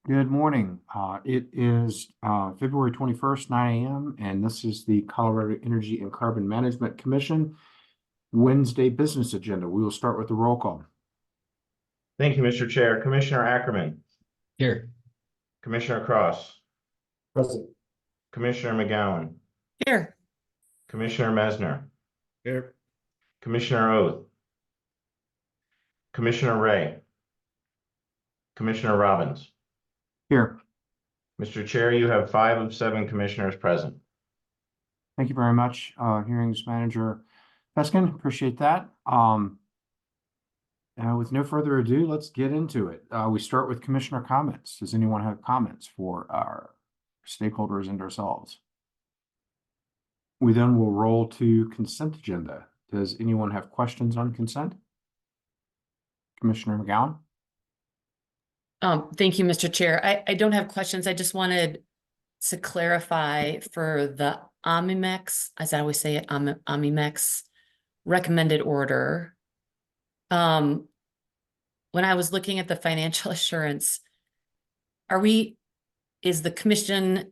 Good morning. It is February 21st, 9 a.m., and this is the Colorado Energy and Carbon Management Commission Wednesday business agenda. We will start with the roll call. Thank you, Mr. Chair. Commissioner Ackerman, Here. Commissioner Cross, Present. Commissioner McGowan, Here. Commissioner Mesner, Here. Commissioner Oath, Commissioner Ray, Commissioner Robbins. Here. Mr. Chair, you have 5 of 7 commissioners present. Thank you very much, Hearings Manager Peskin. Appreciate that. With no further ado, let's get into it. We start with commissioner comments. Does anyone have comments for our stakeholders and ourselves? We then will roll to consent agenda. Does anyone have questions on consent? Commissioner McGowan? Thank you, Mr. Chair. I don't have questions. I just wanted to clarify for the Amimex, as I always say it, Amimex recommended order. When I was looking at the financial assurance, is the commission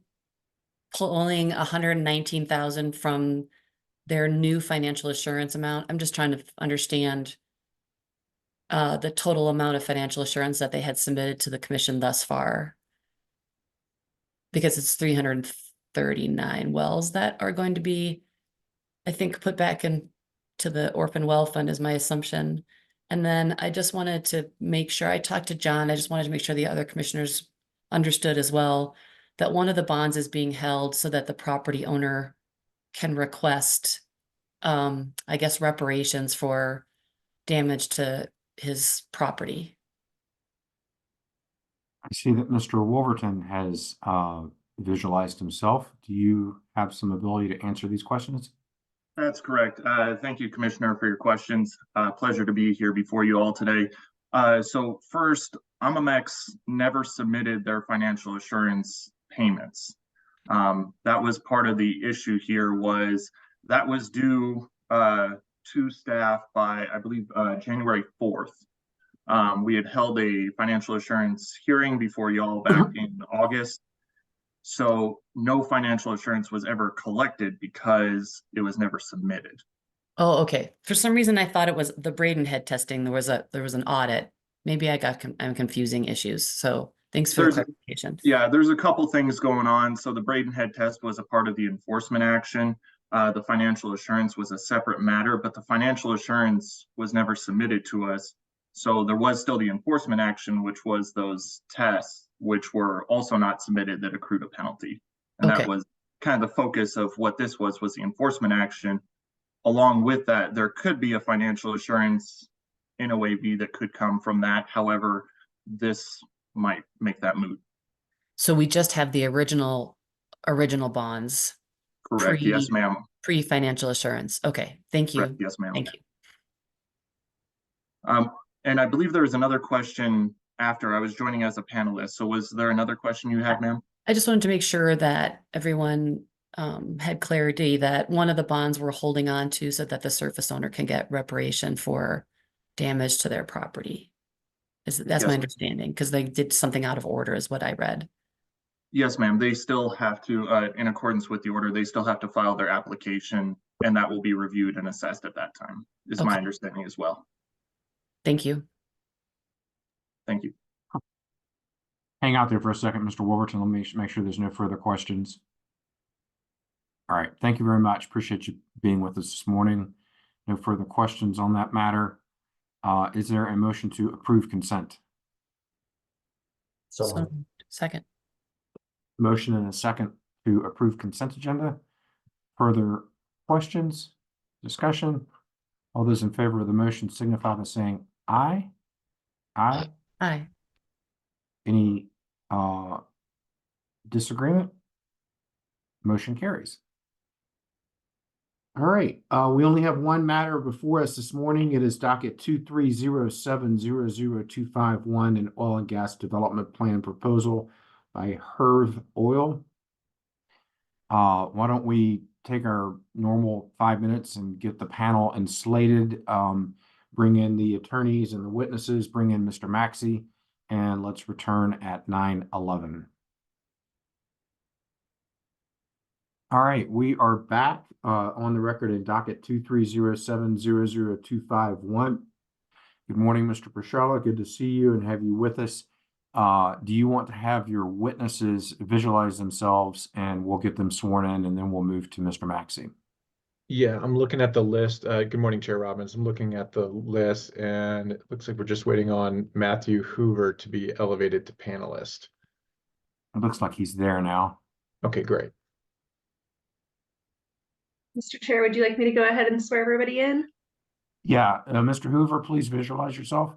pulling 119,000 from their new financial assurance amount? I'm just trying to understand the total amount of financial assurance that they had submitted to the commission thus far, because it's 339 wells that are going to be, I think, put back into the orphan well fund is my assumption. And then I just wanted to make sure, I talked to John, I just wanted to make sure the other commissioners understood as well that one of the bonds is being held so that the property owner can request, I guess, reparations for damage to his property. I see that Mr. Wolverton has visualized himself. Do you have some ability to answer these questions? That's correct. Thank you, Commissioner, for your questions. Pleasure to be here before you all today. So first, Amimex never submitted their financial assurance payments. That was part of the issue here, was that was due to staff by, I believe, January 4th. We had held a financial assurance hearing before y'all back in August. So no financial assurance was ever collected because it was never submitted. Oh, okay. For some reason, I thought it was the Bradenhead testing. There was an audit. Maybe I'm confusing issues. So thanks for the clarification. Yeah, there's a couple things going on. So the Bradenhead test was a part of the enforcement action. The financial assurance was a separate matter, but the financial assurance was never submitted to us. So there was still the enforcement action, which was those tests, which were also not submitted, that accrued a penalty. And that was kind of the focus of what this was the enforcement action. Along with that, there could be a financial assurance in OAB that could come from that. However, this might make that moot. So we just have the original bonds. Correct. Yes, ma'am. Pre-financial assurance. Okay. Thank you. Correct. Yes, ma'am. Thank you. And I believe there was another question after I was joining as a panelist. So was there another question you had, ma'am? I just wanted to make sure that everyone had clarity that one of the bonds we're holding on to so that the surface owner can get reparation for damage to their property. That's my understanding, because they did something out of order is what I read. Yes, ma'am. They still have to, in accordance with the order, they still have to file their application, and that will be reviewed and assessed at that time, is my understanding as well. Thank you. Thank you. Hang out there for a second, Mr. Wolverton. Let me make sure there's no further questions. All right. Thank you very much. Appreciate you being with us this morning. No further questions on that matter. Is there a motion to approve consent? So Second. Motion and a second to approve consent agenda. Further questions, discussion? All those in favor of the motion signify by saying aye. Aye. Aye. Any disagreement? Motion carries. All right, we only have one matter before us this morning. It is docket 230700251, an oil and gas development plan proposal by Herv Oil. Why don't we take our normal 5 minutes and get the panel enslated, bring in the attorneys and the witnesses, bring in Mr. Maxey, and let's return at 9:11. All right, we are back on the record in docket 230700251. Good morning, Mr. Prashala. Good to see you and have you with us. Do you want to have your witnesses visualize themselves, and we'll get them sworn in, and then we'll move to Mr. Maxey? Yeah, I'm looking at the list. Good morning, Chair Robbins. I'm looking at the list, and it looks like we're just waiting on Matthew Hoover to be elevated to panelist. It looks like he's there now. Okay, great. Mr. Chair, would you like me to go ahead and swear everybody in? Yeah, Mr. Hoover, please visualize yourself.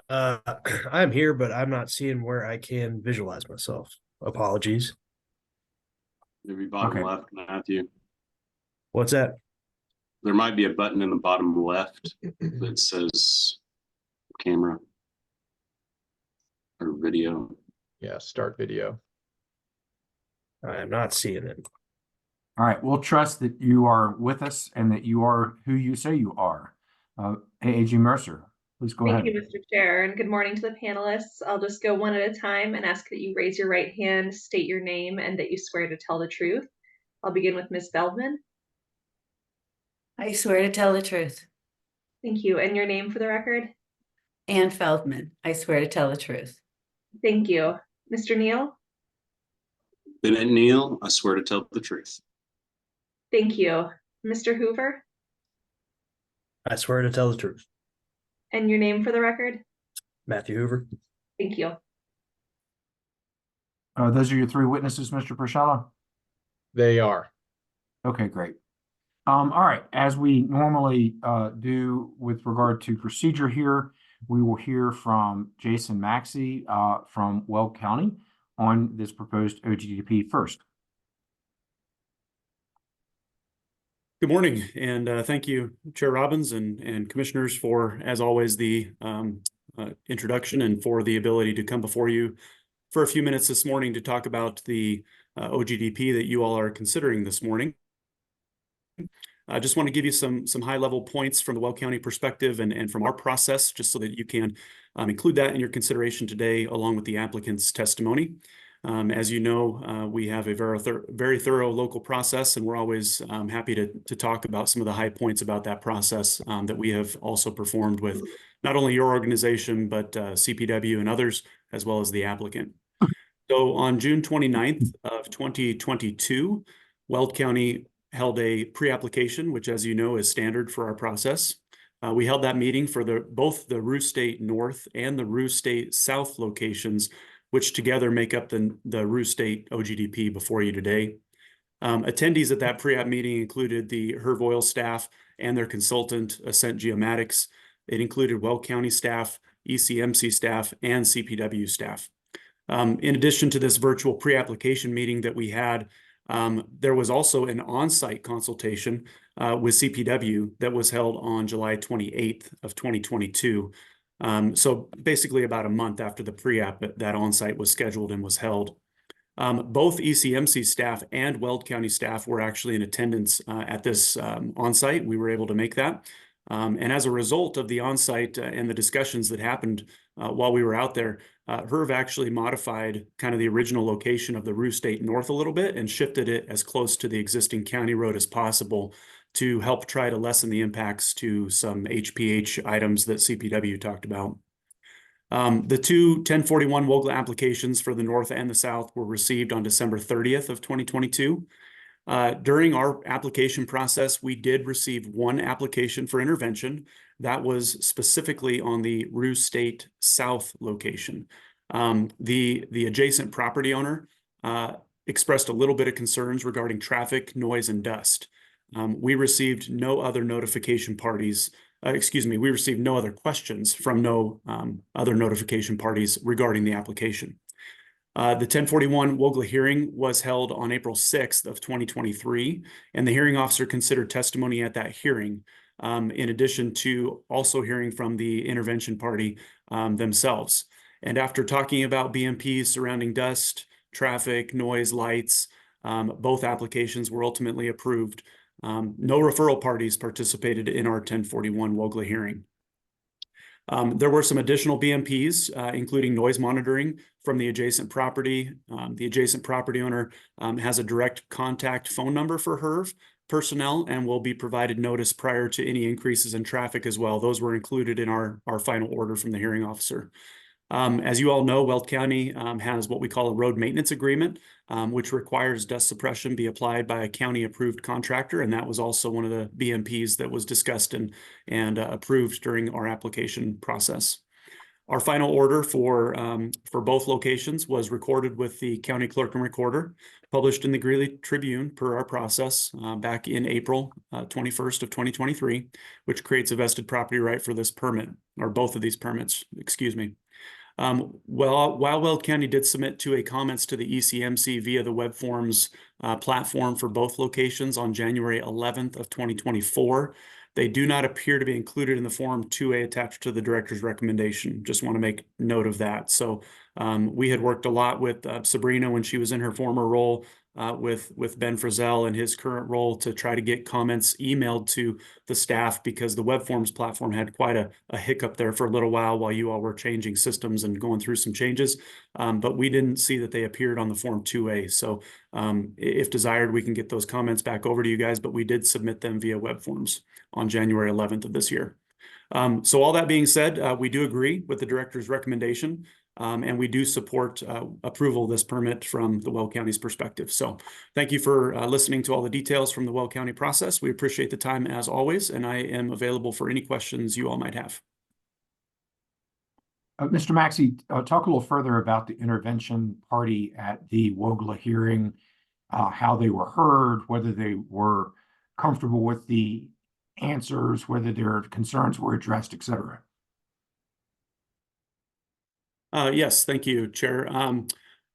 I'm here, but I'm not seeing where I can visualize myself. Apologies. Maybe bottom Okay. left, Matthew. What's that? There might be a button in the bottom left that says camera or video. Yeah, start video. I am not seeing it. All right, we'll trust that you are with us and that you are who you say you are. AAG Mercer, please go ahead. Thank you, Mr. Chair, and good morning to the panelists. I'll just go one at a time and ask that you raise your right hand, state your name, and that you swear to tell the truth. I'll begin with Ms. Feldman. I swear to tell the truth. Thank you. And your name for the record? Ann Feldman. I swear to tell the truth. Thank you. Mr. Neal? Bennett Neal, I swear to tell the truth. Thank you. Mr. Hoover? I swear to tell the truth. And your name for the record? Matthew Hoover. Thank you. Those are your three witnesses, Mr. Prashala? They are. Okay, great. All right, as we normally do with regard to procedure here, we will hear from Jason Maxey from Weld County on this proposed OGDP first. Good morning, and thank you, Chair Robbins and Commissioners, for, as always, the introduction and for the ability to come before you for a few minutes this morning to talk about the OGDP that you all are considering this morning. I just want to give you some high-level points from the Weld County perspective and from our process, just so that you can include that in your consideration today, along with the applicant's testimony. As you know, we have a very thorough local process, and we're always happy to talk about some of the high points about that process that we have also performed with not only your organization, but CPW and others, as well as the applicant. So on June 29th of 2022, Weld County held a pre-application, which, as you know, is standard for our process. We held that meeting for both the Rue State North and the Rue State South locations, which together make up the Rue State OGDP before you today. Attendees at that pre-app meeting included the Herv Oil staff and their consultant, Ascent Geomatics. It included Weld County staff, ECMC staff, and CPW staff. In addition to this virtual pre-application meeting that we had, there was also an on-site consultation with CPW that was held on July 28th of 2022. So basically about a month after the pre-app, that on-site was scheduled and was held. Both ECMC staff and Weld County staff were actually in attendance at this on-site. We were able to make that. And as a result of the on-site and the discussions that happened while we were out there, Herv actually modified kind of the original location of the Rue State North a little bit and shifted it as close to the existing county road as possible to help try to lessen the impacts to some HPH items that CPW talked about. The two 1041 WOGLA applications for the North and the South were received on December 30th of 2022. During our application process, we did receive one application for intervention that was specifically on the Rue State South location. The adjacent property owner expressed a little bit of concerns regarding traffic, noise, and dust. We received no other notification parties. We received no other questions from no other notification parties regarding the application. The 1041 WOGLA hearing was held on April 6th of 2023, and the hearing officer considered testimony at that hearing, in addition to also hearing from the intervention party themselves. And after talking about BMPs surrounding dust, traffic, noise, lights, both applications were ultimately approved. No referral parties participated in our 1041 WOGLA hearing. There were some additional BMPs, including noise monitoring from the adjacent property. The adjacent property owner has a direct contact phone number for HERV personnel and will be provided notice prior to any increases in traffic as well. Those were included in our final order from the hearing officer. As you all know, Weld County has what we call a road maintenance agreement, which requires dust suppression be applied by a county-approved contractor, and that was also one of the BMPs that was discussed and approved during our application process. Our final order for both locations was recorded with the county clerk and recorder, published in the Greeley Tribune per our process back in April 21st of 2023, which creates a vested property right for this permit, or both of these permits, excuse me. While Weld County did submit 2A comments to the ECMC via the web forms platform for both locations on January 11th of 2024, they do not appear to be included in the Form 2A attached to the director's recommendation. Just want to make note of that. So we had worked a lot with Sabrina when she was in her former role with Ben Frizzell in his current role to try to get comments emailed to the staff, because the web forms platform had quite a hiccup there for a little while you all were changing systems and going through some changes. But we didn't see that they appeared on the Form 2A. So if desired, we can get those comments back over to you guys, but we did submit them via web forms on January 11th of this year. So all that being said, we do agree with the director's recommendation, and we do support approval of this permit from the Weld County's perspective. So thank you for listening to all the details from the Weld County process. We appreciate the time as always, and I am available for any questions you all might have. Mr. Maxey, talk a little further about the intervention party at the WOGLA hearing, how they were heard, whether they were comfortable with the answers, whether their concerns were addressed, et cetera. Yes, thank you, Chair.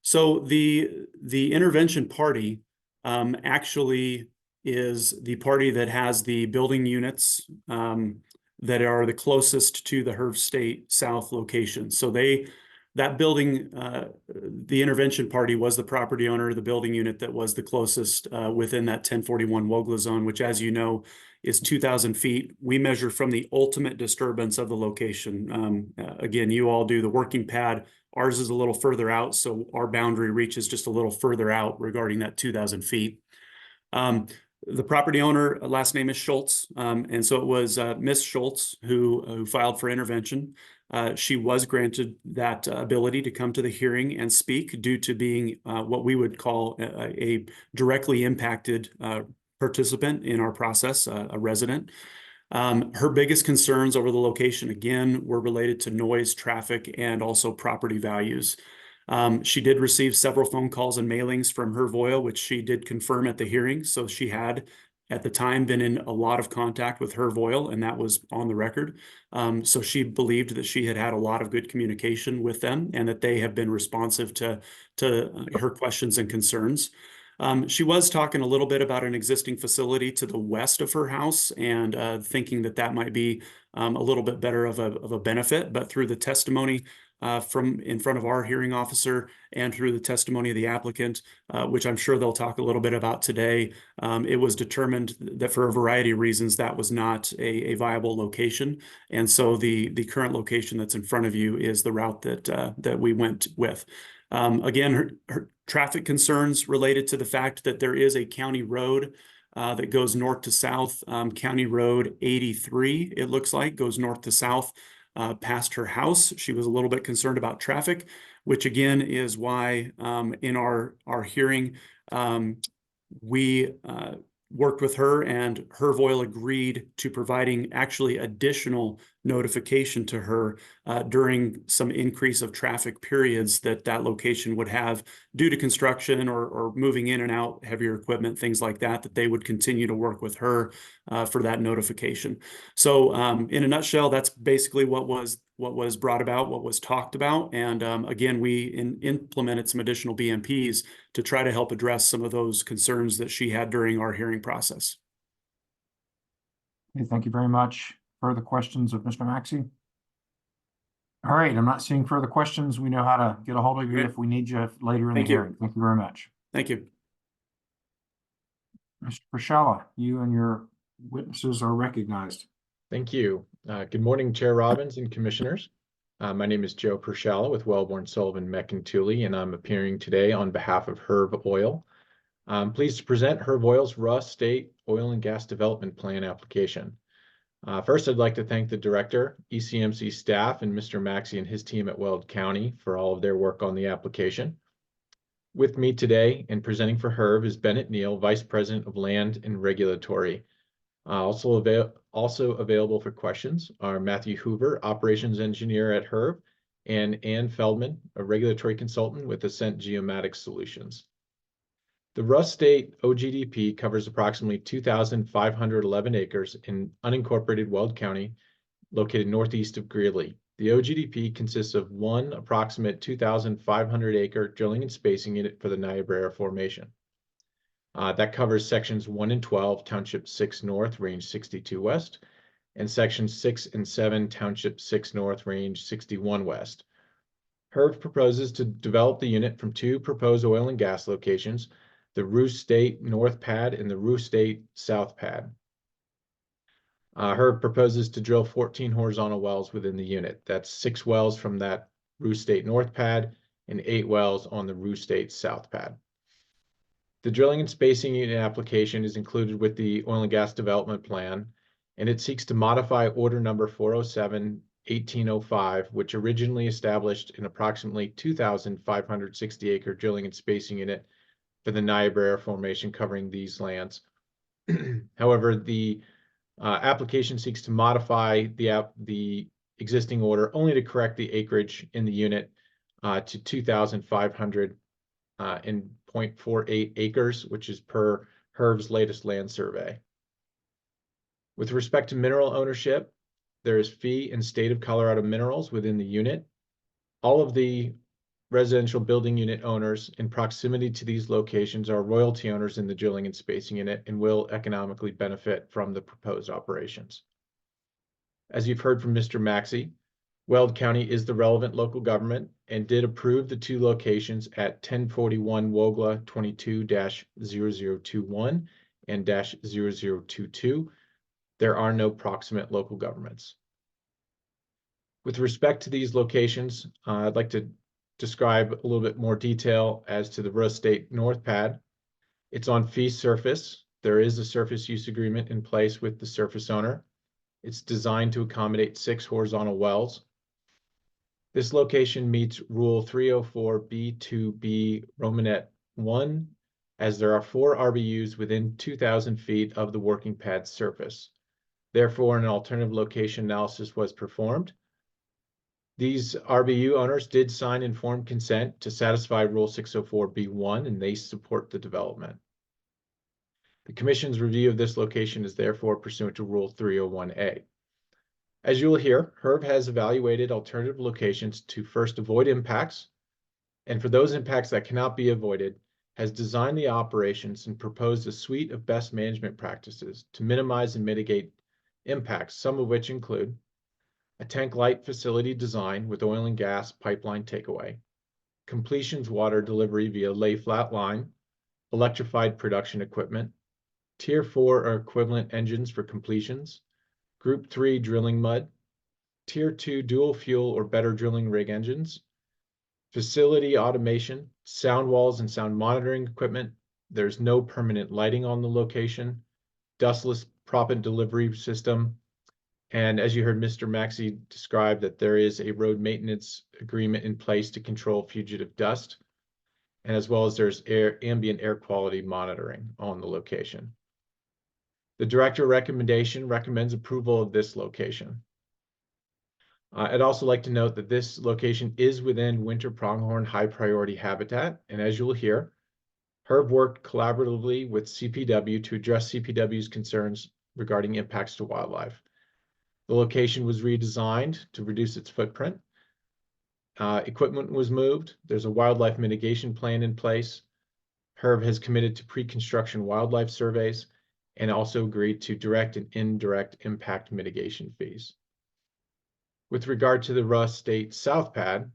So the intervention party actually is the party that has the building units that are the closest to the HERV State South location. So that building, the intervention party was the property owner of the building unit that was the closest within that 1041 WOGLA zone, which, as you know, is 2,000 feet. We measure from the ultimate disturbance of the location. Again, you all do the working pad. Ours is a little further out, so our boundary reaches just a little further out regarding that 2,000 feet. The property owner, last name is Schultz, and so it was Miss Schultz who filed for intervention. She was granted that ability to come to the hearing and speak due to being what we would call a directly impacted participant in our process, a resident. Her biggest concerns over the location, again, were related to noise, traffic, and also property values. She did receive several phone calls and mailings from HERV Oil, which she did confirm at the hearing. So she had, at the time, been in a lot of contact with HERV Oil, and that was on the record. So she believed that she had had a lot of good communication with them and that they have been responsive to her questions and concerns. She was talking a little bit about an existing facility to the west of her house and thinking that that might be a little bit better of a benefit, but through the testimony from in front of our hearing officer and through the testimony of the applicant, which I'm sure they'll talk a little bit about today, it was determined that for a variety of reasons that was not a viable location. And so the current location that's in front of you is the route that we went with. Again, her traffic concerns related to the fact that there is a county road that goes north to south, County Road 83, it looks like, goes north to south past her house. She was a little bit concerned about traffic, which again is why in our hearing, we worked with her and HERV Oil agreed to providing actually additional notification to her during some increase of traffic periods that location would have due to construction or moving in and out heavier equipment, things like that they would continue to work with her for that notification. So in a nutshell, that's basically what was brought about, what was talked about. And again, we implemented some additional BMPs to try to help address some of those concerns that she had during our hearing process. Okay, thank you very much. Further questions of Mr. Maxey? All right, I'm not seeing further questions. We know how to get a hold of you if we need you later in the hearing. Thank you very much. Thank you. Mr. Priscilla, you and your witnesses are recognized. Thank you. Good morning, Chair Robbins and Commissioners. My name is Joe Pershalla with Wellborn Sullivan Meck and Tully, and I'm appearing today on behalf of Herb Oil. I'm pleased to present Herb Oil's Russ State Oil and Gas Development Plan application. First, I'd like to thank the Director, ECMC staff, and Mr. Maxey and his team at Weld County for all of their work on the application. With me today and presenting for Herb is Bennett Neal, Vice President of Land and Regulatory. Also available for questions are Matthew Hoover, Operations Engineer at Herb, and Ann Feldman, a Regulatory Consultant with Ascent Geomatics Solutions. The Russ State OGDP covers approximately 2,511 acres in unincorporated Weld County, located northeast of Greeley. The OGDP consists of one approximate 2,500 acre drilling and spacing unit for the Niobrara Formation. That covers sections 1 and 12, Township 6 North, Range 62 West, and sections 6 and 7, Township 6 North, Range 61 West. Herb proposes to develop the unit from two proposed oil and gas locations, the Roos State North Pad and the Roos State South Pad. Herb proposes to drill 14 horizontal wells within the unit. That's 6 wells from that Roos State North Pad and 8 wells on the Roos State South Pad. The drilling and spacing unit application is included with the oil and gas development plan, and it seeks to modify order number 407-1805, which originally established an approximately 2,560 acre drilling and spacing unit for the Niobrara Formation covering these lands. However, the application seeks to modify the existing order only to correct the acreage in the unit to 2,500 and 0.48 acres, which is per Herb's latest land survey. With respect to mineral ownership, there is fee and state of Colorado minerals within the unit. All of the residential building unit owners in proximity to these locations are royalty owners in the drilling and spacing unit and will economically benefit from the proposed operations. As you've heard from Mr. Maxey, Weld County is the relevant local government and did approve the two locations at 1041 WOGLA 22-0021 and -0022. There are no proximate local governments. With respect to these locations, I'd like to describe a little bit more detail as to the Russ State North Pad. It's on fee surface. There is a surface use agreement in place with the surface owner. It's designed to accommodate 6 horizontal wells. This location meets Rule 304B2B Romanet 1, as there are 4 RBUs within 2,000 feet of the working pad surface. Therefore, an alternative location analysis was performed. These RBU owners did sign informed consent to satisfy Rule 604B1, and they support the development. The Commission's review of this location is therefore pursuant to Rule 301A. As you will hear, Herb has evaluated alternative locations to first avoid impacts, and for those impacts that cannot be avoided, has designed the operations and proposed a suite of best management practices to minimize and mitigate impacts, some of which include a tank light facility design with oil and gas pipeline takeaway, completions water delivery via lay flat line, electrified production equipment, Tier 4 or equivalent engines for completions, Group 3 drilling mud, Tier 2 dual fuel or better drilling rig engines, facility automation, sound walls and sound monitoring equipment. There's no permanent lighting on the location, dustless proppant delivery system, and as you heard Mr. Maxey describe, that there is a road maintenance agreement in place to control fugitive dust, and as well as there's ambient air quality monitoring on the location. The director recommends approval of this location. I'd also like to note that this location is within winter pronghorn high priority habitat, and as you'll hear, Herb worked collaboratively with CPW to address CPW's concerns regarding impacts to wildlife. The location was redesigned to reduce its footprint. Equipment was moved. There's a wildlife mitigation plan in place. Herb has committed to pre-construction wildlife surveys and also agreed to direct and indirect impact mitigation fees. With regard to the Russ State South Pad,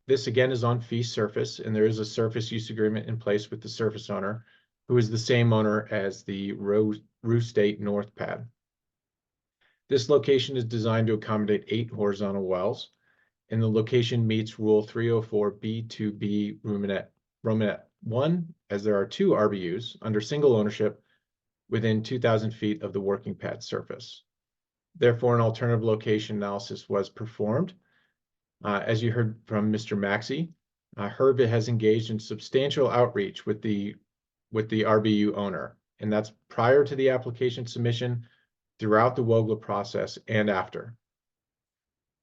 this again is on fee surface, and there is a surface use agreement in place with the surface owner, who is the same owner as the Roos State North Pad. This location is designed to accommodate 8 horizontal wells, and the location meets Rule 304B2B Romanet 1, as there are 2 RBUs under single ownership within 2,000 feet of the working pad surface. Therefore, an alternative location analysis was performed. As you heard from Mr. Maxey, Herb has engaged in substantial outreach with the RBU owner, and that's prior to the application submission, throughout the WOGLA process, and after.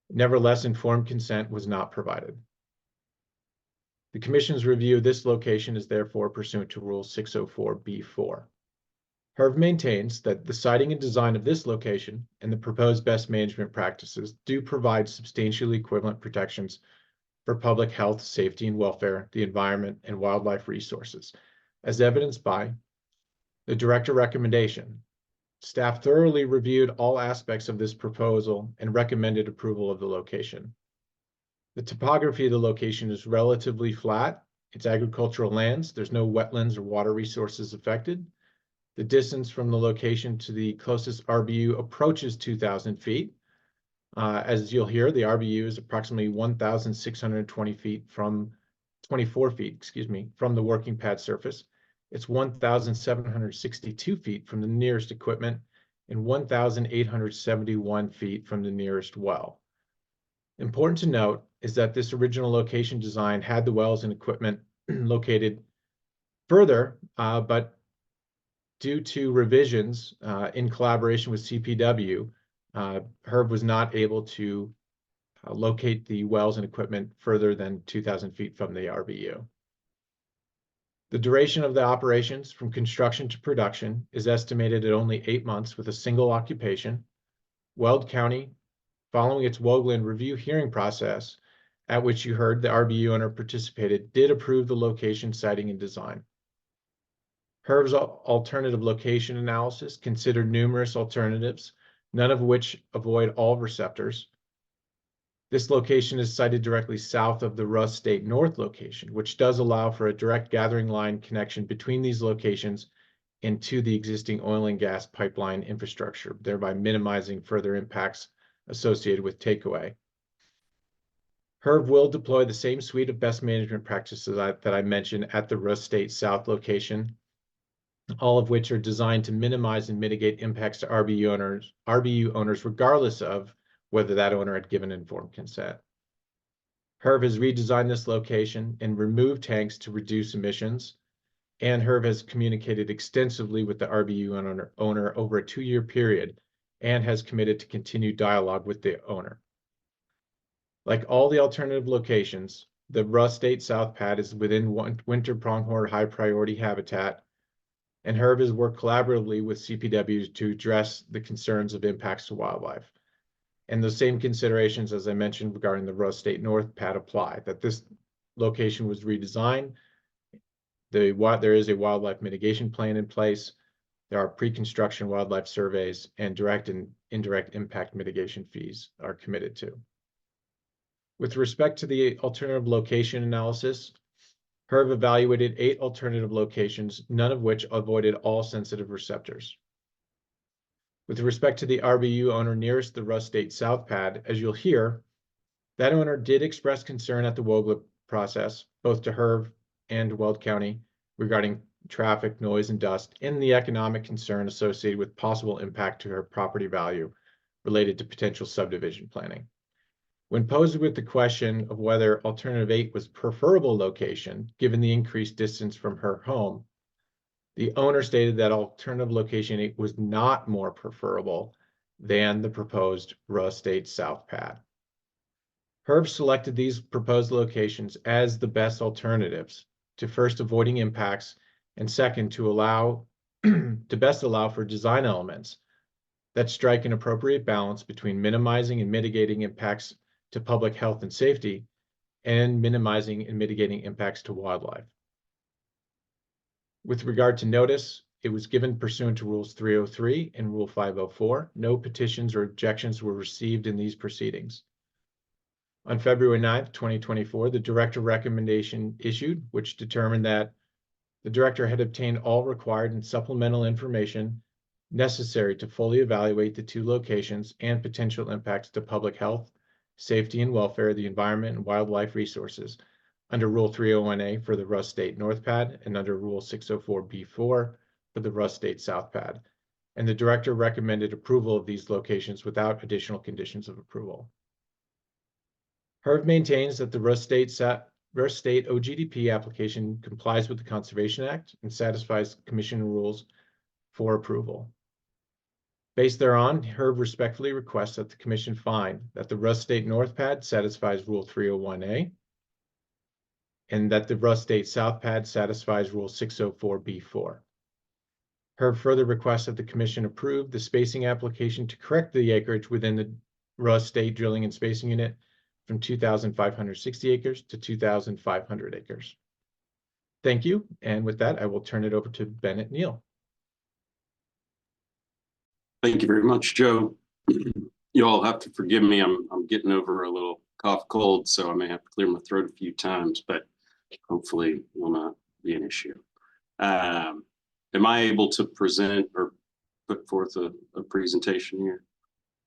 Nevertheless, informed consent was not provided. The Commission's review of this location is therefore pursuant to Rule 604B4. Herb maintains that the siting and design of this location and the proposed best management practices do provide substantially equivalent protections for public health, safety, and welfare, the environment, and wildlife resources, as evidenced by the Director recommendation. Staff thoroughly reviewed all aspects of this proposal and recommended approval of the location. The topography of the location is relatively flat. It's agricultural lands. There's no wetlands or water resources affected. The distance from the location to the closest RBU approaches 2,000 feet. As you'll hear, the RBU is approximately 1,620 feet from 24 feet, excuse me, from the working pad surface. It's 1,762 feet from the nearest equipment and 1,871 feet from the nearest well. Important to note is that this original location design had the wells and equipment located further, but due to revisions in collaboration with CPW, Herb was not able to locate the wells and equipment further than 2,000 feet from the RBU. The duration of the operations from construction to production is estimated at only 8 months with a single occupation. Weld County, following its WOGLA review hearing process, at which you heard the RBU owner participated, did approve the location, siting, and design. Herb's alternative location analysis considered numerous alternatives, none of which avoid all receptors. This location is sited directly south of the Russ State North location, which does allow for a direct gathering line connection between these locations and to the existing oil and gas pipeline infrastructure, thereby minimizing further impacts associated with takeaway. Herb will deploy the same suite of best management practices that I mentioned at the Russ State South location, all of which are designed to minimize and mitigate impacts to RBU owners, regardless of whether that owner had given informed consent. Herb has redesigned this location and removed tanks to reduce emissions, and Herb has communicated extensively with the RBU owner over a 2-year period and has committed to continue dialogue with the owner. Like all the alternative locations, the Russ State South Pad is within winter pronghorn high priority habitat, and Herb has worked collaboratively with CPW to address the concerns of impacts to wildlife. And the same considerations, as I mentioned, regarding the Russ State North Pad apply, that this location was redesigned. There is a wildlife mitigation plan in place. There are pre-construction wildlife surveys, and direct and indirect impact mitigation fees are committed to. With respect to the alternative location analysis, Herb evaluated 8 alternative locations, none of which avoided all sensitive receptors. With respect to the RBU owner nearest the Russ State South Pad, as you'll hear, that owner did express concern at the WOGLA process, both to Herb and Weld County, regarding traffic, noise, and dust, and the economic concern associated with possible impact to her property value related to potential subdivision planning. When posed with the question of whether alternative 8 was preferable location, given the increased distance from her home, the owner stated that alternative location 8 was not more preferable than the proposed Russ State South Pad. Herb selected these proposed locations as the best alternatives to first avoiding impacts, and second to best allow for design elements that strike an appropriate balance between minimizing and mitigating impacts to public health and safety and minimizing and mitigating impacts to wildlife. With regard to notice, it was given pursuant to Rules 303 and Rule 504. No petitions or objections were received in these proceedings. On February 9th, 2024, the Director recommendation issued, which determined that the Director had obtained all required and supplemental information necessary to fully evaluate the two locations and potential impacts to public health, safety and welfare, the environment and wildlife resources under Rule 301A for the Russ State North Pad and under Rule 604B4 for the Russ State South Pad. And the director recommended approval of these locations without additional conditions of approval. HERV maintains that the Russ State OGDP application complies with the Conservation Act and satisfies Commission rules for approval. Based thereon, HERV respectfully requests that the Commission find that the Russ State North Pad satisfies Rule 301A and that the Russ State South Pad satisfies Rule 604B4. HERV further requests that the Commission approve the spacing application to correct the acreage within the Russ State Drilling and Spacing Unit from 2,560 acres to 2,500 acres. Thank you. And with that, I will turn it over to Bennett Neal. Thank you very much, Joe. You all have to forgive me. I'm getting over a little cough cold, so I may have to clear my throat a few times, but hopefully will not be an issue. Am I able to present or put forth a presentation here?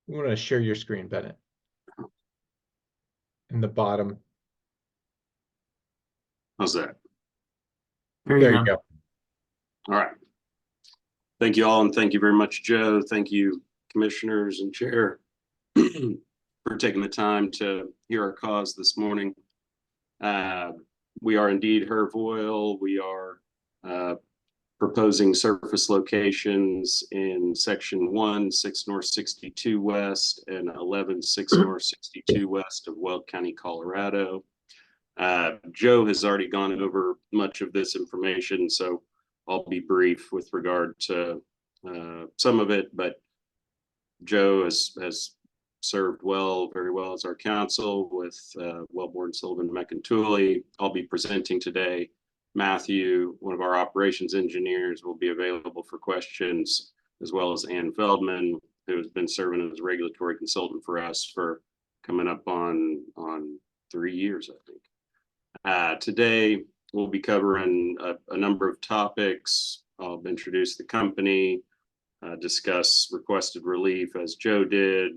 You want to share your screen, Bennett? In the bottom. How's that? There There you you go. go. All right. Thank you all, and thank you very much, Joe. Thank you, commissioners and chair, for taking the time to hear our cause this morning. We are indeed HERV Oil. We are proposing surface locations in section 1, 6 North 62 West and 11, 6 North 62 West of Weld County, Colorado. Joe has already gone over much of this information, so I'll be brief with regard to some of it, but Joe has served very well as our counsel with Wellborn, Sullivan, McIntooley. I'll be presenting today. Matthew, one of our operations engineers, will be available for questions, as well as Ann Feldman, who has been serving as a regulatory consultant for us for coming up on 3 years, I think. Today, we'll be covering a number of topics. I'll introduce the company, discuss requested relief as Joe did,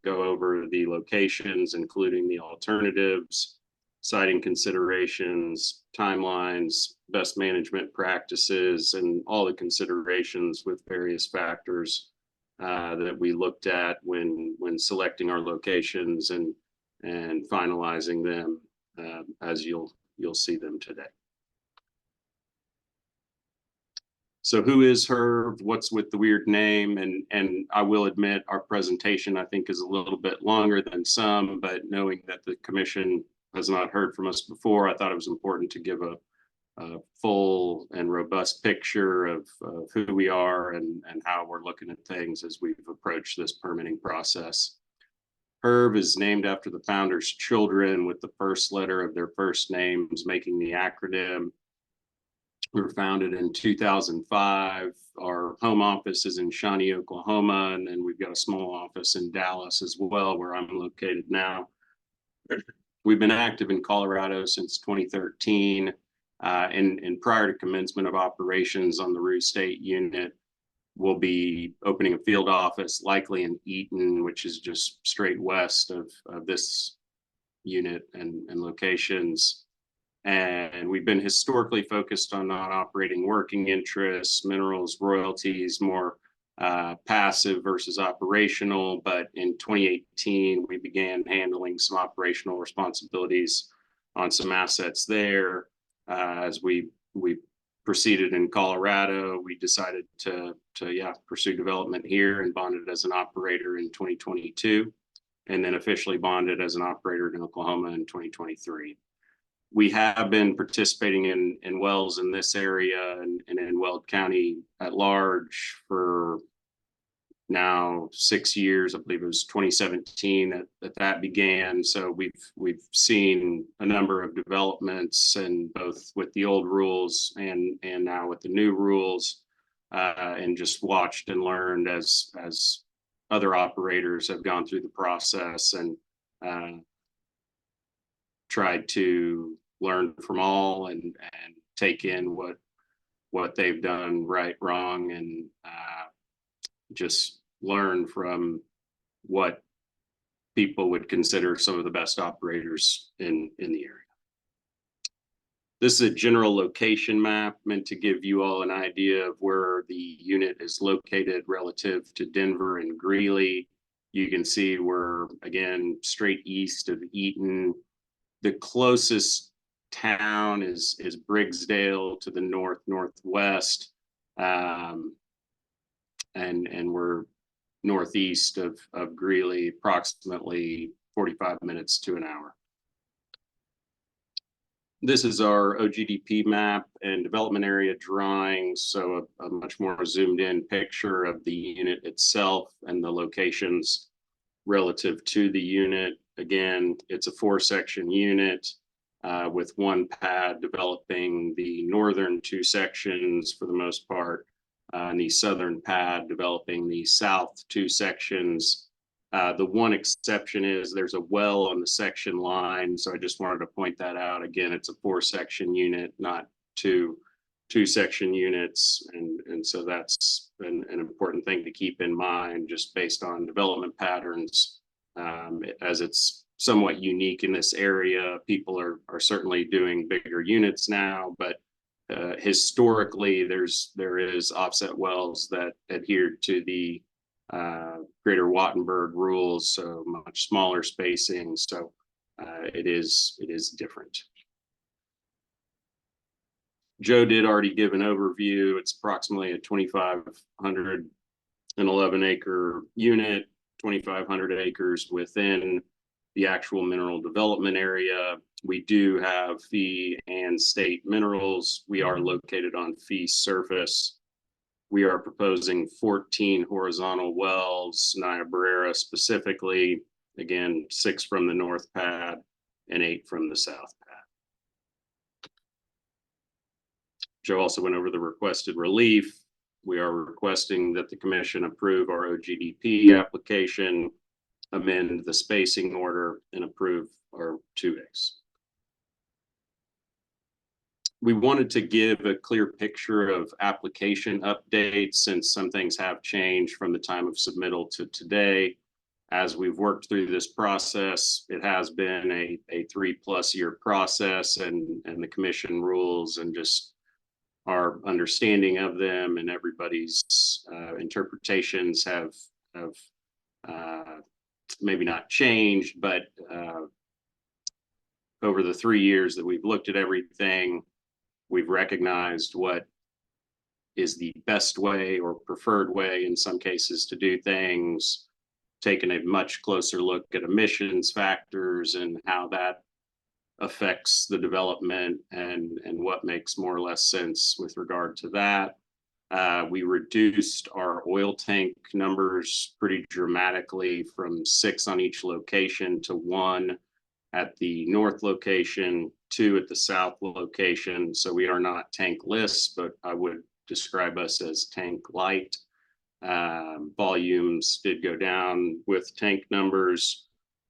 go over the locations, including the alternatives, siting considerations, timelines, best management practices, and all the considerations with various factors that we looked at when selecting our locations and finalizing them as you'll see them today. So who is HERV? What's with the weird name? And I will admit our presentation, I think, is a little bit longer than some, but knowing that the commission has not heard from us before, I thought it was important to give a full and robust picture of who we are and how we're looking at things as we've approached this permitting process. HERV is named after the founders' children, with the first letter of their first names making the acronym. We were founded in 2005. Our home office is in Shawnee, Oklahoma, and then we've got a small office in Dallas as well, where I'm located now. We've been active in Colorado since 2013, and prior to commencement of operations on the Russ State unit, we'll be opening a field office, likely in Eaton, which is just straight west of this unit and locations. And we've been historically focused on non-operating working interests, minerals, royalties, more passive versus operational. But in 2018, we began handling some operational responsibilities on some assets there. As we proceeded in Colorado, we decided to pursue development here and bonded as an operator in 2022, and then officially bonded as an operator in Oklahoma in 2023. We have been participating in wells in this area and in Weld County at large for now 6 years. I believe it was 2017 that began. So we've seen a number of developments, and both with the old rules and now with the new rules, and just watched and learned as other operators have gone through the process and tried to learn from all and take in what they've done right, wrong, and just learn from what people would consider some of the best operators in the area. This is a general location map meant to give you all an idea of where the unit is located relative to Denver and Greeley. You can see we're, again, straight east of Eaton. The closest town is Briggsdale to the northwest, and we're northeast of Greeley, approximately 45 minutes to an hour. This is our OGDP map and development area drawing, so a much more zoomed in picture of the unit itself and the locations relative to the unit. Again, it's a 4-section unit with one pad developing the northern 2 sections for the most part, and the southern pad developing the south 2 sections. The one exception is there's a well on the section line, so I just wanted to point that out. Again, it's a 4-section unit, not two 2-section units, and so that's an important thing to keep in mind, just based on development patterns. As it's somewhat unique in this area, people are certainly doing bigger units now, but historically there is offset wells that adhere to the Greater Wattenberg rules, so much smaller spacing. So it is different. Joe did already give an overview. It's approximately a 2,511 acre unit, 2,500 acres within the actual mineral development area. We do have fee and state minerals. We are located on fee surface. We are proposing 14 horizontal wells, Niobrara specifically, again, 6 from the north pad and 8 from the south pad. Joe also went over the requested relief. We are requesting that the commission approve our OGDP application, amend the spacing order, and approve our 2As. We wanted to give a clear picture of application updates, since some things have changed from the time of submittal to today. As we've worked through this process, it has been a 3+ year process, and the commission rules and just our understanding of them and everybody's interpretations have maybe not changed, but over the 3 years that we've looked at everything, we've recognized what is the best way or preferred way in some cases to do things, taken a much closer look at emissions factors and how that affects the development and what makes more or less sense with regard to that. We reduced our oil tank numbers pretty dramatically from 6 on each location to 1 at the north location, 2 at the south location. So we are not tankless, but I would describe us as tank light. Volumes did go down with tank numbers.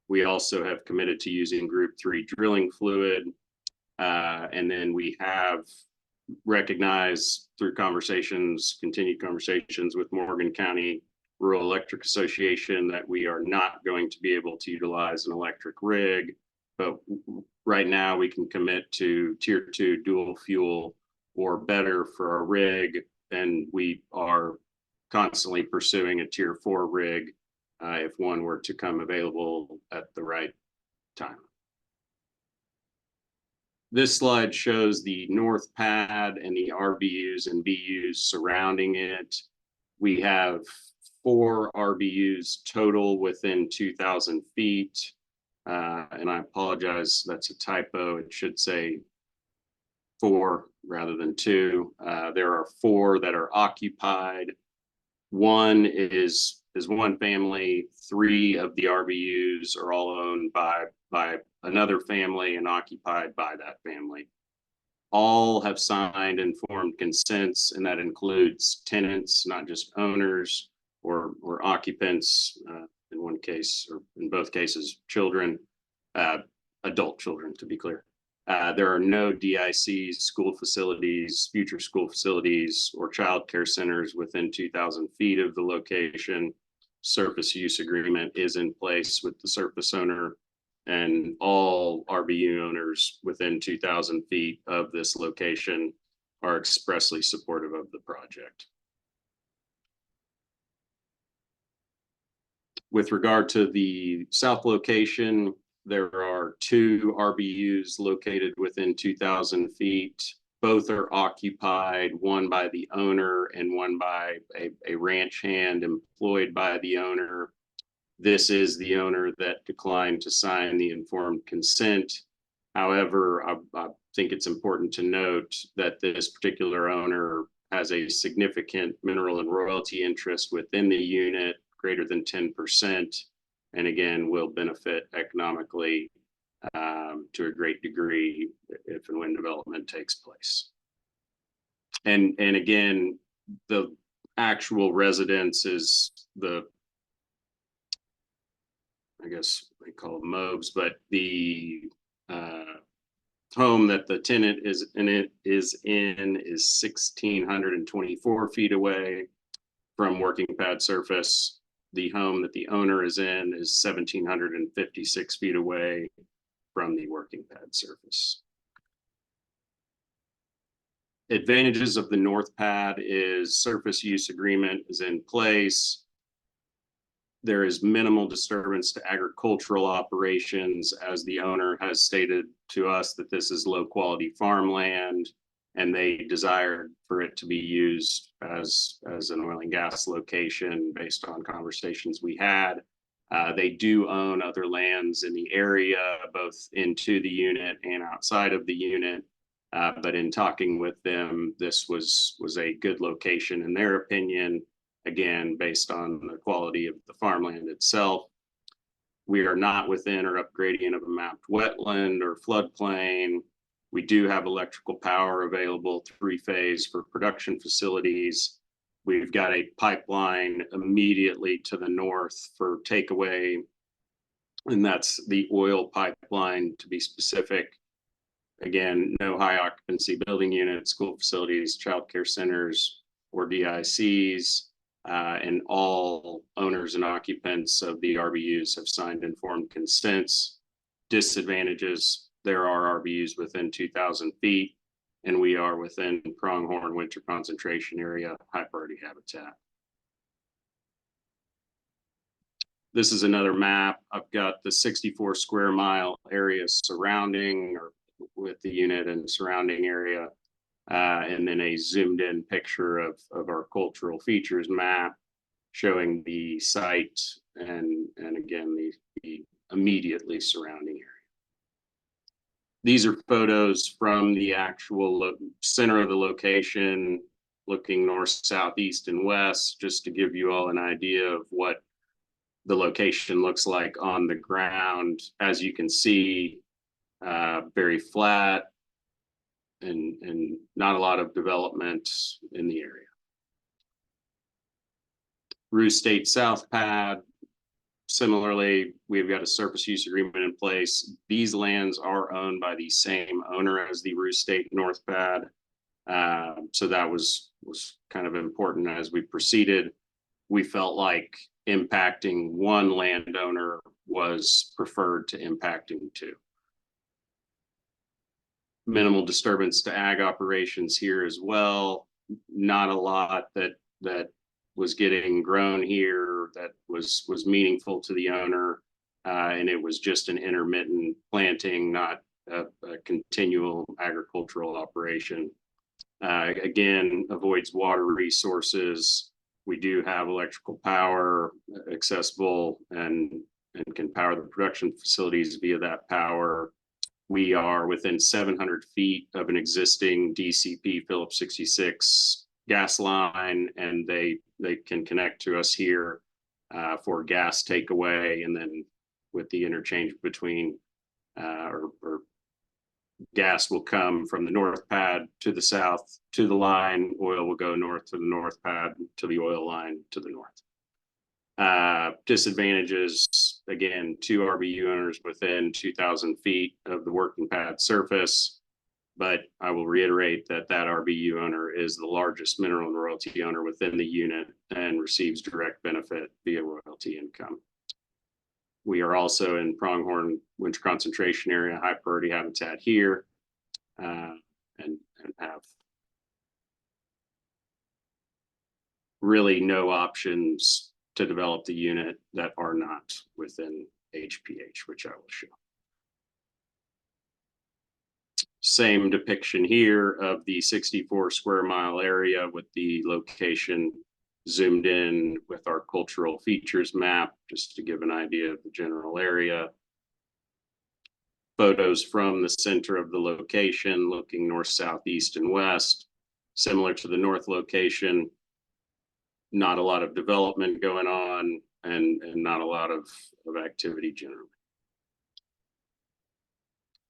We also have committed to using Group 3 drilling fluid. And then we have recognized through conversations, continued conversations with Morgan County Rural Electric Association, that we are not going to be able to utilize an electric rig. But right now we can commit to Tier 2 dual fuel or better for our rig, and we are constantly pursuing a Tier 4 rig if one were to come available at the right time. This slide shows the north pad and the RBUs and BUs surrounding it. We have 4 RBUs total within 2,000 feet. And I apologize, that's a typo. It should say 4 rather than 2. There are 4 that are occupied. 1 is one family. 3 of the RBUs are all owned by another family and occupied by that family. All have signed informed consents, and that includes tenants, not just owners or occupants. In one case, or in both cases, children, adult children, to be clear. There are no DICs, school facilities, future school facilities, or childcare centers within 2,000 feet of the location. Surface use agreement is in place with the surface owner, and all RBU owners within 2,000 feet of this location are expressly supportive of the project. With regard to the south location, there are 2 RBUs located within 2,000 feet. Both are occupied, one by the owner and one by a ranch hand employed by the owner. This is the owner that declined to sign the informed consent. However, I think it's important to note that this particular owner has a significant mineral and royalty interest within the unit, greater than 10%, and again, will benefit economically to a great degree if and when development takes place. And again, the actual residence is I guess they call them MOBs, but the home that the tenant is in is 1,624 feet away from working pad surface. The home that the owner is in is 1,756 feet away from the working pad surface. Advantages of the north pad is surface use agreement is in place. There is minimal disturbance to agricultural operations, as the owner has stated to us that this is low quality farmland and they desired for it to be used as an oil and gas location based on conversations we had. They do own other lands in the area, both into the unit and outside of the unit. But in talking with them, this was a good location in their opinion. Again, based on the quality of the farmland itself. We are not within or upgrading of a mapped wetland or floodplain. We do have electrical power available 3-phase for production facilities. We've got a pipeline immediately to the north for takeaway, and that's the oil pipeline to be specific. Again, no high occupancy building units, school facilities, childcare centers, or DICs. And all owners and occupants of the RBUs have signed informed consents. Disadvantages, there are RBUs within 2,000 feet, and we are within pronghorn winter concentration area, high priority habitat. This is another map. I've got the 64 square mile area surrounding or with the unit and surrounding area. And then a zoomed in picture of our cultural features map showing the site and again, the immediately surrounding area. These are photos from the actual center of the location, looking north, south, east, and west, just to give you all an idea of what the location looks like on the ground. As you can see, very flat, and not a lot of development in the area. Ruse State South Pad, similarly, we've got a surface use agreement in place. These lands are owned by the same owner as the Ruse State North Pad. So that was kind of important as we proceeded. We felt like impacting one landowner was preferred to impacting 2. Minimal disturbance to ag operations here as well. Not a lot that was getting grown here that was meaningful to the owner, and it was just an intermittent planting, not a continual agricultural operation. Again, avoids water resources. We do have electrical power accessible and can power the production facilities via that power. We are within 700 feet of an existing DCP Phillips 66 gas line, and they can connect to us here for gas takeaway, and then with the interchange between or gas will come from the north pad to the south to the line, oil will go north to the north pad to the oil line to the north. Disadvantages, again, 2 RBU owners within 2,000 feet of the working pad surface. But I will reiterate that that RBU owner is the largest mineral and royalty owner within the unit and receives direct benefit via royalty income. We are also in pronghorn winter concentration area, high priority habitat here, and have really no options to develop the unit that are not within HPH, which I will show. Same depiction here of the 64 square mile area with the location zoomed in with our cultural features map, just to give an idea of the general area. Photos from the center of the location, looking north, south, east, and west, similar to the north location. Not a lot of development going on, and not a lot of activity generally.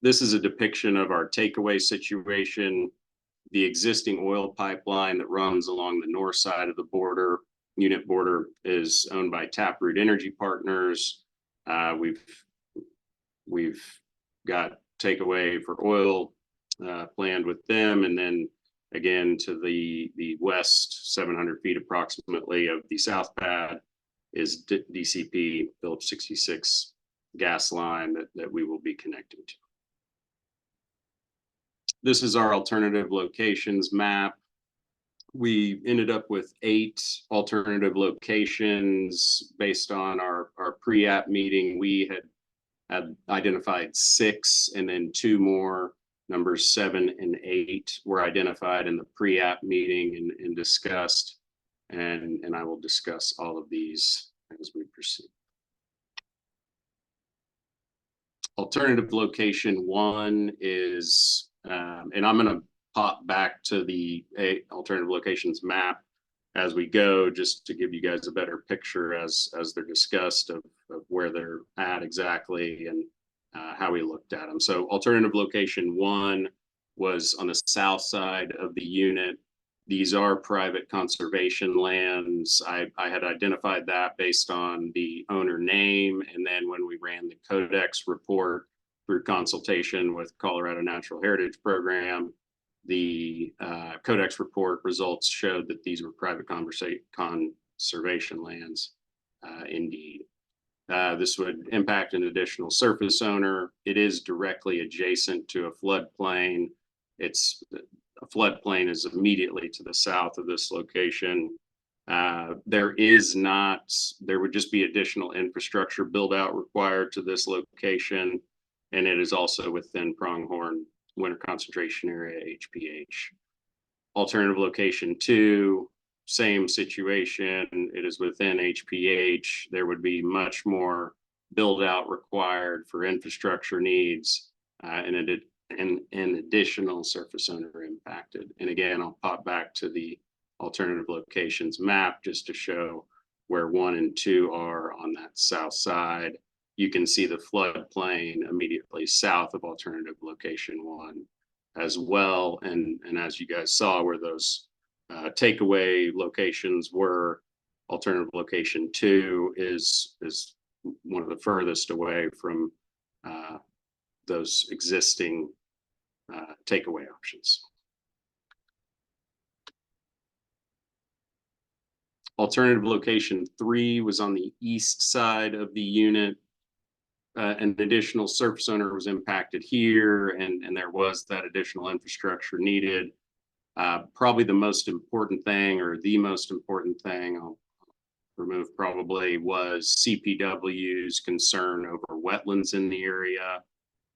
This is a depiction of our takeaway situation. The existing oil pipeline that runs along the north side of the border, unit border, is owned by Taproot Energy Partners. We've got takeaway for oil planned with them, and then again to the west 700 feet approximately of the south pad is DCP Phillips 66 gas line that we will be connecting to. This is our alternative locations map. We ended up with 8 alternative locations based on our pre-app meeting. We had identified 6, and then 2 more, numbers 7 and 8, were identified in the pre-app meeting and discussed. And I will discuss all of these as we proceed. Alternative location 1 is, and I'm going to pop back to the alternative locations map as we go, just to give you guys a better picture as they're discussed of where they're at exactly and how we looked at them. So alternative location 1 was on the south side of the unit. These are private conservation lands. I had identified that based on the owner name, and then when we ran the Codex report through consultation with Colorado Natural Heritage Program, the Codex report results showed that these were private conservation lands indeed. This would impact an additional surface owner. It is directly adjacent to a floodplain. A floodplain is immediately to the south of this location. There would just be additional infrastructure build out required to this location, and it is also within pronghorn winter concentration area, HPH. Alternative location 2, same situation. It is within HPH. There would be much more build out required for infrastructure needs, and an additional surface owner impacted. And again, I'll pop back to the alternative locations map just to show where 1 and 2 are on that south side. You can see the floodplain immediately south of alternative location 1 as well. And as you guys saw, where those takeaway locations were, alternative location 2 is one of the furthest away from those existing takeaway options. Alternative location 3 was on the east side of the unit. An additional surface owner was impacted here, and there was that additional infrastructure needed. Probably the most important thing, or the most important thing I'll remove probably, was CPW's concern over wetlands in the area.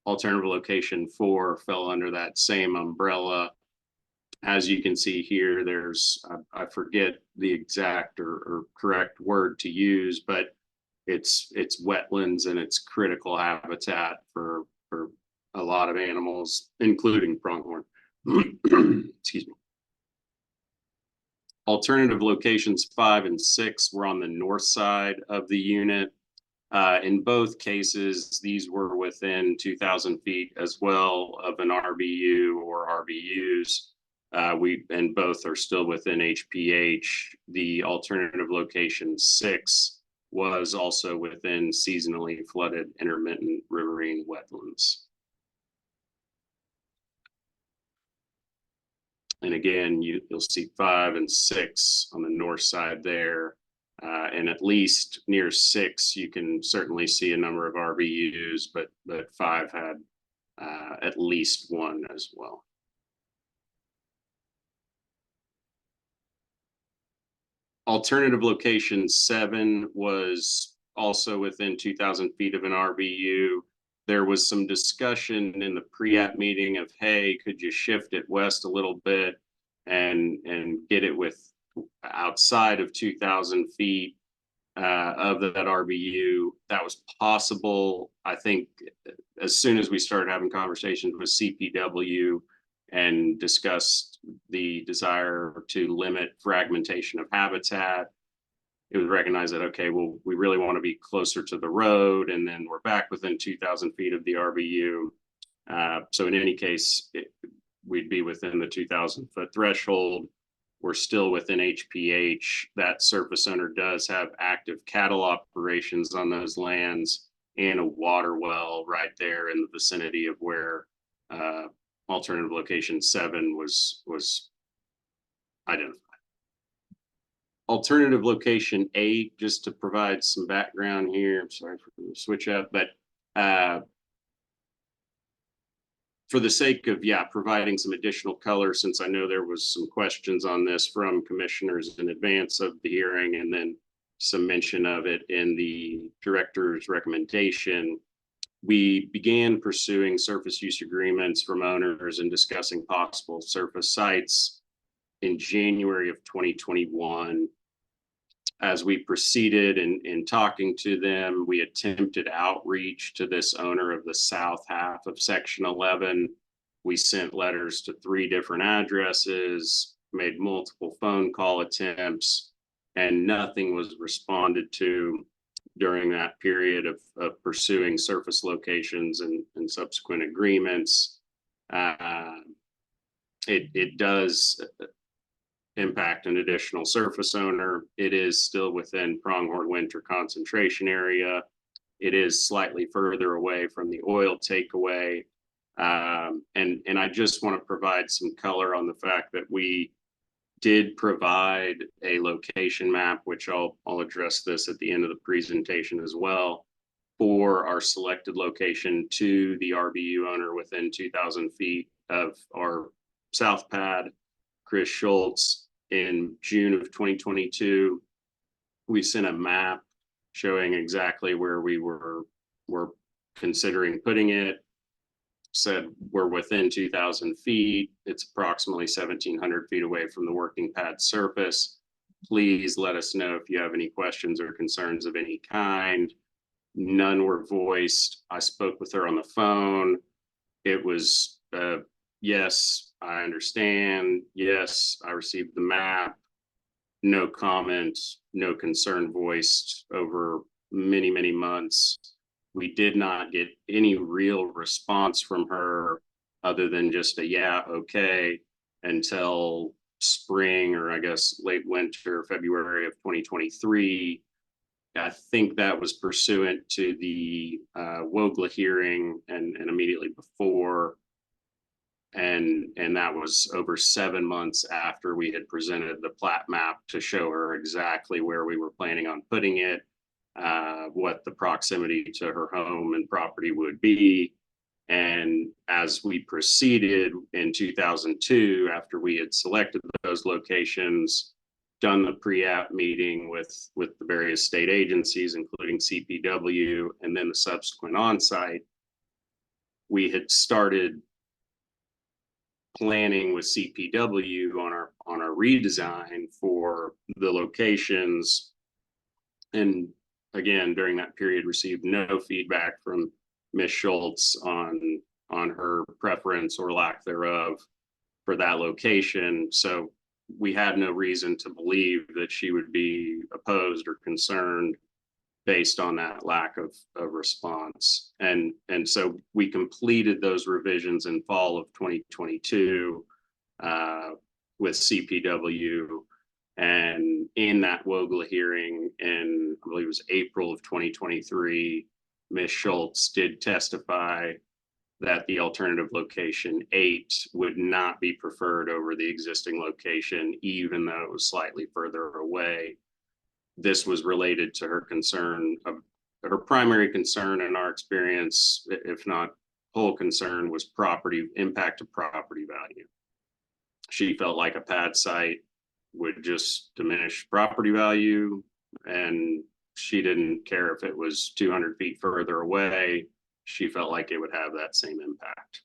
Alternative location 4 fell under that same umbrella. As you can see here, there's, I forget the exact or correct word to use, but it's wetlands and it's critical habitat for a lot of animals, including pronghorn. Excuse me. Alternative locations 5 and 6 were on the north side of the unit. In both cases, these were within 2,000 feet as well of an RBU or RBUs. And both are still within HPH. The alternative location 6 was also within seasonally flooded intermittent riverine wetlands. And again, you'll see 5 and 6 on the north side there. And at least near 6, you can certainly see a number of RBUs, but 5 had at least 1 as well. Alternative location 7 was also within 2,000 feet of an RBU. There was some discussion in the pre-app meeting of, hey, could you shift it west a little bit and get it with outside of 2,000 feet of that RBU. That was possible. I think as soon as we started having conversations with CPW and discussed the desire to limit fragmentation of habitat, it was recognized that, okay, well, we really want to be closer to the road, and then we're back within 2,000 feet of the RBU. So in any case, we'd be within the 2,000 foot threshold. We're still within HPH. That surface owner does have active cattle operations on those lands and a water well right there in the vicinity of where alternative location 7 was identified. Alternative location 8, just to provide some background here. I'm sorry for the switch up, but for the sake of, providing some additional color, since I know there was some questions on this from commissioners in advance of the hearing, and then some mention of it in the director's recommendation, we began pursuing surface use agreements from owners and discussing possible surface sites in January of 2021. As we proceeded in talking to them, we attempted outreach to this owner of the south half of Section 11. We sent letters to 3 different addresses, made multiple phone call attempts, and nothing was responded to during that period of pursuing surface locations and subsequent agreements. It does impact an additional surface owner. It is still within pronghorn winter concentration area. It is slightly further away from the oil takeaway. And I just want to provide some color on the fact that we did provide a location map, which I'll address this at the end of the presentation as well, for our selected location to the RBU owner within 2,000 feet of our south pad, Chris Schultz. In June of 2022, we sent a map showing exactly where we were considering putting it. Said we're within 2,000 feet. It's approximately 1,700 feet away from the working pad surface. Please let us know if you have any questions or concerns of any kind. None were voiced. I spoke with her on the phone. It was yes, I understand. Yes, I received the map. No comments, no concern voiced over many, many months. We did not get any real response from her other than just a yeah, okay, until spring, or I guess late winter, February of 2023. I think that was pursuant to the WOGLA hearing and immediately before. And that was over 7 months after we had presented the plat map to show her exactly where we were planning on putting it, what the proximity to her home and property would be. And as we proceeded in 2002, after we had selected those locations, done the pre-app meeting with the various state agencies, including CPW, and then the subsequent on-site, we had started planning with CPW on our redesign for the locations. And again, during that period, received no feedback from Ms. Schultz on her preference or lack thereof for that location. So we had no reason to believe that she would be opposed or concerned based on that lack of response. And so we completed those revisions in fall of 2022 with CPW. And in that WOGLA hearing in, I believe it was April of 2023, Ms. Schultz did testify that the alternative location 8 would not be preferred over the existing location, even though it was slightly further away. This was related to her concern of her primary concern in our experience, if not whole concern, was property impact of property value. She felt like a pad site would just diminish property value, and she didn't care if it was 200 feet further away. She felt like it would have that same impact.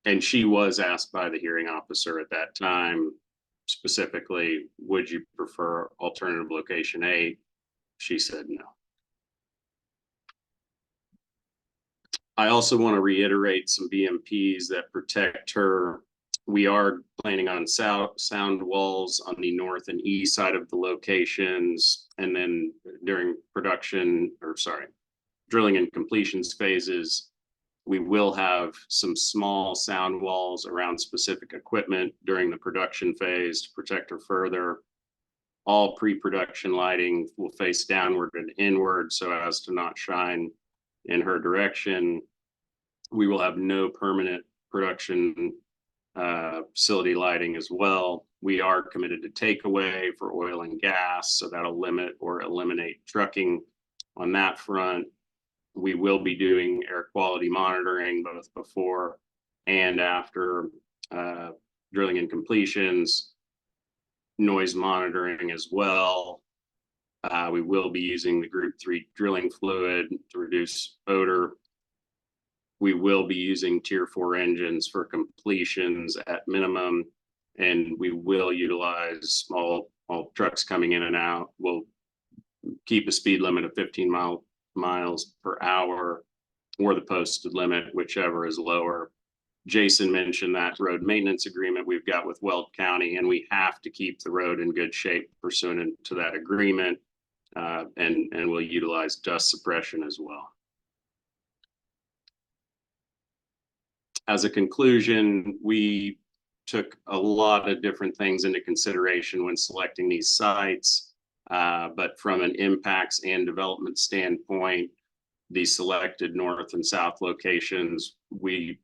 And she was asked by the hearing officer at that time, specifically, would you prefer alternative location 8? She said no. I also want to reiterate some BMPs that protect her. We are planning on sound walls on the north and east side of the locations. And then during drilling and completions phases, we will have some small sound walls around specific equipment during the production phase to protect her further. All pre-production lighting will face downward and inward so as to not shine in her direction. We will have no permanent production facility lighting as well. We are committed to takeaway for oil and gas, so that'll limit or eliminate trucking on that front. We will be doing air quality monitoring both before and after drilling and completions, noise monitoring as well. We will be using the Group 3 drilling fluid to reduce odor. We will be using Tier 4 engines for completions at minimum, and we will utilize all trucks coming in and out. We'll keep a speed limit of 15 miles per hour or the posted limit, whichever is lower. Jason mentioned that road maintenance agreement we've got with Weld County, and we have to keep the road in good shape pursuant to that agreement, and we'll utilize dust suppression as well. As a conclusion, we took a lot of different things into consideration when selecting these sites, but from an impacts and development standpoint, the selected north and south locations, we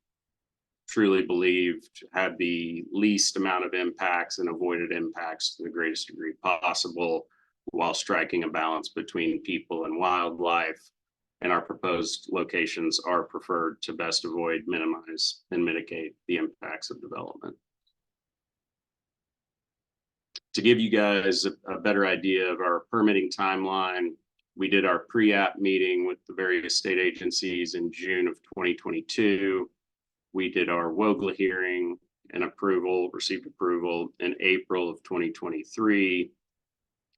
truly believed had the least amount of impacts and avoided impacts to the greatest degree possible, while striking a balance between people and wildlife. And our proposed locations are preferred to best avoid, minimize, and mitigate the impacts of development. To give you guys a better idea of our permitting timeline, we did our pre-app meeting with the various state agencies in June of 2022. We did our WOGLA hearing and received approval in April of 2023.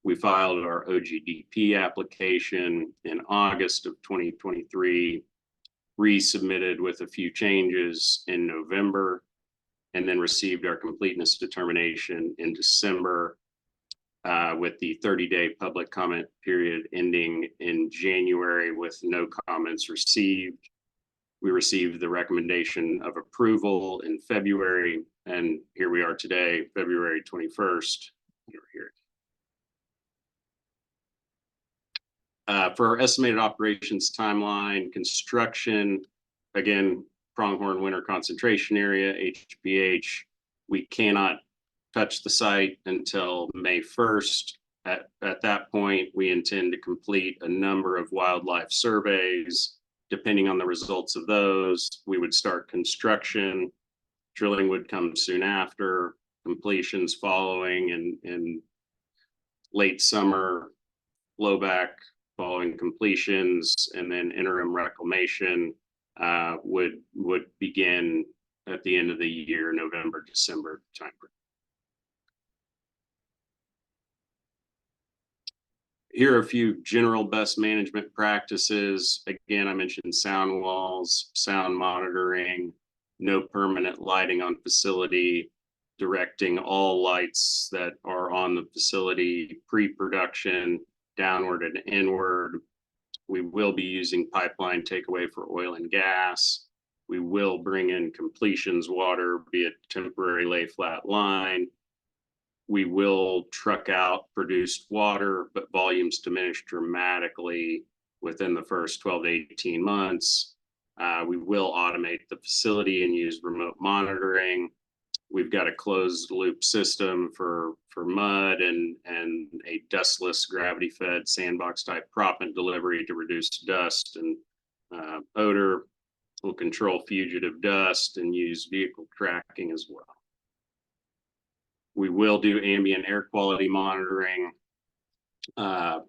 We filed our OGDP application in August of 2023, resubmitted with a few changes in November, and then received our completeness determination in December, with the 30-day public comment period ending in January with no comments received. We received the recommendation of approval in February, and here we are today, February 21st. Here. For our estimated operations timeline, construction, again, Pronghorn Winter Concentration Area, HPH, we cannot touch the site until May 1st. At that point, we intend to complete a number of wildlife surveys. Depending on the results of those, we would start construction. Drilling would come soon after, completions following in late summer, flowback following completions, and then interim reclamation would begin at the end of the year, November, December timeframe. Here are a few general best management practices. Again, I mentioned sound walls, sound monitoring, no permanent lighting on facility, directing all lights that are on the facility pre-production downward and inward. We will be using pipeline takeaway for oil and gas. We will bring in completions water, be it temporary lay flat line. we will truck out produced water, but volumes diminish dramatically within the first 12 to 18 months. We will automate the facility and use remote monitoring. We've got a closed loop system for mud and a dustless gravity fed sandbox type proppant delivery to reduce dust and odor. We'll control fugitive dust and use vehicle tracking as well. We will do ambient air quality monitoring.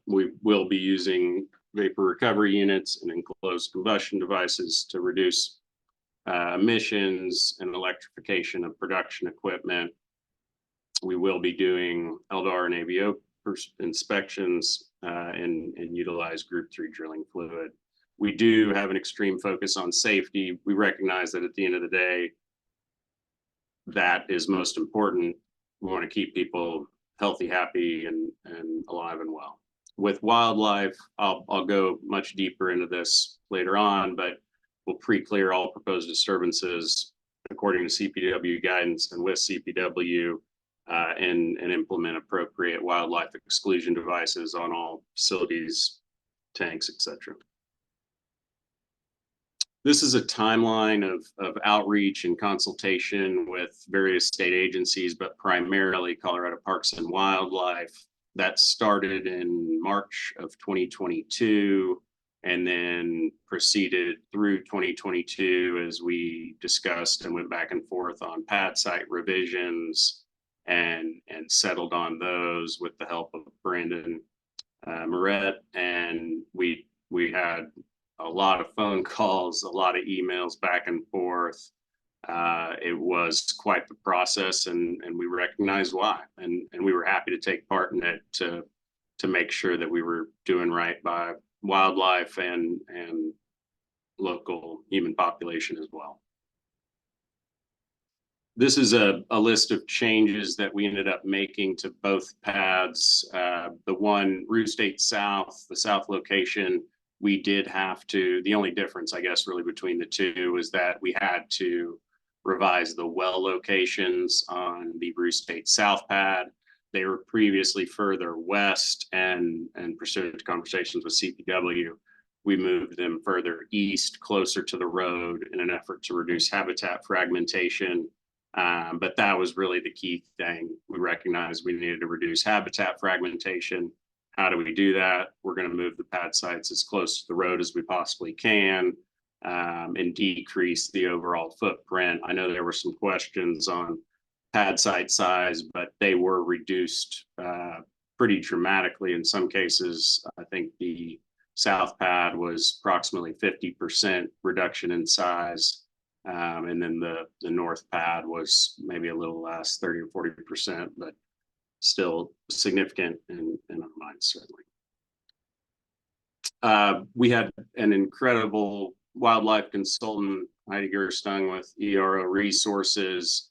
We will be using vapor recovery units and enclosed combustion devices to reduce emissions and electrification of production equipment. We will be doing LDAR and AVO inspections and utilize Group 3 drilling fluid. We do have an extreme focus on safety. We recognize that at the end of the day, that is most important. We want to keep people healthy, happy, and alive and well. With wildlife, I'll go much deeper into this later on, but we'll pre-clear all proposed disturbances according to CPW guidance and with CPW and implement appropriate wildlife exclusion devices on all facilities, tanks, etc. This is a timeline of outreach and consultation with various state agencies, but primarily Colorado Parks and Wildlife. That started in March of 2022 and then proceeded through 2022 as we discussed and went back and forth on pad site revisions and settled on those with the help of Brandon Moret. And we had a lot of phone calls, a lot of emails back and forth. It was quite the process, and we recognized why. And we were happy to take part in it to make sure that we were doing right by wildlife and local human population as well. This is a list of changes that we ended up making to both pads. The one, Route State South, the south location, we did have to, the only difference, I guess, really between the two is that we had to revise the well locations on the Bruce State South pad. They were previously further west, and pursuant to conversations with CPW, we moved them further east, closer to the road in an effort to reduce habitat fragmentation. But that was really the key thing. We recognized we needed to reduce habitat fragmentation. How do we do that? We're going to move the pad sites as close to the road as we possibly can and decrease the overall footprint. I know there were some questions on pad site size, but they were reduced pretty dramatically in some cases. I think the south pad was approximately 50% reduction in size. And then the north pad was maybe a little less, 30 or 40%, but still significant in our minds, certainly. We had an incredible wildlife consultant, Heidi Gerstung, with ERO Resources.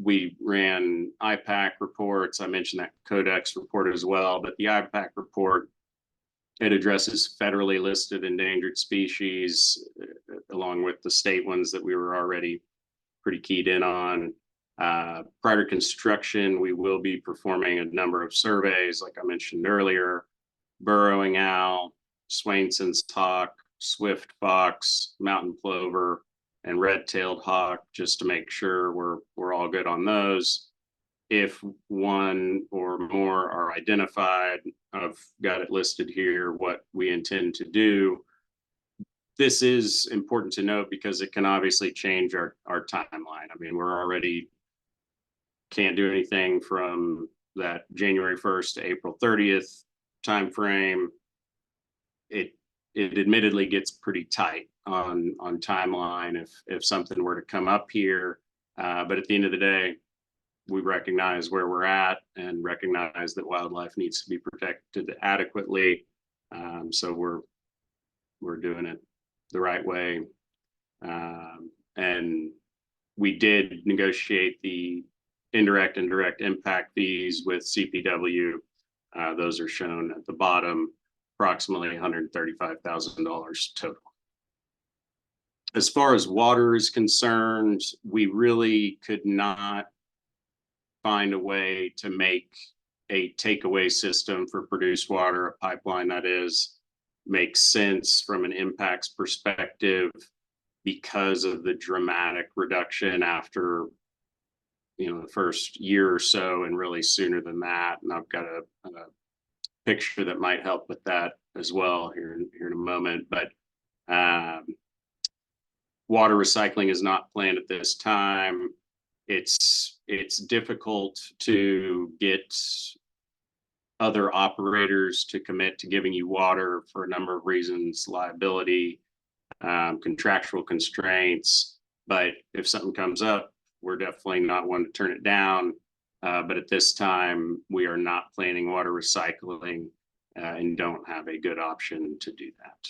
We ran IPAC reports. I mentioned that Codex report as well, but the IPAC report, it addresses federally listed endangered species along with the state ones that we were already pretty keyed in on. Prior to construction, we will be performing a number of surveys, like I mentioned earlier: burrowing owl, Swainson's hawk, swift fox, mountain plover, and red-tailed hawk, just to make sure we're all good on those. If one or more are identified, I've got it listed here, what we intend to do. This is important to note because it can obviously change our timeline. I mean, we're already can't do anything from that January 1st to April 30th timeframe. It admittedly gets pretty tight on timeline if something were to come up here. But at the end of the day, we recognize where we're at and recognize that wildlife needs to be protected adequately. So we're doing it the right way. And we did negotiate the indirect and direct impact fees with CPW. Those are shown at the bottom, approximately $135,000 total. As far as water is concerned, we really could not find a way to make a takeaway system for produced water, a pipeline that is, makes sense from an impacts perspective because of the dramatic reduction after, you know, the first year or so, and really sooner than that. And I've got a picture that might help with that as well here in a moment. But water recycling is not planned at this time. It's difficult to get other operators to commit to giving you water for a number of reasons: liability, contractual constraints. But if something comes up, we're definitely not one to turn it down. But at this time, we are not planning water recycling and don't have a good option to do that.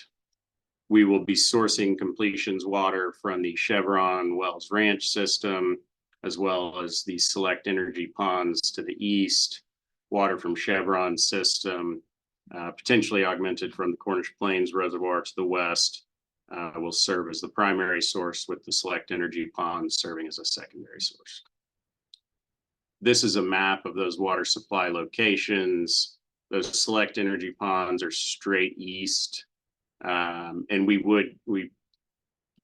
We will be sourcing completions water from the Chevron Wells Ranch system, as well as the Select Energy ponds to the east, water from Chevron system, potentially augmented from the Cornish Plains Reservoir to the west, will serve as the primary source, with the Select Energy ponds serving as a secondary source. This is a map of those water supply locations. Those Select Energy ponds are straight east. And we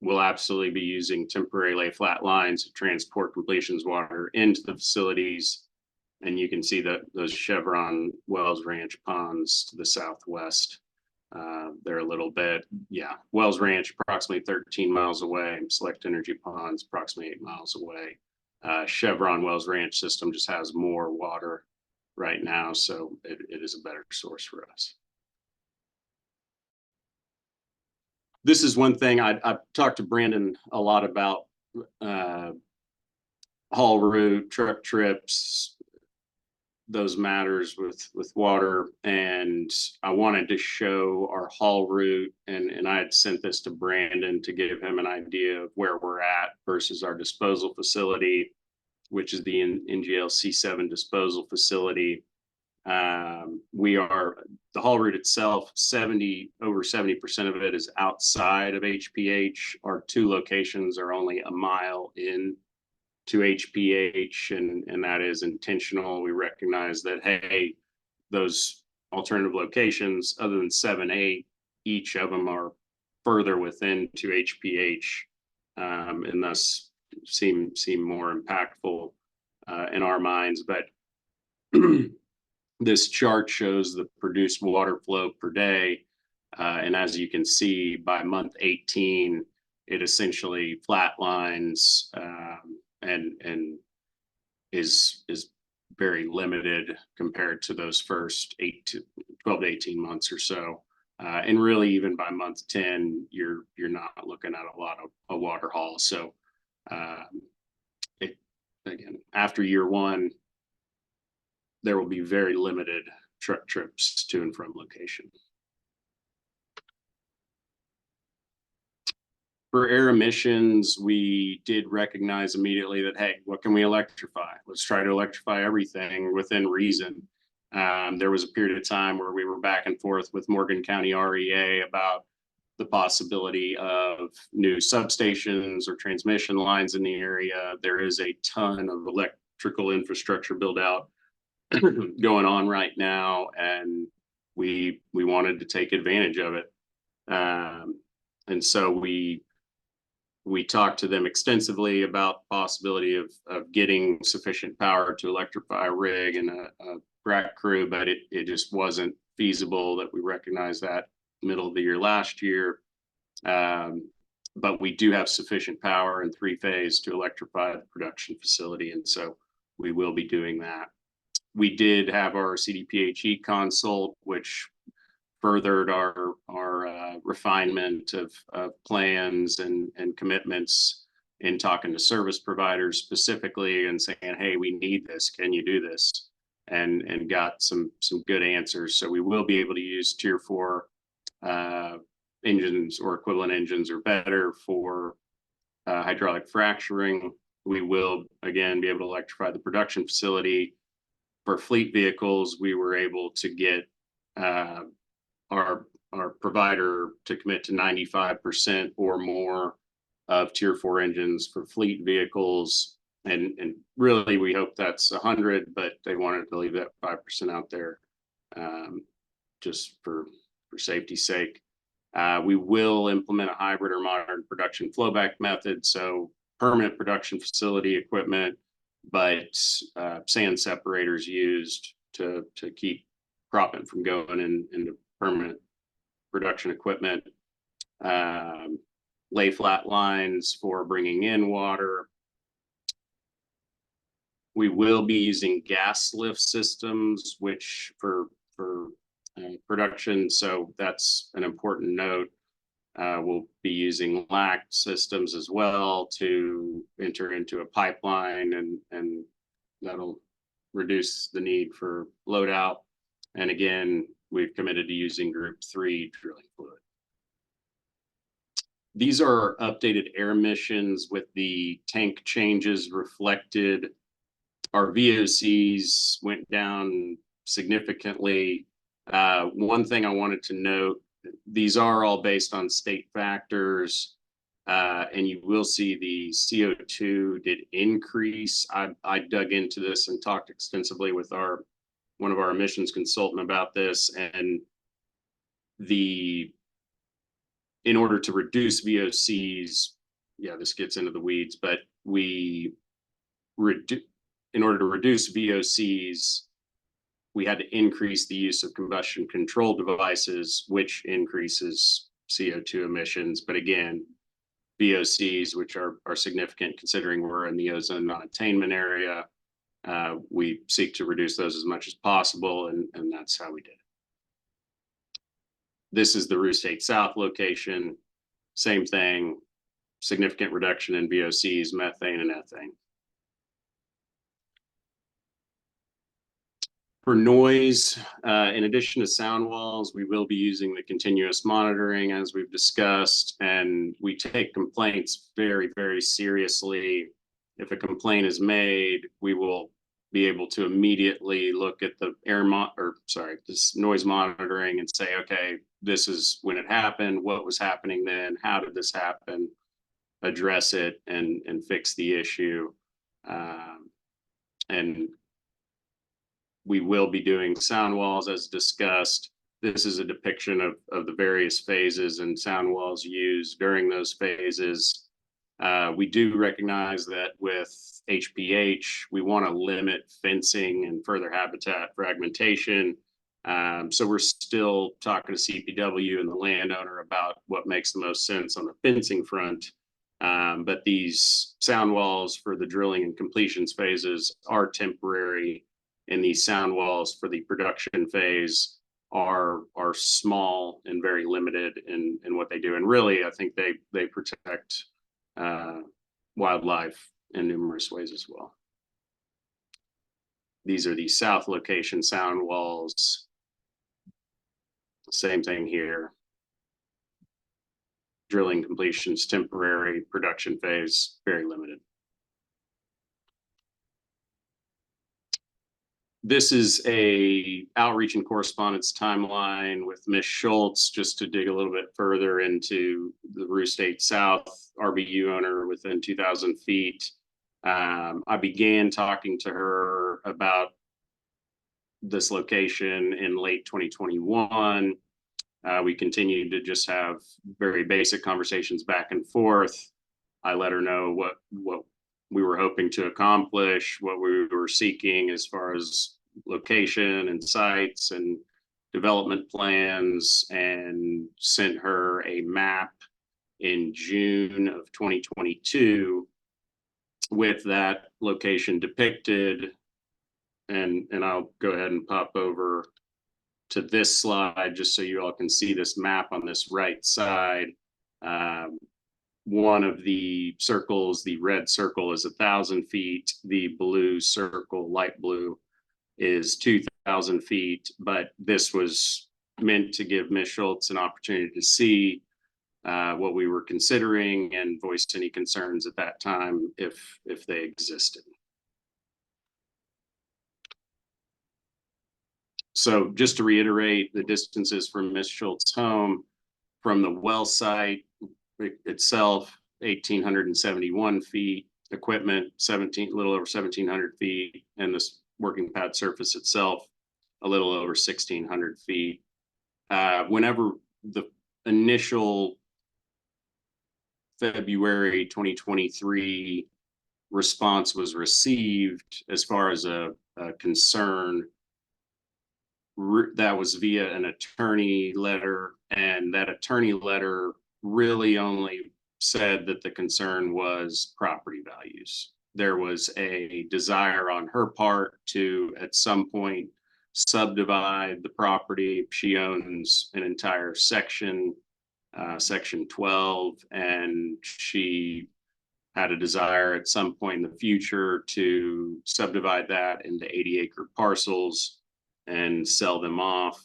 will absolutely be using temporary lay flat lines to transport completions water into the facilities. And you can see that those Chevron Wells Ranch ponds to the southwest. They're a little bit, Wells Ranch approximately 13 miles away, Select Energy ponds approximately 8 miles away. Chevron Wells Ranch system just has more water right now, so it is a better source for us. This is one thing I've talked to Brandon a lot about, haul route, truck trips, those matters with water. And I wanted to show our haul route, and I had sent this to Brandon to give him an idea of where we're at versus our disposal facility, which is the NGL C7 disposal facility. The haul route itself, over 70% of it is outside of HPH. Our two locations are only a mile in to HPH, and that is intentional. We recognize that, hey, those alternative locations, other than 7-8, each of them are further within to HPH, and thus seem more impactful in our minds. But this chart shows the produced water flow per day, and as you can see, by month 18, it essentially flatlines and is very limited compared to those first 12 to 18 months or so. And really, even by month 10, you're not looking at a lot of water haul. So again, after year one, there will be very limited truck trips to and from location. For air emissions, we did recognize immediately that, hey, what can we electrify? Let's try to electrify everything within reason. There was a period of time where we were back and forth with Morgan County REA about the possibility of new substations or transmission lines in the area. There is a ton of electrical infrastructure build out going on right now, and we wanted to take advantage of it. And so we talked to them extensively about the possibility of getting sufficient power to electrify a rig and a frac crew, but it just wasn't feasible. That we recognized that middle of the year last year. But we do have sufficient power in 3-phase to electrify the production facility, and so we will be doing that. We did have our CDPHE consult, which furthered our refinement of plans and commitments in talking to service providers specifically and saying, hey, we need this, can you do this? And got some good answers. So we will be able to use Tier 4 engines or equivalent engines or better for hydraulic fracturing. We will, again, be able to electrify the production facility. For fleet vehicles, we were able to get our provider to commit to 95% or more of Tier 4 engines for fleet vehicles. And really, we hope that's 100, but they wanted to leave that 5% out there, just for safety's sake. We will implement a hybrid or modern production flowback method, so permanent production facility equipment, but sand separators used to keep proppant from going into permanent production equipment. Lay flat lines for bringing in water. We will be using gas lift systems, which for production, so that's an important note. We'll be using LACT systems as well to enter into a pipeline, and that'll reduce the need for load out. And again, we've committed to using Group 3 drilling fluid. These are updated air emissions with the tank changes reflected. Our VOCs went down significantly. One thing I wanted to note, these are all based on state factors, and you will see the CO2 did increase. I dug into this and talked extensively with one of our emissions consultant about this, and in order to reduce VOCs, yeah, this gets into the weeds, but in order to reduce VOCs, we had to increase the use of combustion control devices, which increases CO2 emissions. But again, VOCs, which are significant considering we're in the ozone non-attainment area, we seek to reduce those as much as possible, and that's how we did it. This is the Rue State South location. Same thing, significant reduction in VOCs, methane, and ethane. For noise, in addition to sound walls, we will be using the continuous monitoring as we've discussed, and we take complaints very, very seriously. If a complaint is made, we will be able to immediately look at the this noise monitoring and say, okay, this is when it happened, what was happening then, how did this happen, address it and fix the issue. And we will be doing sound walls as discussed. This is a depiction of the various phases and sound walls used during those phases. We do recognize that with HPH, we want to limit fencing and further habitat fragmentation. So we're still talking to CPW and the landowner about what makes the most sense on the fencing front. But these sound walls for the drilling and completions phases are temporary, and these sound walls for the production phase are small and very limited in what they do. And really, I think they protect wildlife in numerous ways as well. These are the south location sound walls. Same thing here. Drilling completions, temporary, production phase, very limited. This is a outreach and correspondence timeline with Ms. Schultz, just to dig a little bit further into the Rue State South RBU owner within 2,000 feet. I began talking to her about this location in late 2021. We continued to just have very basic conversations back and forth. I let her know what we were hoping to accomplish, what we were seeking as far as location and sites and development plans, and sent her a map in June of 2022 with that location depicted. And I'll go ahead and pop over to this slide just so you all can see this map on this right side. One of the circles, the red circle, is 1,000 feet. The blue circle, light blue, is 2,000 feet. But this was meant to give Ms. Schultz an opportunity to see what we were considering and voice any concerns at that time if they existed. So just to reiterate, the distances from Ms. Schultz's home from the well site itself, 1,871 feet, equipment, a little over 1,700 feet, and this working pad surface itself, a little over 1,600 feet. Whenever the initial February 2023 response was received as far as a concern, that was via an attorney letter, and that attorney letter really only said that the concern was property values. There was a desire on her part to, at some point, subdivide the property. She owns an entire section, section 12, and she had a desire at some point in the future to subdivide that into 80-acre parcels and sell them off.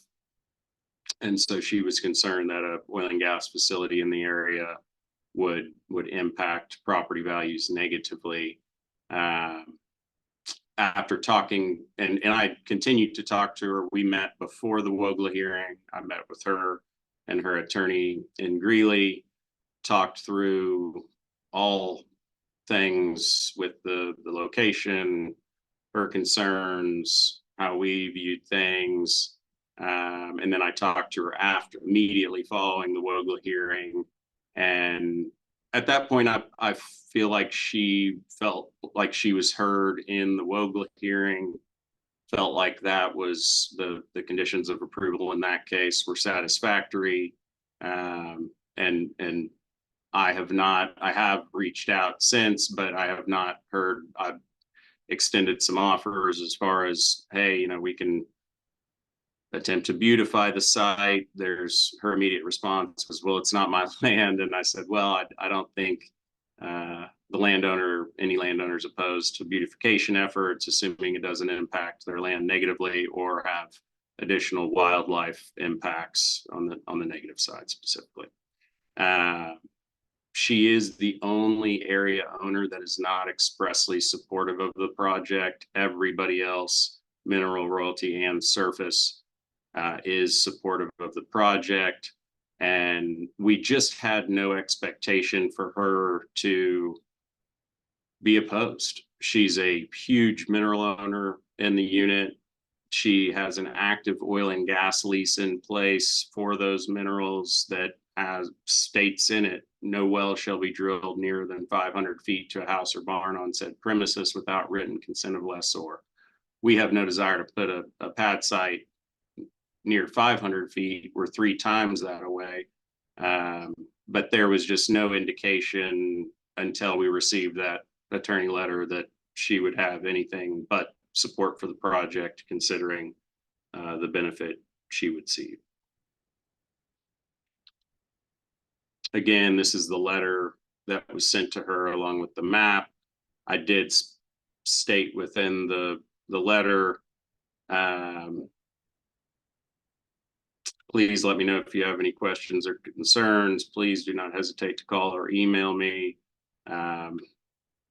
And so she was concerned that a oil and gas facility in the area would impact property values negatively. After talking, and I continued to talk to her, we met before the WOGLA hearing. I met with her and her attorney in Greeley, talked through all things with the location, her concerns, how we viewed things. And then I talked to her immediately following the WOGLA hearing. And at that point, I feel like she felt like she was heard in the WOGLA hearing, felt like that was the conditions of approval in that case were satisfactory. And I have reached out since, but I have not heard. I've extended some offers as far as, hey, we can attempt to beautify the site. Her immediate response was, well, it's not my land. And I said, well, I don't think any landowners opposed to beautification efforts, assuming it doesn't impact their land negatively or have additional wildlife impacts on the negative side specifically. She is the only area owner that is not expressly supportive of the project. Everybody else, mineral royalty and surface, is supportive of the project. And we just had no expectation for her to be opposed. She's a huge mineral owner in the unit. She has an active oil and gas lease in place for those minerals that states in it, no well shall be drilled nearer than 500 feet to a house or barn on said premises without written consent of lessor. We have no desire to put a pad site near 500 feet. We're 3 times that away. But there was just no indication until we received that attorney letter that she would have anything but support for the project, considering the benefit she would see. Again, this is the letter that was sent to her along with the map. I did state within the letter, please let me know if you have any questions or concerns. Please do not hesitate to call or email me.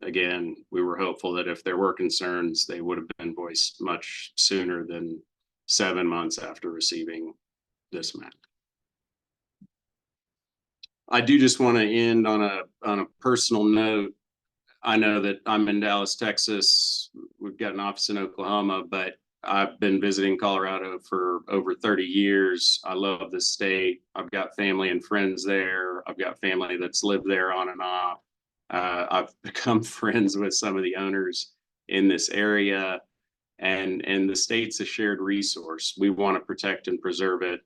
Again, we were hopeful that if there were concerns, they would have been voiced much sooner than 7 months after receiving this map. I do just want to end on a personal note. I know that I'm in Dallas, Texas. We've got an office in Oklahoma, but I've been visiting Colorado for over 30 years. I love this state. I've got family and friends there. I've got family that's lived there on and off. I've become friends with some of the owners in this area, and the state's a shared resource. We want to protect and preserve it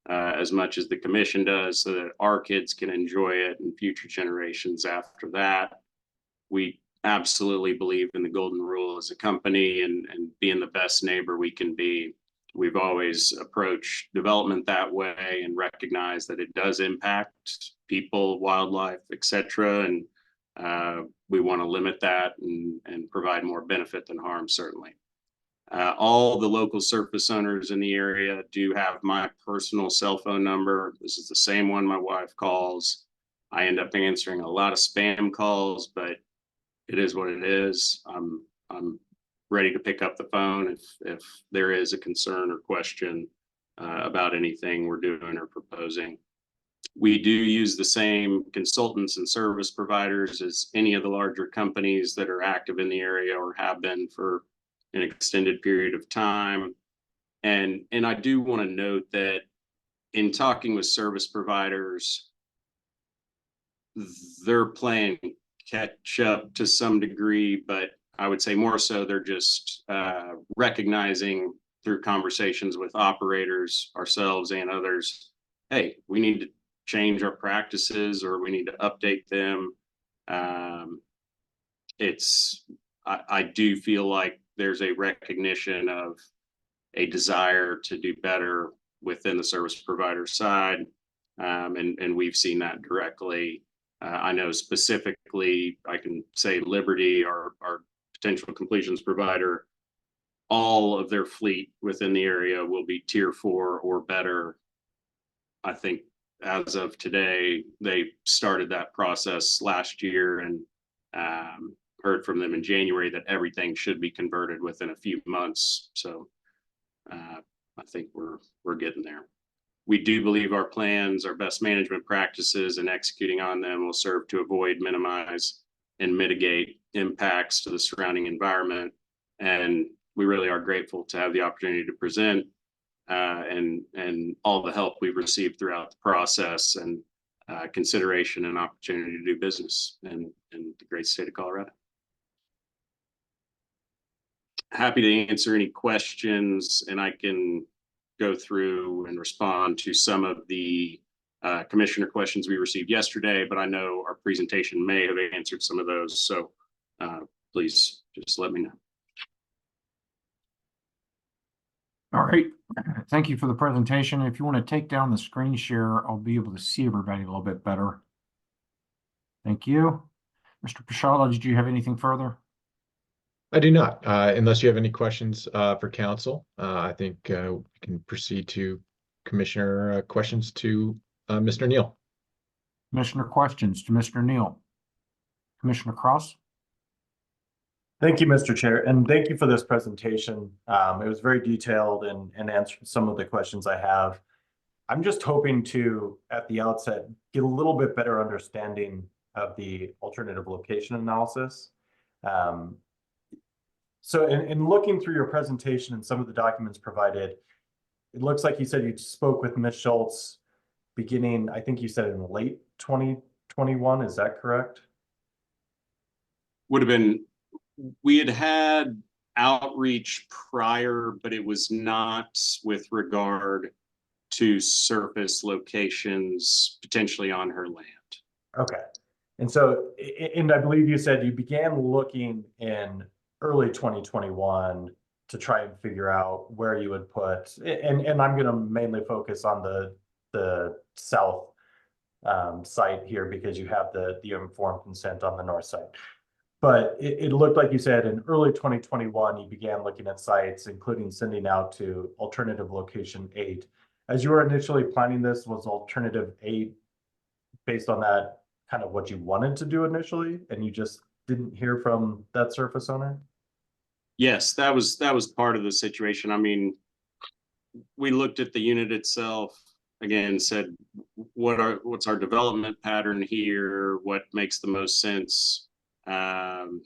as much as the commission does, so that our kids can enjoy it and future generations after that. We absolutely believe in the golden rule as a company and being the best neighbor we can be. We've always approached development that way and recognize that it does impact people, wildlife, etc. And we want to limit that and provide more benefit than harm, certainly. All the local surface owners in the area do have my personal cell phone number. This is the same one my wife calls. I end up answering a lot of spam calls, but it is what it is. I'm ready to pick up the phone if there is a concern or question about anything we're doing or proposing. We do use the same consultants and service providers as any of the larger companies that are active in the area or have been for an extended period of time. And I do want to note that in talking with service providers, they're playing catch up to some degree, but I would say more so they're just recognizing through conversations with operators, ourselves and others, hey, we need to change our practices or we need to update them. I do feel like there's a recognition of a desire to do better within the service provider side. And we've seen that directly. I know specifically, I can say Liberty, our potential completions provider, all of their fleet within the area will be tier 4 or better. I think as of today, they started that process last year and heard from them in January that everything should be converted within a few months. So I think we're getting there. We do believe our plans, our best management practices, and executing on them will serve to avoid, minimize, and mitigate impacts to the surrounding environment. And we really are grateful to have the opportunity to present and all the help we've received throughout the process and consideration and opportunity to do business in the great state of Colorado. Happy to answer any questions, and I can go through and respond to some of the commissioner questions we received yesterday, but I know our presentation may have answered some of those. So please just let me know. All right, thank you for the presentation. If you want to take down the screen share, I'll be able to see everybody a little bit better. Thank you. Mr. Pishala, did you have anything further? I do not, unless you have any questions for council. I think we can proceed to commissioner questions to Mr. Neal. Commissioner questions to Mr. Neal. Commissioner Cross? Thank you, Mr. Chair, and thank you for this presentation. It was very detailed and answered some of the questions I have. I'm just hoping to, at the outset, get a little bit better understanding of the alternative location analysis. So in looking through your presentation and some of the documents provided, it looks like you said you spoke with Ms. Schultz beginning, I think you said in late 2021, is that correct? Would have been, we had outreach prior, but it was not with regard to surface locations potentially on her land. Okay. And so, and I believe you said you began looking in early 2021 to try and figure out where you would put, and I'm going to mainly focus on the south site here because you have the informed consent on the north side. But it looked like you said in early 2021, you began looking at sites, including sending out to alternative location 8. As you were initially planning this, was alternative 8 based on that kind of what you wanted to do initially, and you just didn't hear from that surface owner? Yes, that was part of the situation. I mean, we looked at the unit itself, again, said, what's our development pattern here? What makes the most sense from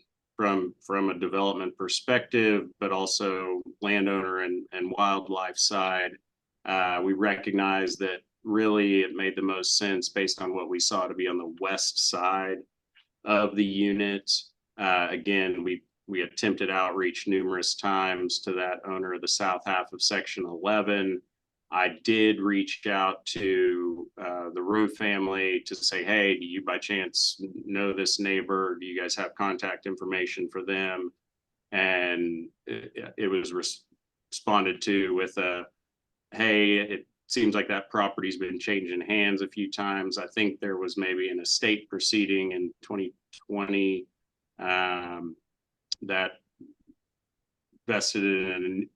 a development perspective, but also landowner and wildlife side. We recognize that really it made the most sense based on what we saw to be on the west side of the unit. Again, we attempted outreach numerous times to that owner of the south half of section 11. I did reach out to the Roof family to say, hey, do you by chance know this neighbor? Do you guys have contact information for them? And it was responded to with a, hey, it seems like that property's been changing hands a few times. I think there was maybe an estate proceeding in 2020 that vested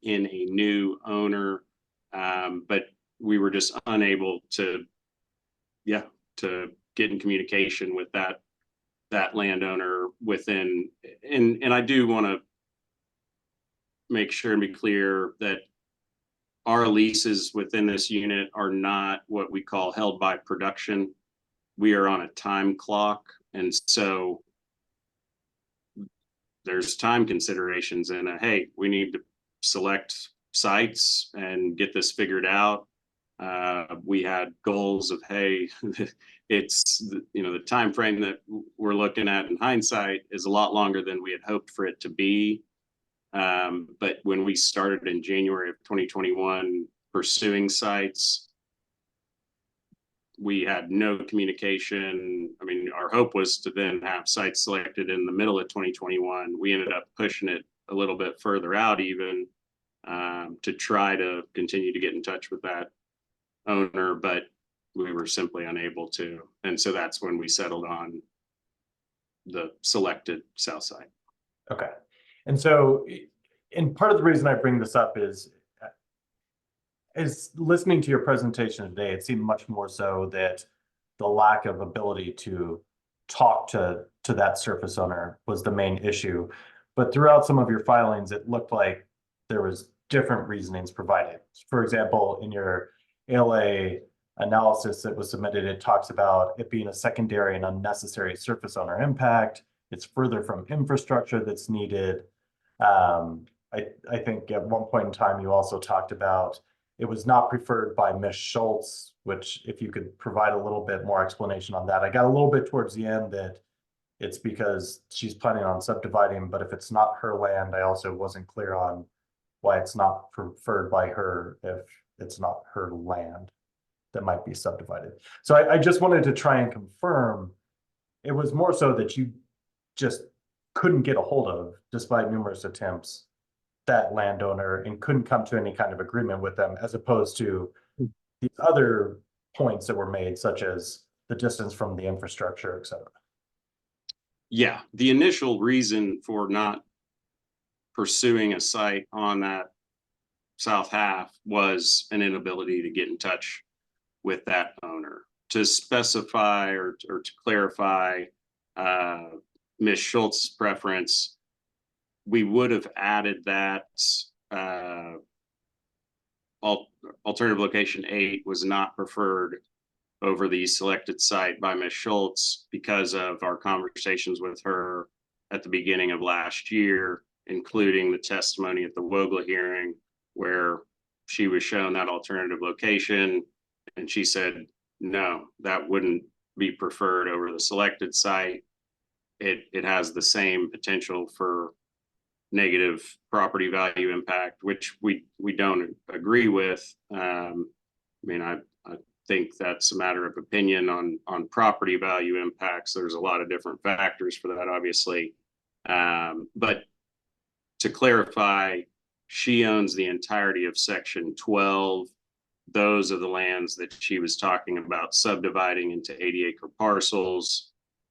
in a new owner. But we were just unable to get in communication with that landowner within, and I do want to make sure and be clear that our leases within this unit are not what we call held by production. We are on a time clock, and so there's time considerations in a, hey, we need to select sites and get this figured out. We had goals of, hey, it's the time frame that we're looking at in hindsight is a lot longer than we had hoped for it to be. But when we started in January of 2021 pursuing sites, we had no communication. I mean, our hope was to then have sites selected in the middle of 2021. We ended up pushing it a little bit further out even, to try to continue to get in touch with that owner, but we were simply unable to. And so that's when we settled on the selected south side. Okay. And so, and part of the reason I bring this up is listening to your presentation today, it seemed much more so that the lack of ability to talk to that surface owner was the main issue. But throughout some of your filings, it looked like there was different reasonings provided. For example, in your ALA analysis that was submitted, it talks about it being a secondary and unnecessary surface owner impact. It's further from infrastructure that's needed. I think at one point in time, you also talked about it was not preferred by Ms. Schultz, which if you could provide a little bit more explanation on that. I got a little bit towards the end that it's because she's planning on subdividing, but if it's not her land, I also wasn't clear on why it's not preferred by her if it's not her land that might be subdivided. So I just wanted to try and confirm it was more so that you just couldn't get a hold of, despite numerous attempts, that landowner and couldn't come to any kind of agreement with them, as opposed to the other points that were made, such as the distance from the infrastructure, et cetera. Yeah, the initial reason for not pursuing a site on that south half was an inability to get in touch with that owner. To specify or to clarify Ms. Schultz's preference, we would have added that alternative location 8 was not preferred over the selected site by Ms. Schultz because of our conversations with her at the beginning of last year, including the testimony at the Wogla hearing, where she was shown that alternative location and she said, no, that wouldn't be preferred over the selected site. It has the same potential for negative property value impact, which we don't agree with. I mean, I think that's a matter of opinion on property value impacts. There's a lot of different factors for that, obviously. But to clarify, she owns the entirety of section 12. Those are the lands that she was talking about subdividing into 80-acre parcels.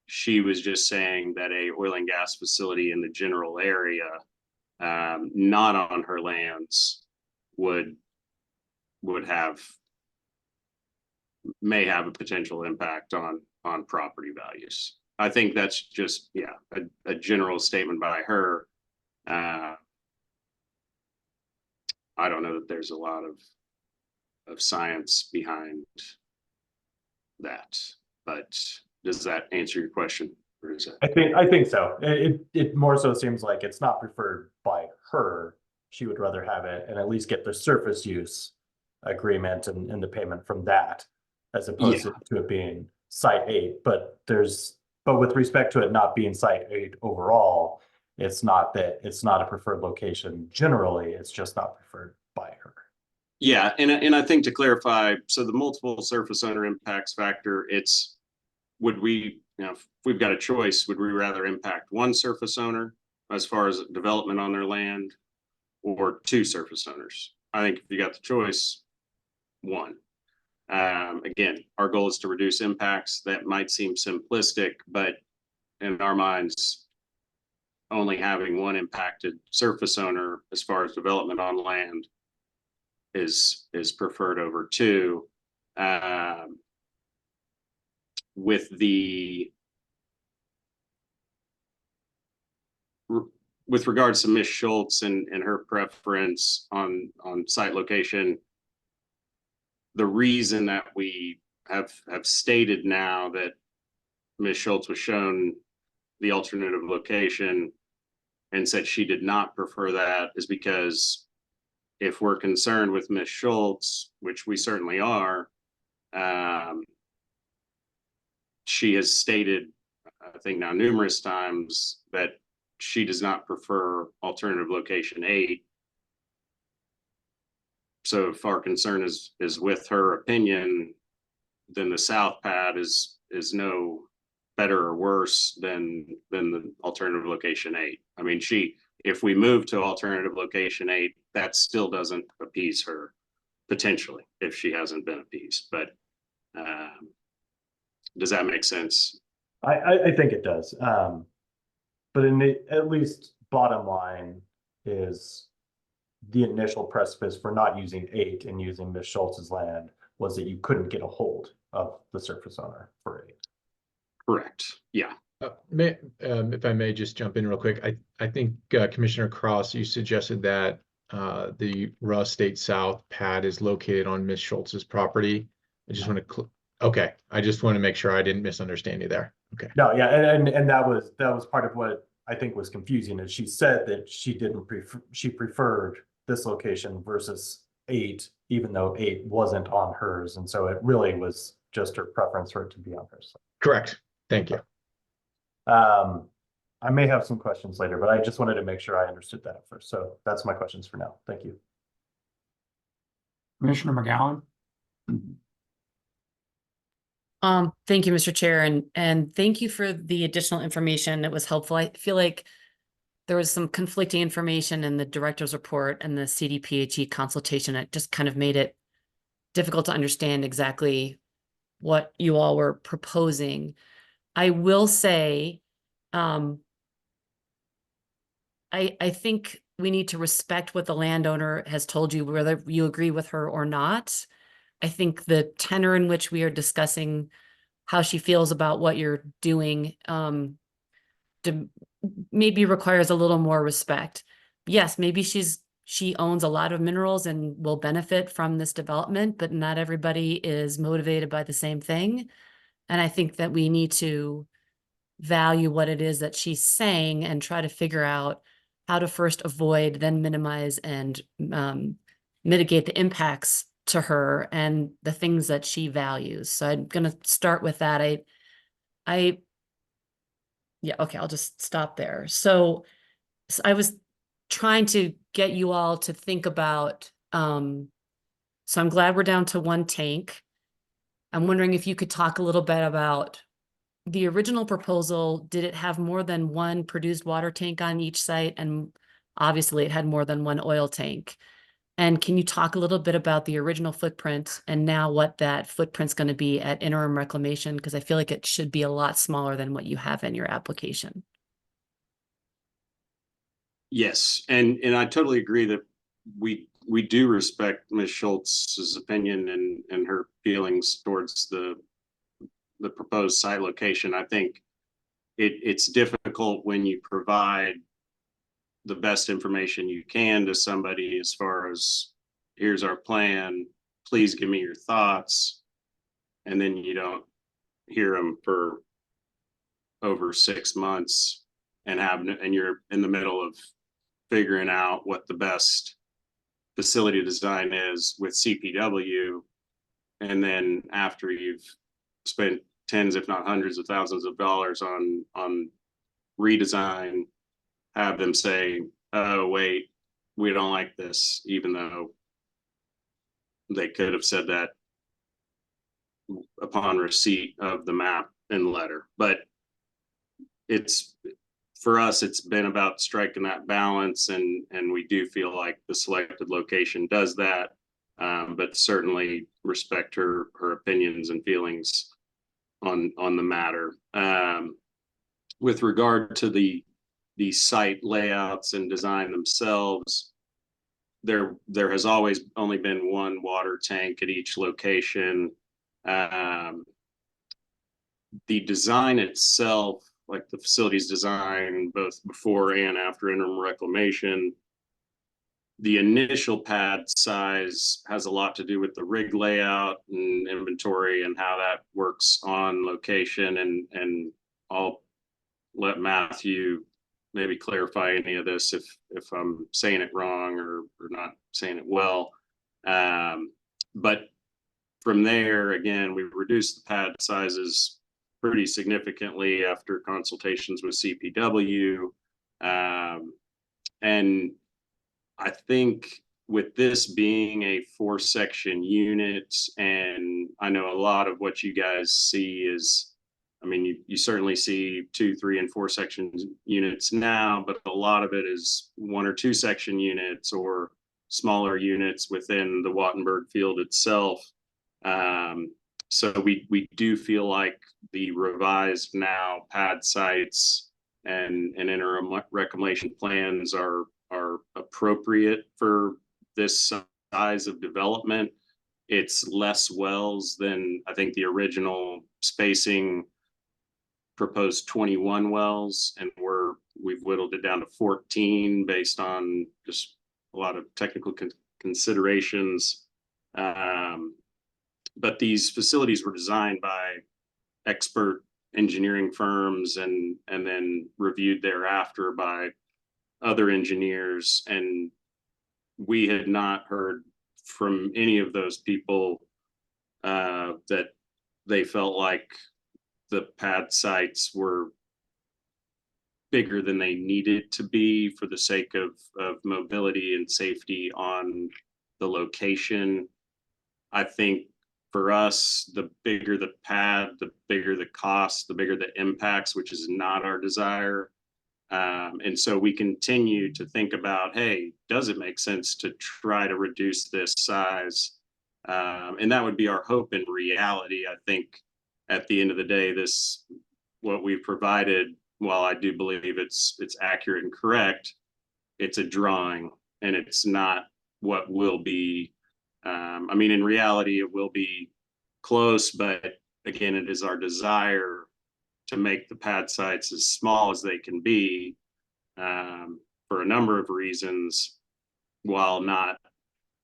She was just saying that a oil and gas facility in the general area, not on her lands, may have a potential impact on property values. I think that's just, yeah, a general statement by her. I don't know that there's a lot of science behind that, but does that answer your question? Or is it? I think so. It more so seems like it's not preferred by her. She would rather have it and at least get the surface use agreement and the payment from that, as opposed to it being site 8. But with respect to it not being site 8 overall, it's not a preferred location generally, it's just not preferred by her. Yeah, and I think to clarify, so the multiple surface owner impacts factor, it's, would we, if we've got a choice, would we rather impact one surface owner as far as development on their land, or 2 surface owners? I think if you got the choice, 1. Again, our goal is to reduce impacts. That might seem simplistic, but in our minds, only having 1 impacted surface owner as far as development on land is preferred over 2. With the with regards to Ms. Schultz and her preference on site location, the reason that we have stated now that Ms. Schultz was shown the alternative location and said she did not prefer that is because if we're concerned with Ms. Schultz, which we certainly are, she has stated, I think now numerous times, that she does not prefer alternative location 8. So if our concern is with her opinion, then the south pad is no better or worse than the alternative location 8. I mean, if we move to alternative location 8, that still doesn't appease her, potentially, if she hasn't been appeased. But does that make sense? I think it does. But at least bottom line is the initial precipice for not using 8 and using Ms. Schultz's land was that you couldn't get a hold of the surface owner for 8. Correct. Yeah. If I may just jump in real quick, I think Commissioner Cross, you suggested that the Russ State South pad is located on Ms. Schultz's property. I just want to okay. I just want to make sure I didn't misunderstand you there. Okay. No, yeah, and that was part of what I think was confusing is she said that she preferred this location versus 8, even though 8 wasn't on hers, and so it really was just her preference for it to be on hers. Correct. Thank you. I may have some questions later, but I just wanted to make sure I understood that at first. So that's my questions for now. Thank you. Commissioner McGowan? Thank you, Mr. Chair, and thank you for the additional information. It was helpful. I feel like there was some conflicting information in the director's report and the CDPHE consultation. It just kind of made it difficult to understand exactly what you all were proposing. I will say, I think we need to respect what the landowner has told you, whether you agree with her or not. I think the tenor in which we are discussing how she feels about what you're doing maybe requires a little more respect. Yes, maybe she owns a lot of minerals and will benefit from this development, but not everybody is motivated by the same thing. And I think that we need to value what it is that she's saying and try to figure out how to first avoid, then minimize and mitigate the impacts to her and the things that she values. So I'm going to start with that. Yeah, okay, I'll just stop there. So I was trying to get you all to think about, so I'm glad we're down to 1 tank. I'm wondering if you could talk a little bit about the original proposal. Did it have more than 1 produced water tank on each site? And obviously it had more than 1 oil tank. And can you talk a little bit about the original footprint and now what that footprint's going to be at interim reclamation? Because I feel like it should be a lot smaller than what you have in your application. Yes, and I totally agree that we do respect Ms. Schultz's opinion and her feelings towards the proposed site location. I think it's difficult when you provide the best information you can to somebody as far as here's our plan, please give me your thoughts, and then you don't hear them for over 6 months and you're in the middle of figuring out what the best facility design is with CPW, and then after you've spent tens if not hundreds of thousands of dollars on redesign, have them say, oh, wait, we don't like this, even though they could have said that upon receipt of the map and letter. But for us, it's been about striking that balance, and we do feel like the selected location does that, but certainly respect her opinions and feelings on the matter. With regard to the site layouts and design themselves, there has always only been 1 water tank at each location. The design itself like the facilities design, both before and after interim reclamation. The initial pad size has a lot to do with the rig layout and inventory and how that works on location. And I'll let Matthew maybe clarify any of this if I'm saying it wrong or not saying it well. But from there, again, we reduced the pad sizes pretty significantly after consultations with CPW. And I think with this being a 4-section unit, and I know a lot of what you guys see is, I mean, you certainly see 2, 3, and 4 section units now, but a lot of it is 1 or 2 section units or smaller units within the Wattenberg field itself. So we do feel like the revised now pad sites and interim reclamation plans are appropriate for this size of development. It's less wells than I think the original spacing proposed 21 wells, and we've whittled it down to 14 based on just a lot of technical considerations. But these facilities were designed by expert engineering firms and then reviewed thereafter by other engineers, and we had not heard from any of those people that they felt like the pad sites were bigger than they needed to be for the sake of mobility and safety on the location. I think for us, the bigger the pad, the bigger the cost, the bigger the impacts, which is not our desire. And so we continue to think about, hey, does it make sense to try to reduce this size? And that would be our hope in reality. I think at the end of the day, what we've provided, while I do believe it's accurate and correct, it's a drawing and it's not what will be. I mean, in reality, it will be close, but again, it is our desire to make the pad sites as small as they can be for a number of reasons, while not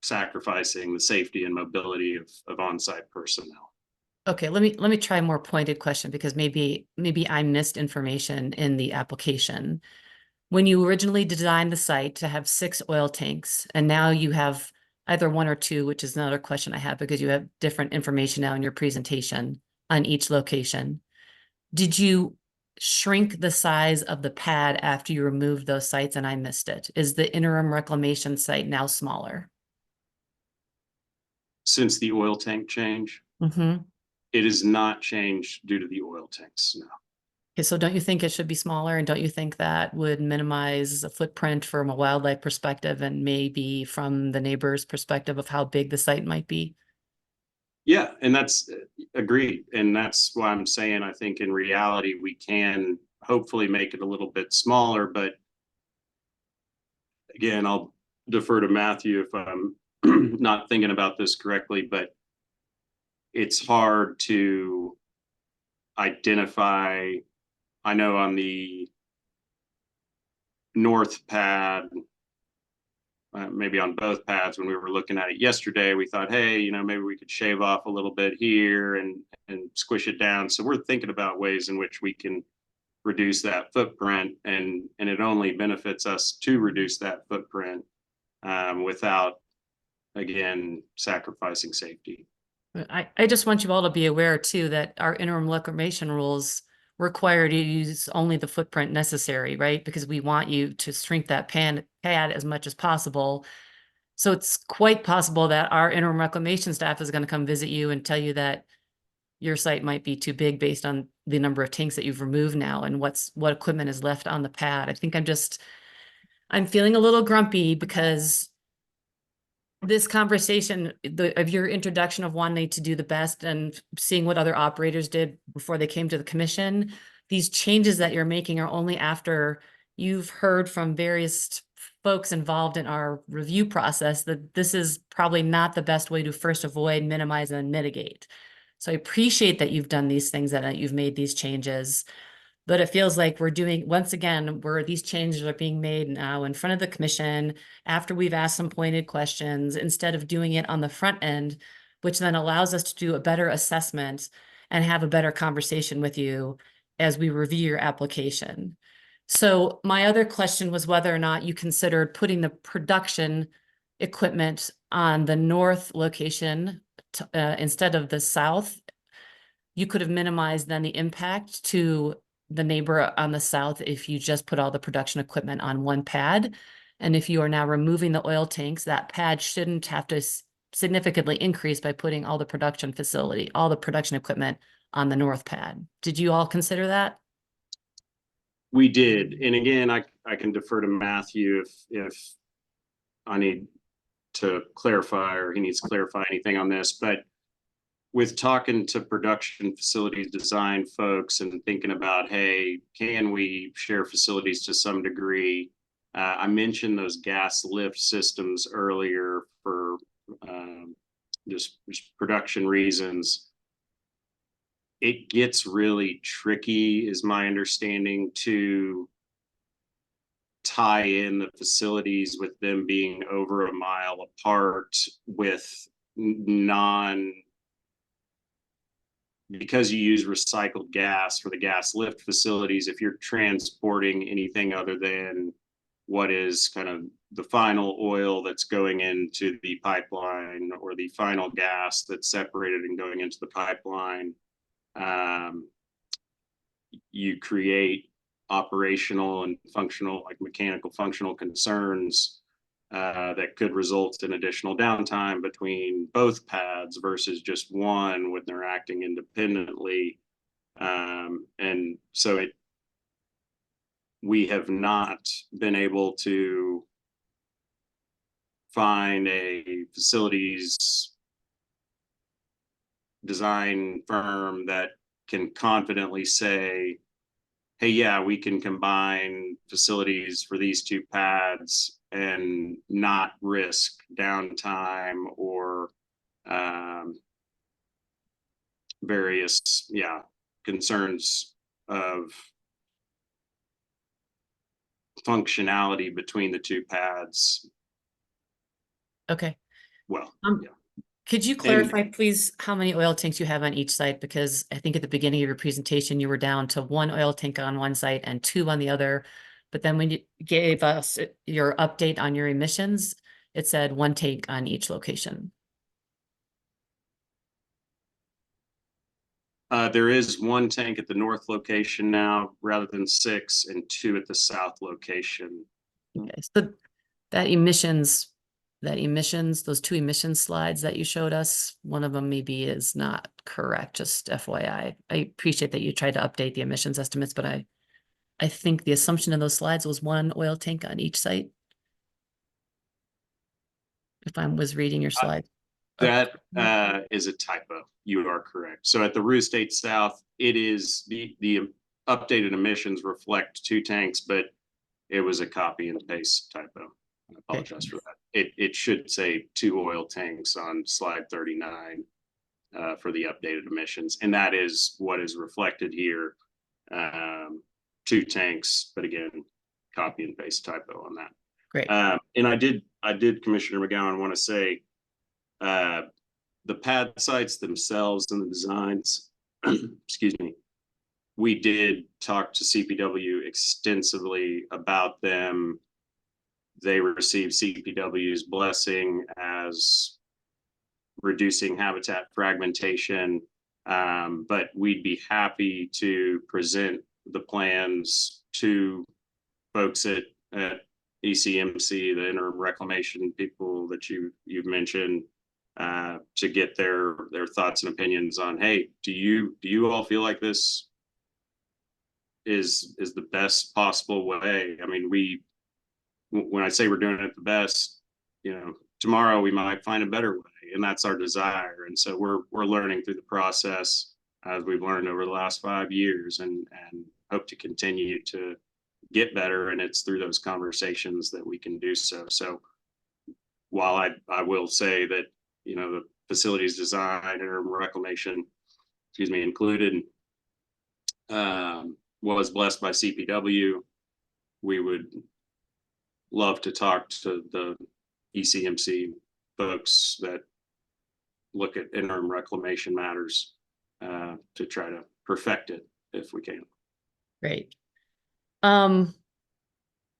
sacrificing the safety and mobility of on-site personnel. Okay, let me try a more pointed question, because maybe I missed information in the application. When you originally designed the site to have 6 oil tanks, and now you have either 1 or 2, which is another question I have because you have different information now in your presentation on each location. Did you shrink the size of the pad after you removed those sites and I missed it? Is the interim reclamation site now smaller? Since the oil tank change, it is not changed due to the oil tanks, no. Okay, so don't you think it should be smaller, and don't you think that would minimize the footprint from a wildlife perspective and maybe from the neighbor's perspective of how big the site might be? Yeah, and that's agreed. And that's why I'm saying I think in reality, we can hopefully make it a little bit smaller. But again, I'll defer to Matthew if I'm not thinking about this correctly, but it's hard to identify. I know on the north pad, maybe on both pads, when we were looking at it yesterday, we thought, hey, maybe we could shave off a little bit here and squish it down. So we're thinking about ways in which we can reduce that footprint, and it only benefits us to reduce that footprint without, again, sacrificing safety. I just want you all to be aware too that our interim reclamation rules require you to use only the footprint necessary, right? Because we want you to shrink that pad as much as possible. So it's quite possible that our interim reclamation staff is going to come visit you and tell you that your site might be too big based on the number of tanks that you've removed now and what equipment is left on the pad. I think I'm feeling a little grumpy because this conversation of your introduction of wanting to do the best and seeing what other operators did before they came to the commission, these changes that you're making are only after you've heard from various folks involved in our review process that this is probably not the best way to first avoid, minimize, and mitigate. So I appreciate that you've done these things and that you've made these changes. But it feels like we're doing, once again, where these changes are being made now in front of the commission after we've asked some pointed questions, instead of doing it on the front end, which then allows us to do a better assessment and have a better conversation with you as we review your application. So my other question was whether or not you considered putting the production equipment on the north location instead of the south. You could have minimized then the impact to the neighbor on the south if you just put all the production equipment on one pad. And if you are now removing the oil tanks, that pad shouldn't have to significantly increase by putting all the production equipment on the north pad. Did you all consider that? We did, and again, I can defer to Matthew if I need to clarify or he needs to clarify anything on this, but with talking to production facilities design folks and thinking about, hey, can we share facilities to some degree? I mentioned those gas lift systems earlier for just production reasons. It gets really tricky, is my understanding, to tie in the facilities with them being over a mile apart with because you use recycled gas for the gas lift facilities. If you're transporting anything other than what is kind of the final oil that's going into the pipeline or the final gas that's separated and going into the pipeline, you create operational and functional, like mechanical functional concerns that could result in additional downtime between both pads versus just one when they're acting independently. And so we have not been able to find a facilities design firm that can confidently say, hey, yeah, we can combine facilities for these two pads and not risk downtime or various concerns of functionality between the two pads. Okay. Well, yeah. Could you clarify, please, how many oil tanks you have on each site? Because I think at the beginning of your presentation, you were down to one oil tank on one site and two on the other. But then when you gave us your update on your emissions, it said one tank on each location. There is one tank at the north location now rather than 6, and 2 at the south location. Okay, so that emissions, those 2 emissions slides that you showed us, one of them maybe is not correct, just FYI. I appreciate that you tried to update the emissions estimates, but I think the assumption in those slides was one oil tank on each site. If I was reading your slide. That is a typo. You are correct. So at the Rue State South, it is the updated emissions reflect 2 tanks, but it was a copy and paste typo. I apologize for that. It should say 2 oil tanks on slide 39 for the updated emissions, and that is what is reflected here. 2 tanks, but again, copy and paste typo on that. Great. And I did, Commissioner McGowan, want to say the pad sites themselves and the designs, excuse me, we did talk to CPW extensively about them. They received CPW's blessing as reducing habitat fragmentation, but we'd be happy to present the plans to folks at ECMC, the interim reclamation people that you've mentioned, to get their thoughts and opinions on, hey, do you all feel like this is the best possible way? I mean, when I say we're doing it the best, tomorrow we might find a better way, and that's our desire. And so we're learning through the process as we've learned over the last 5 years, and hope to continue to get better. And it's through those conversations that we can do so. So while I will say that, the facilities design and reclamation, included, was blessed by CPW. We would love to talk to the ECMC folks that look at interim reclamation matters to try to perfect it if we can. Great.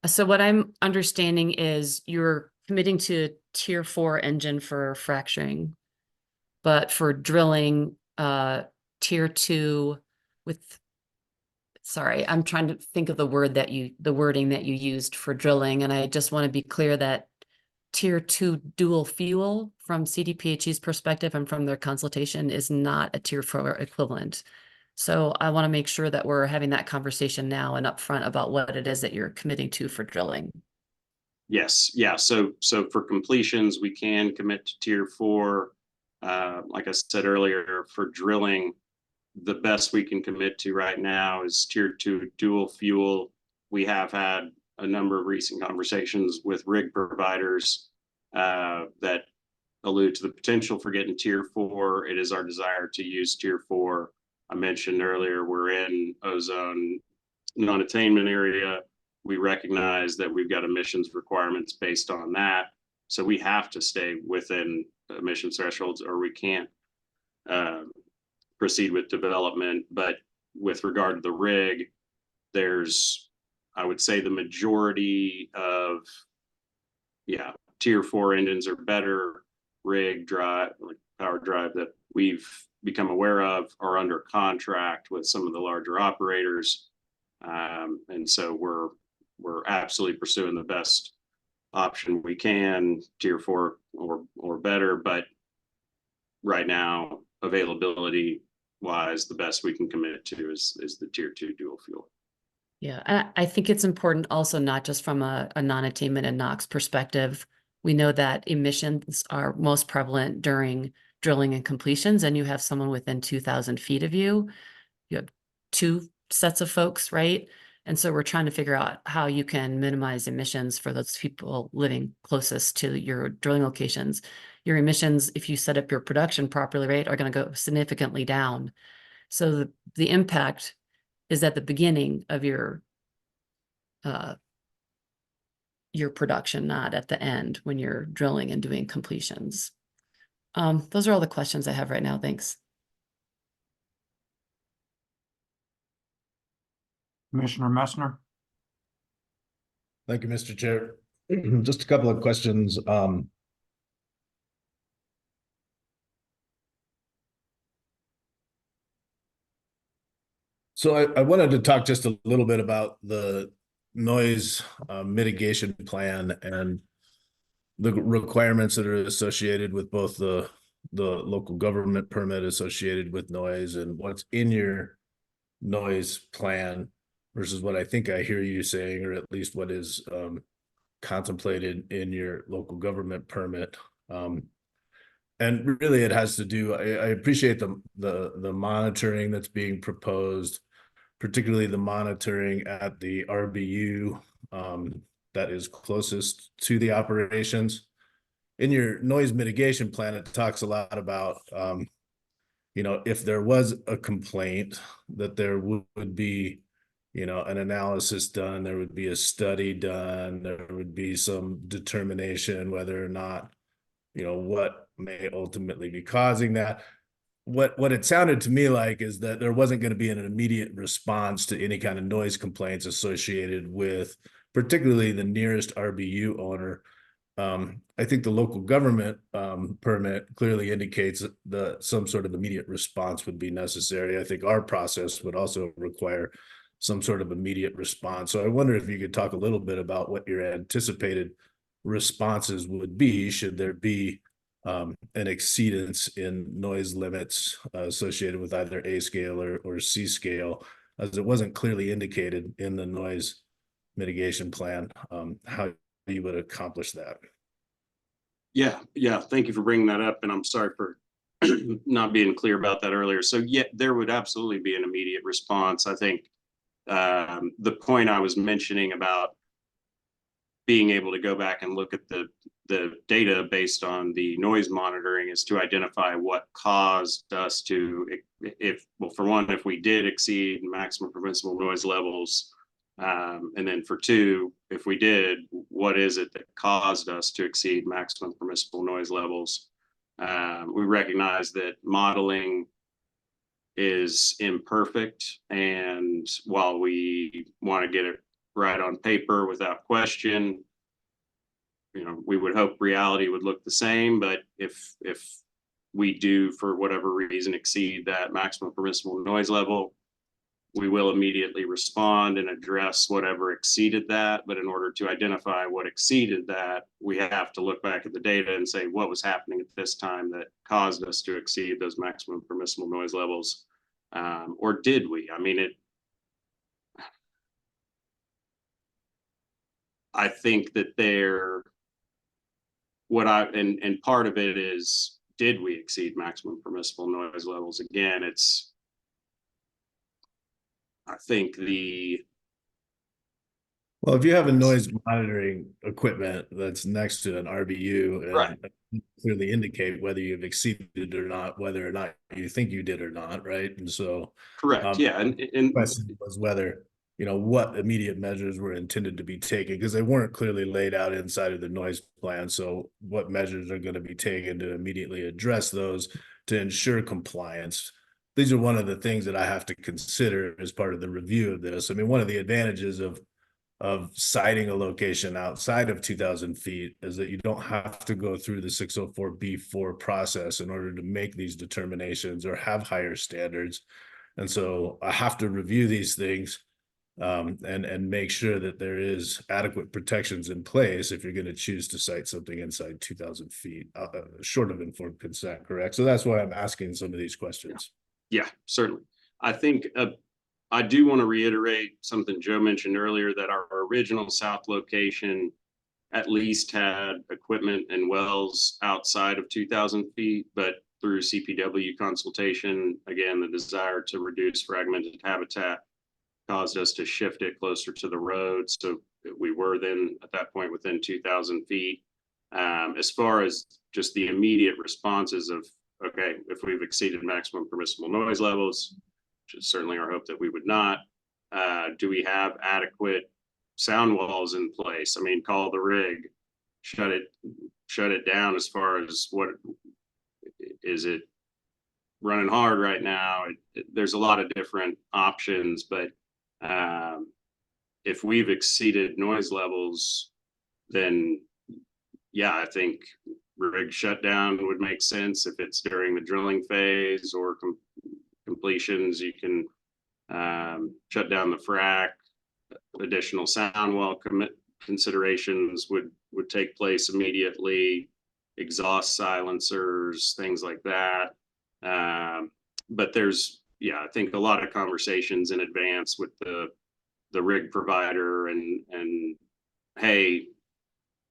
So what I'm understanding is you're committing to tier 4 engine for fracturing, but for drilling, tier 2 with, sorry, I'm trying to think of the wording that you used for drilling. And I just want to be clear that tier 2 dual fuel from CDPHE's perspective and from their consultation is not a tier 4 equivalent. So I want to make sure that we're having that conversation now and upfront about what it is that you're committing to for drilling. Yes, yeah. So for completions, we can commit to tier 4. Like I said earlier, for drilling, the best we can commit to right now is tier 2 dual fuel. We have had a number of recent conversations with rig providers that allude to the potential for getting tier 4. It is our desire to use tier 4. I mentioned earlier, we're in ozone non-attainment area. We recognize that we've got emissions requirements based on that. So we have to stay within emissions thresholds or we can't proceed with development. But with regard to the rig, there's, I would say the majority of, tier 4 engines are better. Rig drive, like power drive that we've become aware of are under contract with some of the larger operators. And so we're absolutely pursuing the best option we can, tier 4 or better, but right now, availability wise, the best we can commit to is the tier 2 dual fuel. Yeah, I think it's important also, not just from a non-attainment and NOx perspective. We know that emissions are most prevalent during drilling and completions, and you have someone within 2,000 feet of you. You have 2 sets of folks, right? And so we're trying to figure out how you can minimize emissions for those people living closest to your drilling locations. Your emissions, if you set up your production properly, right, are going to go significantly down. So the impact is at the beginning of your production, not at the end when you're drilling and doing completions. Those are all the questions I have right now. Thanks. Commissioner Messner. Thank you, Mr. Chair. Just a couple of questions. So I wanted to talk just a little bit about the noise mitigation plan and the requirements that are associated with both the local government permit associated with noise and what's in your noise plan versus what I think I hear you saying, or at least what is contemplated in your local government permit. And really it has to do, I appreciate the monitoring that's being proposed, particularly the monitoring at the RBU that is closest to the operations. In your noise mitigation plan, it talks a lot about, if there was a complaint, that there would be, an analysis done, there would be a study done, there would be some determination whether or not, what may ultimately be causing that. What it sounded to me like is that there wasn't going to be an immediate response to any kind of noise complaints associated with particularly the nearest RBU owner. I think the local government permit clearly indicates that some sort of immediate response would be necessary. I think our process would also require some sort of immediate response. So I wonder if you could talk a little bit about what your anticipated responses would be should there be an exceedance in noise limits associated with either A scale or C scale, as it wasn't clearly indicated in the noise mitigation plan, how you would accomplish that. Yeah. Thank you for bringing that up. And I'm sorry for not being clear about that earlier. So yeah, there would absolutely be an immediate response. I think the point I was mentioning about being able to go back and look at the the data based on the noise monitoring is to identify what caused us to, well, for one, if we did exceed maximum permissible noise levels, and then for two, if we did, what is it that caused us to exceed maximum permissible noise levels? We recognize that modeling is imperfect, and while we want to get it right on paper without question, we would hope reality would look the same. But if we do, for whatever reason, exceed that maximum permissible noise level, we will immediately respond and address whatever exceeded that. But in order to identify what exceeded that, we have to look back at the data and say what was happening at this time that caused us to exceed those maximum permissible noise levels. Or did we? I mean, I think that and part of it is, did we exceed maximum permissible noise levels? Again, I think well, if you have a noise monitoring equipment that's next to an RBU and right, clearly indicate whether you've exceeded or not, whether or not you think you did or not, right? And so, correct, yeah, and the question was whether, what immediate measures were intended to be taken, because they weren't clearly laid out inside of the noise plan. So what measures are going to be taken to immediately address those to ensure compliance? These are one of the things that I have to consider as part of the review of this. I mean, one of the advantages of citing a location outside of 2,000 feet is that you don't have to go through the 604B4 process in order to make these determinations or have higher standards. And so I have to review these things and make sure that there is adequate protections in place if you're going to choose to cite something inside 2,000 feet, short of informed consent, correct? So that's why I'm asking some of these questions. Yeah, certainly. I think I do want to reiterate something Joe mentioned earlier, that our original south location at least had equipment and wells outside of 2,000 feet, but through CPW consultation, again, the desire to reduce fragmented habitat caused us to shift it closer to the road. So we were then at that point within 2,000 feet. As far as just the immediate responses of, okay, if we've exceeded maximum permissible noise levels, which is certainly our hope that we would not, do we have adequate sound walls in place? I mean, call the rig, shut it down. As far as what is it running hard right now? There's a lot of different options, but if we've exceeded noise levels, then yeah, I think rig shutdown would make sense. If it's during the drilling phase or completions, you can shut down the frac. Additional sound wall considerations would take place immediately. Exhaust silencers, things like that. But there's, I think a lot of conversations in advance with the rig provider and hey,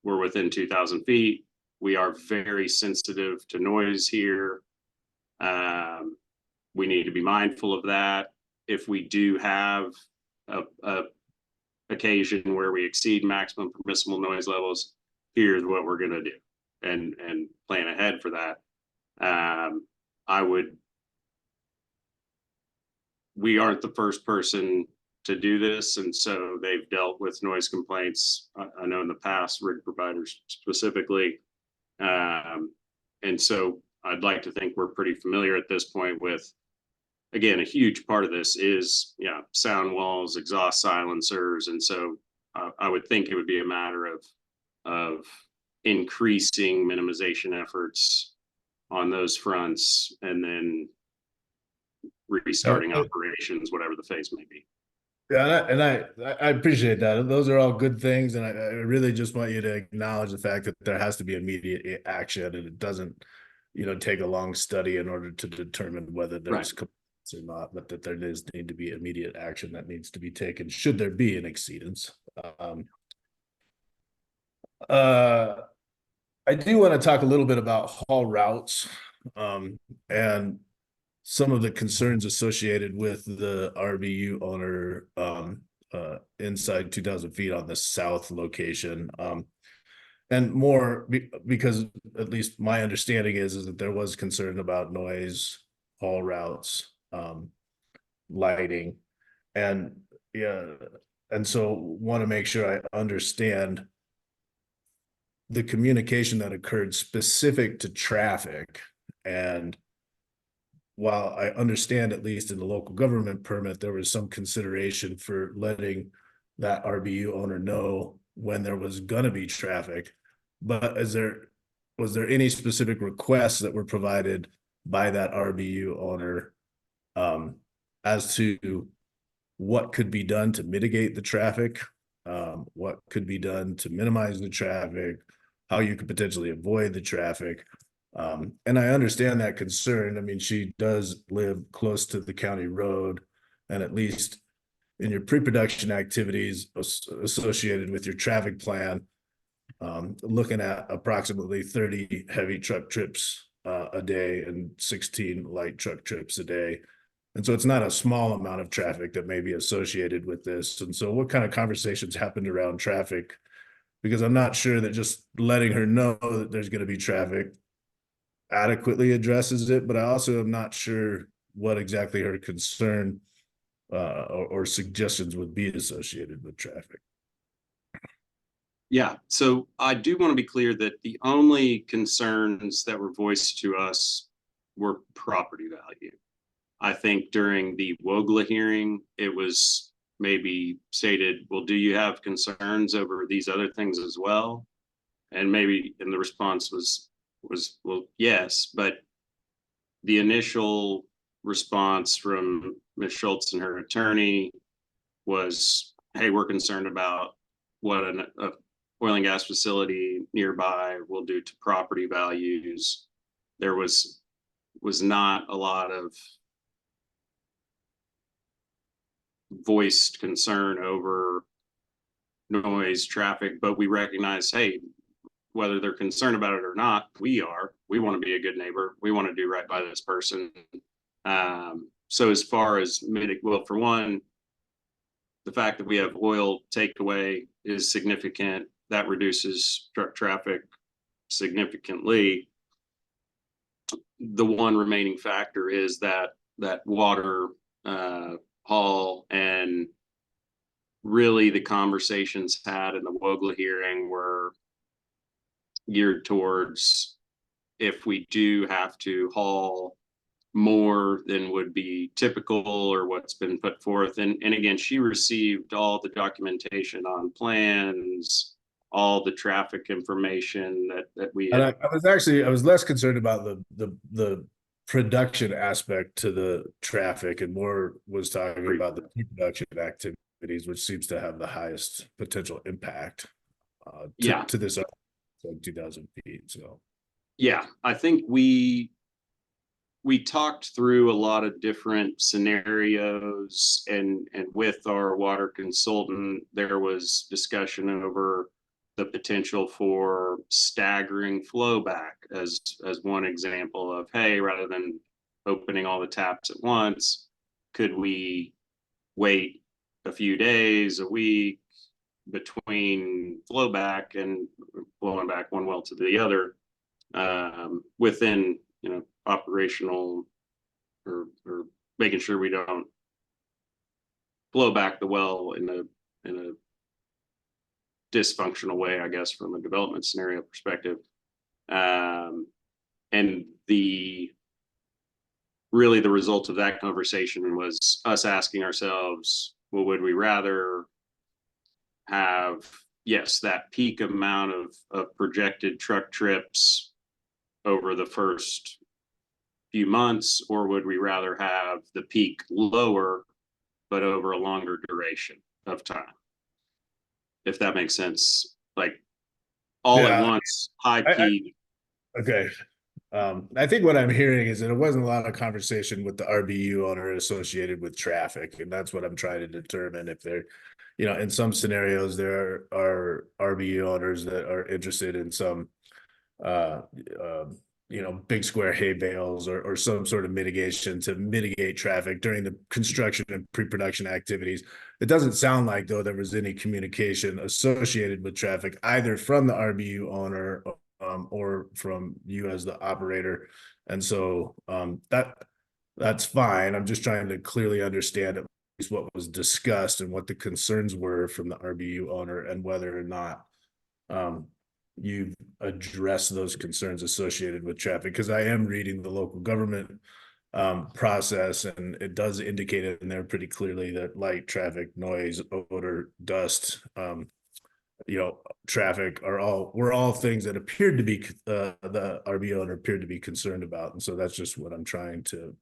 we're within 2,000 feet. We are very sensitive to noise here. We need to be mindful of that. If we do have a occasion where we exceed maximum permissible noise levels, here's what we're going to do, and plan ahead for that. We aren't the first person to do this, and so they've dealt with noise complaints, I know in the past, rig providers specifically. And so I'd like to think we're pretty familiar at this point with, again, a huge part of this is, sound walls, exhaust silencers. And so I would think it would be a matter of increasing minimization efforts on those fronts, and then restarting operations, whatever the phase may be. Yeah, and I appreciate that. Those are all good things, and I really just want you to acknowledge the fact that there has to be immediate action, and it doesn't, take a long study in order to determine whether there's compliance or not, but that there does need to be immediate action that needs to be taken should there be an exceedance. I do want to talk a little bit about haul routes, and some of the concerns associated with the RBU owner inside 2,000 feet on the south location. And more because at least my understanding is that there was concern about noise, haul routes, lighting, and yeah, and so want to make sure I understand the communication that occurred specific to traffic. And while I understand, at least in the local government permit, there was some consideration for letting that RBU owner know when there was gonna be traffic. But was there any specific requests that were provided by that RBU owner as to what could be done to mitigate the traffic, what could be done to minimize the traffic, how you could potentially avoid the traffic? And I understand that concern. I mean, she does live close to the county road, and at least in your pre-production activities associated with your traffic plan, looking at approximately 30 heavy truck trips a day and 16 light truck trips a day. And so it's not a small amount of traffic that may be associated with this. And so what kind of conversations happened around traffic? Because I'm not sure that just letting her know that there's going to be traffic adequately addresses it, but I also am not sure what exactly her concern or suggestions would be associated with traffic. Yeah, so I do want to be clear that the only concerns that were voiced to us were property value. I think during the Wogla hearing, it was maybe stated, well, do you have concerns over these other things as well? And maybe, and the response was, well, yes, but the initial response from Ms. Schultz and her attorney was, hey, we're concerned about what an oil and gas facility nearby will do to property values. There was not a lot of voiced concern over noise, traffic, but we recognize, hey, whether they're concerned about it or not, we want to be a good neighbor. We want to do right by this person. So as far as well, for one, the fact that we have oil takeaway is significant. That reduces truck traffic significantly. The one remaining factor is that water haul, and really the conversations had in the Wogla hearing were geared towards if we do have to haul more than would be typical or what's been put forth. And again, she received all the documentation on plans, all the traffic information that we had. And I was less concerned about the production aspect to the traffic and more was talking about the pre-production activities, which seems to have the highest potential impact to this 2,000 feet. So yeah, I think we talked through a lot of different scenarios, and with our water consultant, there was discussion over the potential for staggering flow back as one example of, hey, rather than opening all the taps at once, could we wait a few days, a week between flow back and blowing back one well to the other, within, operational or making sure we don't blow back the well in a dysfunctional way, I guess, from a development scenario perspective. And really the result of that conversation was us asking ourselves, well, would we rather have, yes, that peak amount of projected truck trips over the first few months, or would we rather have the peak lower but over a longer duration of time? If that makes sense, like all at once, high peak. Okay. I think what I'm hearing is that it wasn't a lot of conversation with the RBU owner associated with traffic, and that's what I'm trying to determine. If they're, in some scenarios there are RBU owners that are interested in some big square hay bales or some sort of mitigation to mitigate traffic during the construction and pre-production activities. It doesn't sound like, though, there was any communication associated with traffic, either from the RBU owner or from you as the operator. And so that's fine. I'm just trying to clearly understand at least what was discussed and what the concerns were from the RBU owner, and whether or not you've addressed those concerns associated with traffic, because I am reading the local government process, and it does indicate it in there pretty clearly that light, traffic, noise, odor, dust, traffic were all things that appeared to be the RBU owner appeared to be concerned about. And so that's just what I'm trying to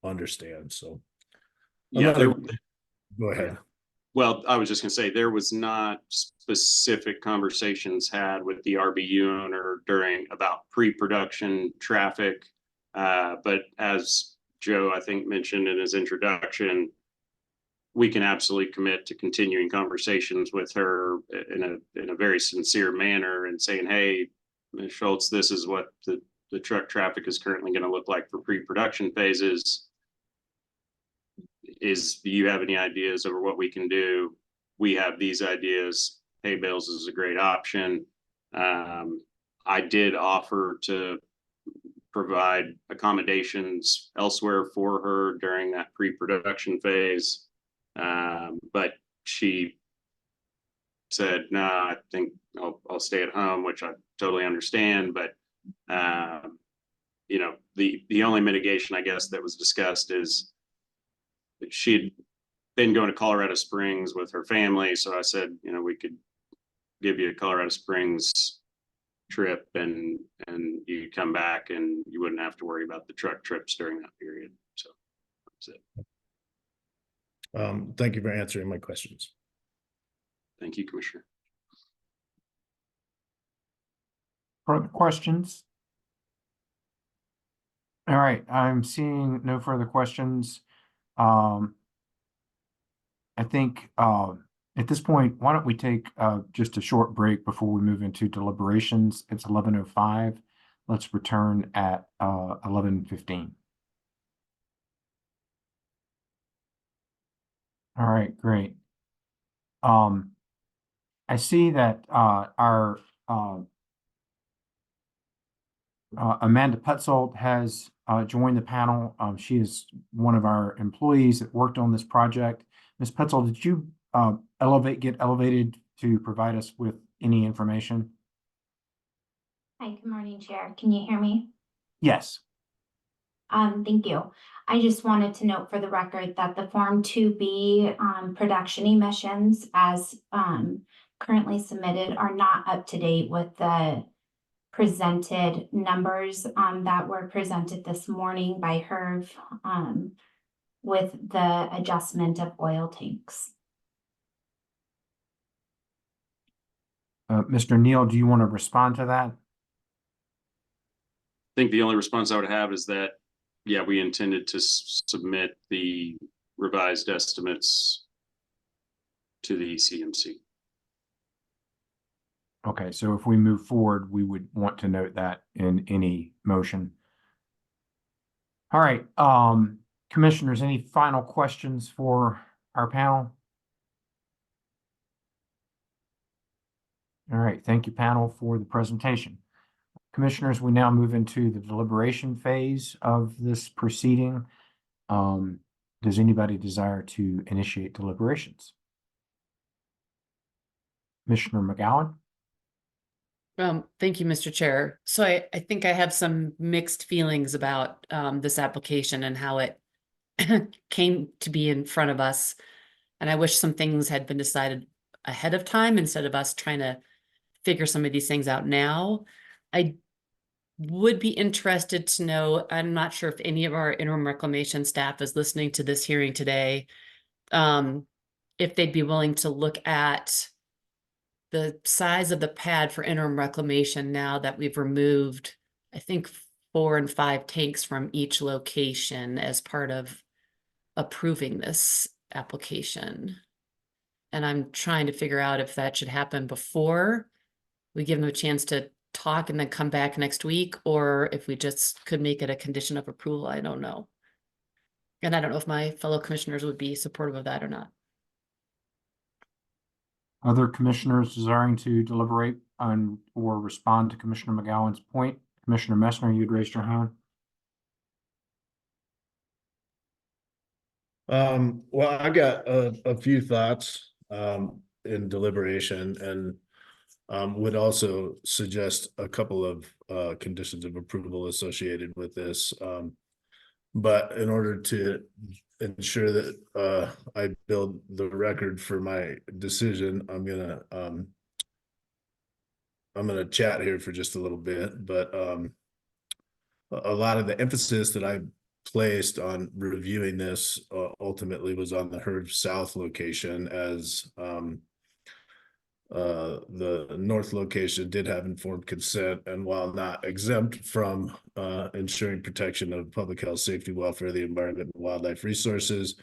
understand. So Yeah, go ahead. Well, I was just gonna say, there was not specific conversations had with the RBU owner about pre-production traffic. But as Joe, I think, mentioned in his introduction, we can absolutely commit to continuing conversations with her in a very sincere manner and saying, hey, Ms. Schultz, this is what the truck traffic is currently going to look like for pre-production phases. Do you have any ideas over what we can do? We have these ideas. Hay bales is a great option. I did offer to provide accommodations elsewhere for her during that pre-production phase. But she said, no, I think I'll stay at home, which I totally understand. But, the only mitigation, I guess, that was discussed is that she'd been going to Colorado Springs with her family. So I said, we could give you a Colorado Springs trip and you come back and you wouldn't have to worry about the truck trips during that period. So that's it. Thank you for answering my questions. Thank you, Commissioner. Further questions? All right, I'm seeing no further questions. I think at this point, why don't we take just a short break before we move into deliberations? It's 11:05. Let's return at 11:15. All right, great. I see that our Amanda Petzold has joined the panel. She is one of our employees that worked on this project. Ms. Petzold, did you get elevated to provide us with any information? Hi, good morning, Chair. Can you hear me? Yes. Thank you. I just wanted to note for the record that the Form 2B production emissions as currently submitted are not up to date with the presented numbers that were presented this morning by Herv with the adjustment of oil tanks. Mr. Neal, do you want to respond to that? I think the only response I would have is that, yeah, we intended to submit the revised estimates to the ECMC. Okay, so if we move forward, we would want to note that in any motion. All right, commissioners, any final questions for our panel? All right, thank you, panel, for the presentation. Commissioners, we now move into the deliberation phase of this proceeding. Does anybody desire to initiate deliberations? Commissioner McGowan? Thank you, Mr. Chair. So I think I have some mixed feelings about this application and how it came to be in front of us. And I wish some things had been decided ahead of time instead of us trying to figure some of these things out now. I would be interested to know, I'm not sure if any of our interim reclamation staff is listening to this hearing today, if they'd be willing to look at the size of the pad for interim reclamation now that we've removed, I think, 4 and 5 tanks from each location as part of approving this application. And I'm trying to figure out if that should happen before we give them a chance to talk and then come back next week, or if we just could make it a condition of approval, I don't know. And I don't know if my fellow commissioners would be supportive of that or not. Other commissioners desiring to deliberate on or respond to Commissioner McGowan's point? Commissioner Messner, you'd raised your hand. Well, I got a few thoughts in deliberation, and would also suggest a couple of conditions of approval associated with this. But in order to ensure that I build the record for my decision, I'm gonna chat here for just a little bit. But a lot of the emphasis that I placed on reviewing this ultimately was on the Herb South location, as the north location did have informed consent, and while not exempt from ensuring protection of public health, safety, welfare, the environment, and wildlife resources,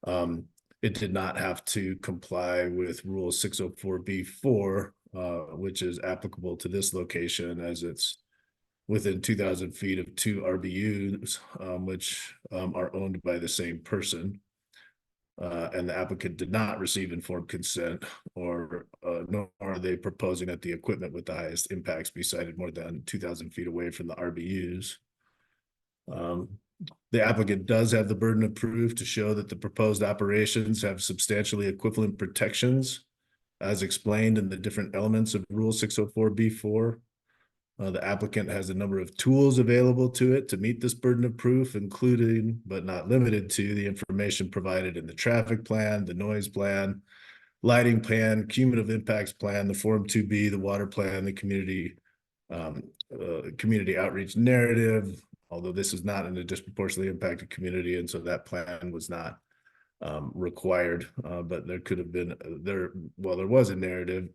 it did not have to comply with Rule 604B4, which is applicable to this location, as it's within 2,000 feet of two RBUs, which are owned by the same person. And the applicant did not receive informed consent, or nor are they proposing that the equipment with the highest impacts be sited more than 2,000 feet away from the RBUs. The applicant does have the burden of proof to show that the proposed operations have substantially equivalent protections as explained in the different elements of Rule 604B4. The applicant has a number of tools available to it to meet this burden of proof, including but not limited to the information provided in the traffic plan, the noise plan, lighting plan, cumulative impacts plan, the Form 2B, the water plan, the community outreach narrative, although this is not in a disproportionately impacted community, and so that plan was not required, but there could have been there was a narrative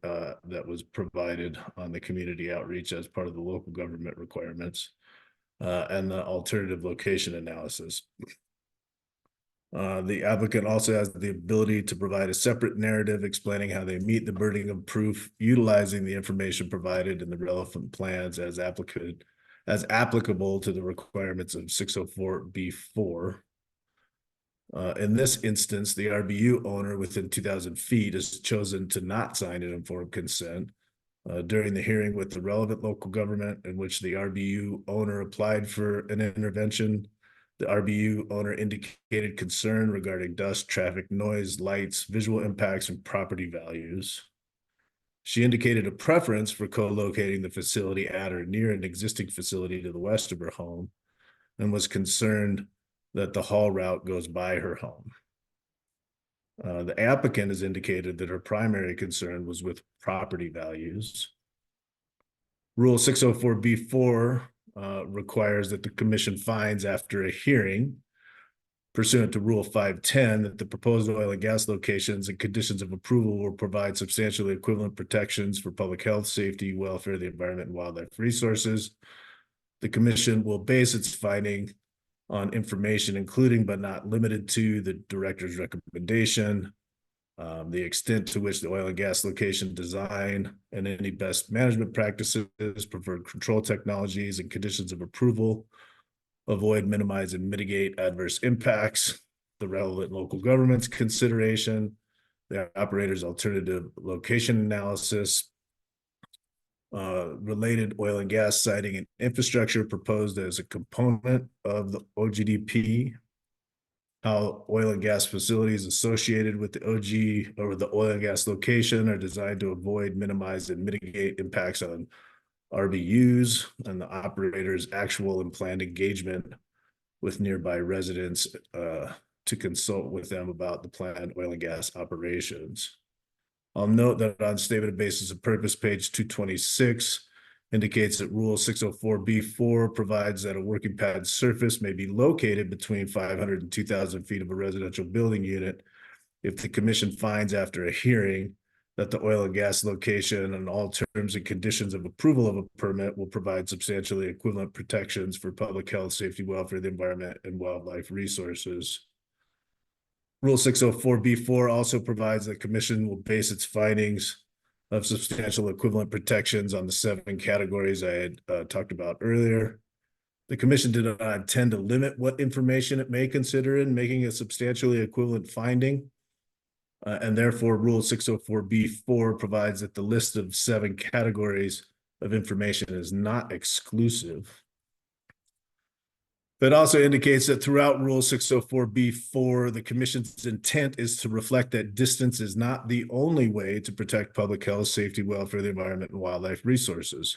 that was provided on the community outreach as part of the local government requirements, and the alternative location analysis. The applicant also has the ability to provide a separate narrative explaining how they meet the burden of proof, utilizing the information provided in the relevant plans as applicable to the requirements of 604B4. In this instance, the RBU owner within 2,000 feet has chosen to not sign an informed consent. During the hearing with the relevant local government in which the RBU owner applied for an intervention, the RBU owner indicated concern regarding dust, traffic, noise, lights, visual impacts, and property values. She indicated a preference for co-locating the facility at or near an existing facility to the west of her home, and was concerned that the haul route goes by her home. The applicant has indicated that her primary concern was with property values. Rule 604B4 requires that the commission finds after a hearing pursuant to Rule 510 that the proposed oil and gas locations and conditions of approval will provide substantially equivalent protections for public health, safety, welfare, the environment, and wildlife resources. The commission will base its finding on information including but not limited to the director's recommendation, the extent to which the oil and gas location design and any best management practices, preferred control technologies, and conditions of approval avoid, minimize, and mitigate adverse impacts, the relevant local government's consideration, the operator's alternative location analysis, related oil and gas siting and infrastructure proposed as a component of the OGDP, how oil and gas facilities associated with the OG or the oil and gas location are designed to avoid, minimize, and mitigate impacts on RBUs, and the operator's actual and planned engagement with nearby residents to consult with them about the planned oil and gas operations. I'll note that on statement of basis of purpose, page 226 indicates that Rule 604B4 provides that a working pad surface may be located between 500 and 2,000 feet of a residential building unit if the commission finds after a hearing that the oil and gas location and all terms and conditions of approval of a permit will provide substantially equivalent protections for public health, safety, welfare, the environment, and wildlife resources. Rule 604B4 also provides that the commission will base its findings of substantial equivalent protections on the 7 categories I had talked about earlier. The commission did not intend to limit what information it may consider in making a substantially equivalent finding. And therefore, Rule 604B4 provides that the list of 7 categories of information is not exclusive. It also indicates that throughout Rule 604B4, the commission's intent is to reflect that distance is not the only way to protect public health, safety, welfare, the environment, and wildlife resources.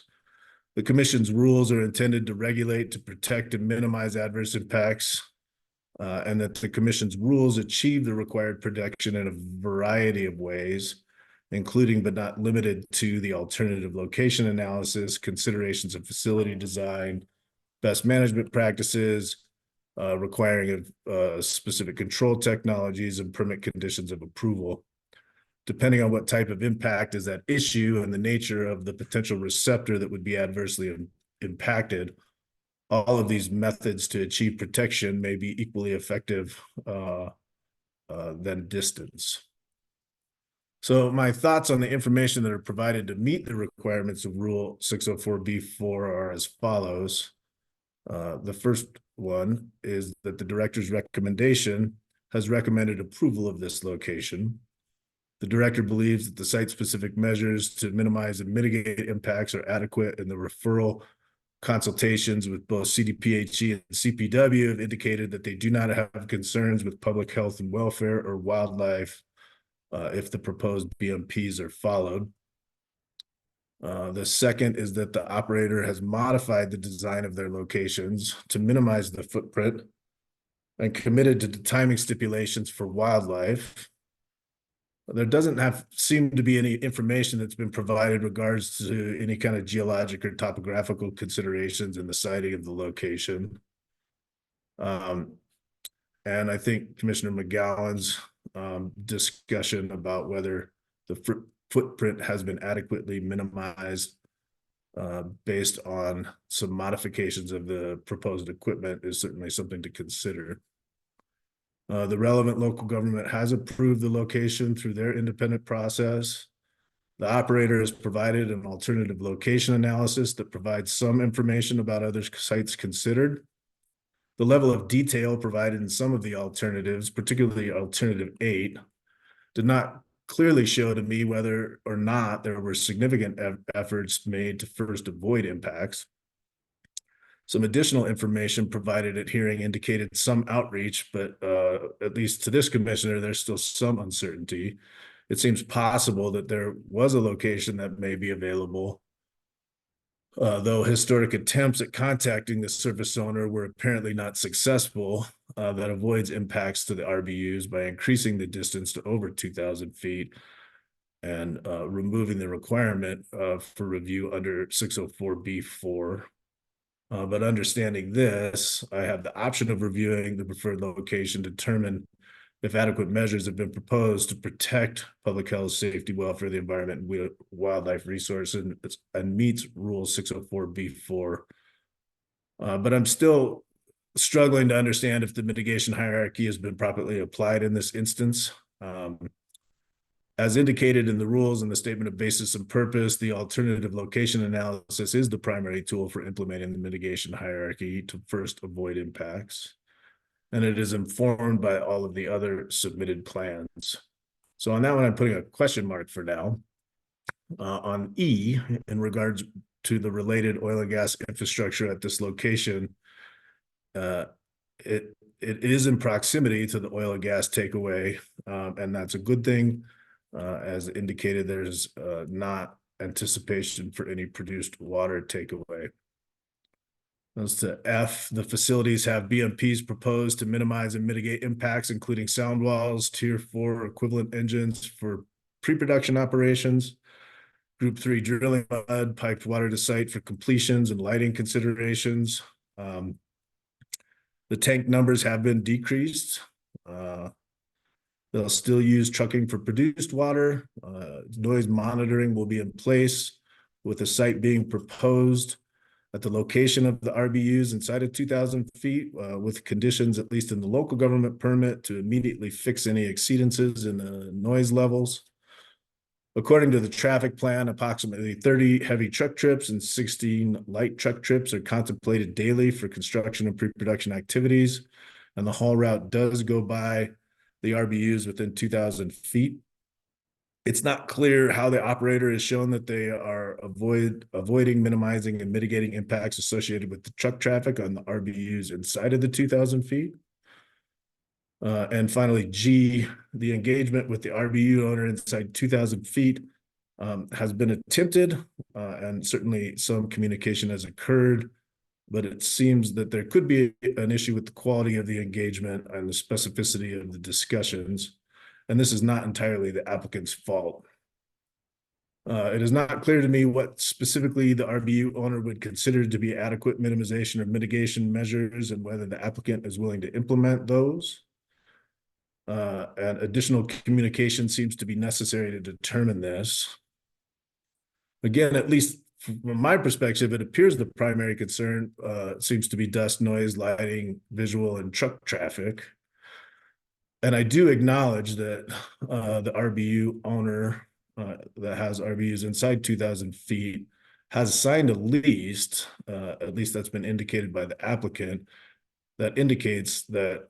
The commission's rules are intended to regulate, to protect, and minimize adverse impacts, and that the commission's rules achieve the required protection in a variety of ways, including but not limited to the alternative location analysis, considerations of facility design, best management practices, requiring of specific control technologies and permit conditions of approval. Depending on what type of impact is at issue and the nature of the potential receptor that would be adversely impacted, all of these methods to achieve protection may be equally effective than distance. So my thoughts on the information that are provided to meet the requirements of Rule 604B4 are as follows. The first one is that the director's recommendation has recommended approval of this location. The director believes that the site-specific measures to minimize and mitigate impacts are adequate, and the referral consultations with both CDPHE and CPW have indicated that they do not have concerns with public health and welfare or wildlife if the proposed BMPs are followed. The second is that the operator has modified the design of their locations to minimize the footprint and committed to the timing stipulations for wildlife. There doesn't seem to be any information that's been provided regards to any kind of geologic or topographical considerations in the siting of the location. And I think Commissioner McGowan's discussion about whether the footprint has been adequately minimized based on some modifications of the proposed equipment is certainly something to consider. The relevant local government has approved the location through their independent process. The operator has provided an alternative location analysis that provides some information about other sites considered. The level of detail provided in some of the alternatives, particularly alternative 8, did not clearly show to me whether or not there were significant efforts made to first avoid impacts. Some additional information provided at hearing indicated some outreach, but at least to this commissioner, there's still some uncertainty. It seems possible that there was a location that may be available, though historic attempts at contacting the service owner were apparently not successful. That avoids impacts to the RBUs by increasing the distance to over 2,000 feet and removing the requirement for review under 604B4. But understanding this, I have the option of reviewing the preferred location to determine if adequate measures have been proposed to protect public health, safety, welfare, the environment, and wildlife resources and meets Rule 604B4. But I'm still struggling to understand if the mitigation hierarchy has been properly applied in this instance. As indicated in the rules and the statement of basis and purpose, the alternative location analysis is the primary tool for implementing the mitigation hierarchy to first avoid impacts. And it is informed by all of the other submitted plans. So on that one, I'm putting a question mark for now. On E, in regards to the related oil and gas infrastructure at this location, it is in proximity to the oil and gas takeaway, and that's a good thing. As indicated, there's not anticipation for any produced water takeaway. As to F, the facilities have BMPs proposed to minimize and mitigate impacts, including sound walls, Tier 4 equivalent engines for pre-production operations, Group 3 drilling mud, piped water to site for completions and lighting considerations. The tank numbers have been decreased. They'll still use trucking for produced water. Noise monitoring will be in place with a site being proposed at the location of the RBUs inside of 2,000 feet with conditions, at least in the local government permit, to immediately fix any exceedances in the noise levels. According to the traffic plan, approximately 30 heavy truck trips and 16 light truck trips are contemplated daily for construction and pre-production activities. And the haul route does go by the RBUs within 2,000 feet. It's not clear how the operator has shown that they are avoiding, minimizing, and mitigating impacts associated with the truck traffic on the RBUs inside of the 2,000 feet. And finally, G, the engagement with the RBU owner inside 2,000 feet has been attempted, and certainly some communication has occurred, but it seems that there could be an issue with the quality of the engagement and the specificity of the discussions, and this is not entirely the applicant's fault. It is not clear to me what specifically the RBU owner would consider to be adequate minimization or mitigation measures and whether the applicant is willing to implement those. And additional communication seems to be necessary to determine this. Again, at least from my perspective, it appears the primary concern seems to be dust, noise, lighting, visual, and truck traffic. And I do acknowledge that the RBU owner that has RBUs inside 2,000 feet has signed a lease, at least that's been indicated by the applicant, that indicates that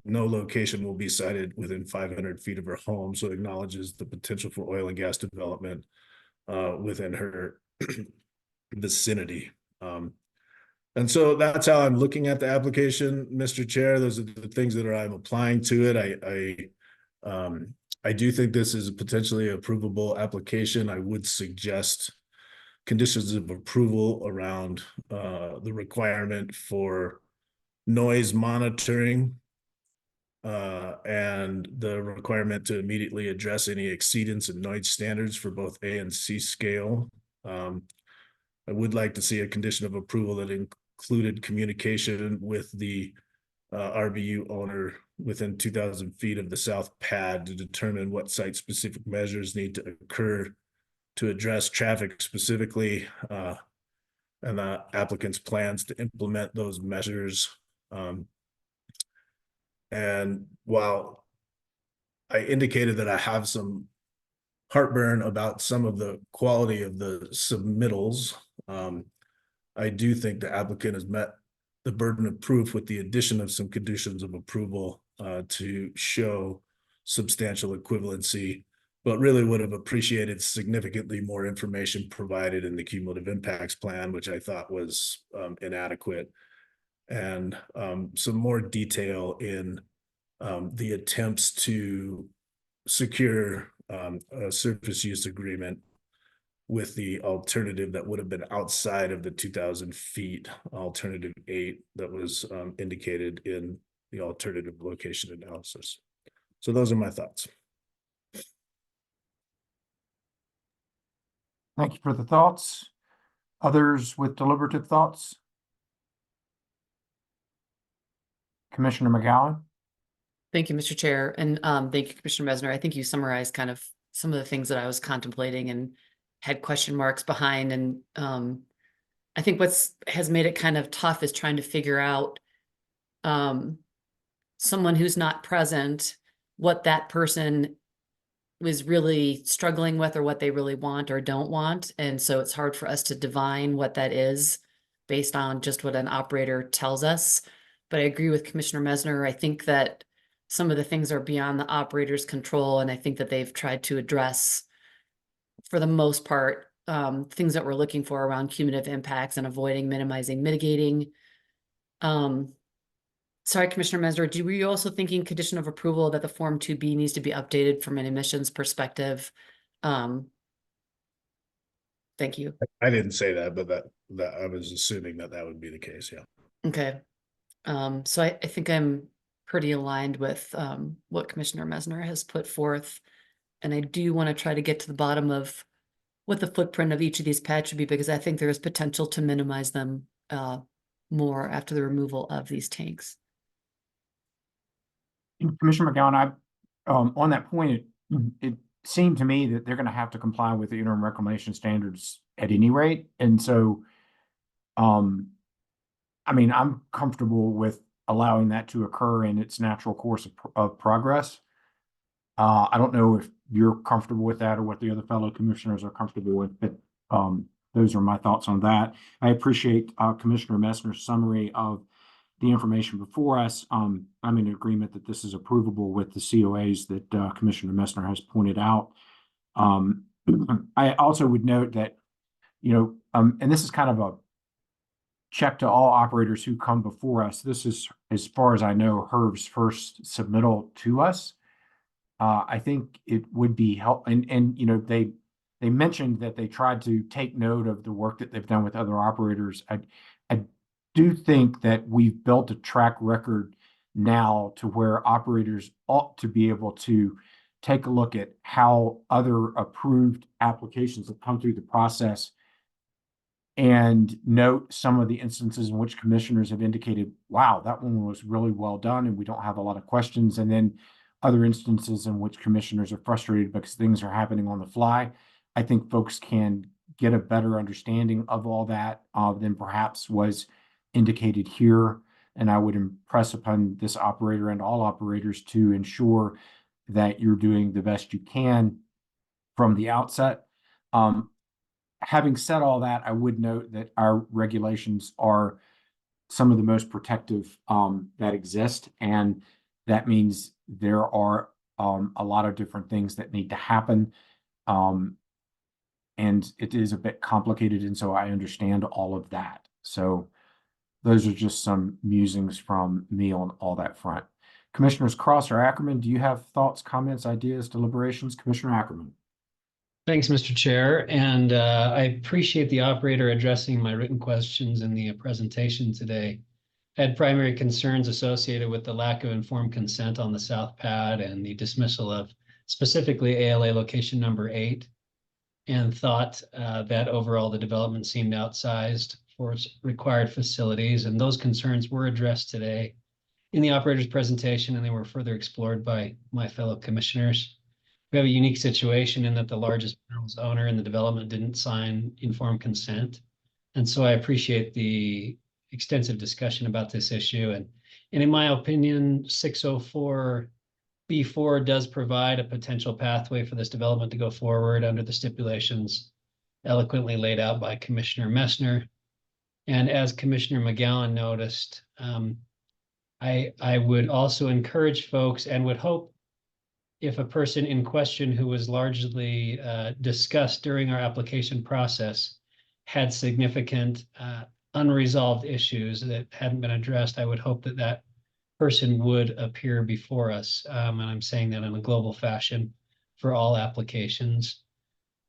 no location will be sited within 500 feet of her home, so acknowledges the potential for oil and gas development within her vicinity. And so that's how I'm looking at the application, Mr. Chair. Those are the things that I'm applying to it. I do think this is a potentially approvable application. I would suggest conditions of approval around the requirement for noise monitoring and the requirement to immediately address any exceedance in noise standards for both A and C scale. I would like to see a condition of approval that included communication with the RBU owner within 2,000 feet of the south pad to determine what site-specific measures need to occur to address traffic specifically, and the applicant's plans to implement those measures. And while I indicated that I have some heartburn about some of the quality of the submittals, I do think the applicant has met the burden of proof with the addition of some conditions of approval to show substantial equivalency, but really would have appreciated significantly more information provided in the cumulative impacts plan, which I thought was inadequate, and some more detail in the attempts to secure a surface use agreement with the alternative that would have been outside of the 2,000 feet, alternative 8 that was indicated in the alternative location analysis. So those are my thoughts. Thank you for the thoughts. Others with deliberative thoughts? Commissioner McGowan? Thank you, Mr. Chair, and thank you, Commissioner Mesner. I think you summarized kind of some of the things that I was contemplating and had question marks behind. And I think has made it kind of tough is trying to figure out someone who's not present, what that person was really struggling with or what they really want or don't want. And so it's hard for us to divine what that is based on just what an operator tells us. But I agree with Commissioner Mesner. I think that some of the things are beyond the operator's control, and I think that they've tried to address, for the most part, things that we're looking for around cumulative impacts and avoiding, minimizing, mitigating. Sorry, Commissioner Mesner, were you also thinking condition of approval that the Form 2B needs to be updated from an emissions perspective? Thank you. I didn't say that, but that I was assuming that would be the case. Yeah. Okay. So I think I'm pretty aligned with what Commissioner Mesner has put forth. And I do want to try to get to the bottom of what the footprint of each of these pads should be, because I think there is potential to minimize them more after the removal of these tanks. Commissioner McGowan, on that point, it seemed to me that they're going to have to comply with the interim reclamation standards at any rate. And so, I mean, I'm comfortable with allowing that to occur in its natural course of progress. I don't know if you're comfortable with that or what the other fellow commissioners are comfortable with, but those are my thoughts on that. I appreciate Commissioner Messner's summary of the information before us. I'm in agreement that this is approvable with the COAs that Commissioner Messner has pointed out. I also would note that, and this is kind of a check to all operators who come before us. This is, as far as I know, Herv's first submittal to us. I think it would be and they mentioned that they tried to take note of the work that they've done with other operators. I do think that we've built a track record now to where operators ought to be able to take a look at how other approved applications have come through the process and note some of the instances in which commissioners have indicated, wow, that one was really well done and we don't have a lot of questions. And then other instances in which commissioners are frustrated because things are happening on the fly. I think folks can get a better understanding of all that than perhaps was indicated here. And I would impress upon this operator and all operators to ensure that you're doing the best you can from the outset. Having said all that, I would note that our regulations are some of the most protective that exist. And that means there are a lot of different things that need to happen. And it is a bit complicated. And so I understand all of that. So those are just some musings from me on all that front. Commissioners Cross or Ackerman, do you have thoughts, comments, ideas, deliberations? Commissioner Ackerman. Thanks, Mr. Chair, and I appreciate the operator addressing my written questions in the presentation today. I had primary concerns associated with the lack of informed consent on the South Pad and the dismissal of specifically ALA location number 8, and thought that overall the development seemed outsized for its required facilities, and those concerns were addressed today in the operator's presentation, and they were further explored by my fellow commissioners. We have a unique situation in that the largest minerals owner in the development didn't sign informed consent. And so I appreciate the extensive discussion about this issue. And in my opinion, 604B4 does provide a potential pathway for this development to go forward under the stipulations eloquently laid out by Commissioner Messner. And as Commissioner McGowan noticed, I would also encourage folks and would hope if a person in question who was largely discussed during our application process had significant unresolved issues that hadn't been addressed, I would hope that that person would appear before us. And I'm saying that in a global fashion for all applications.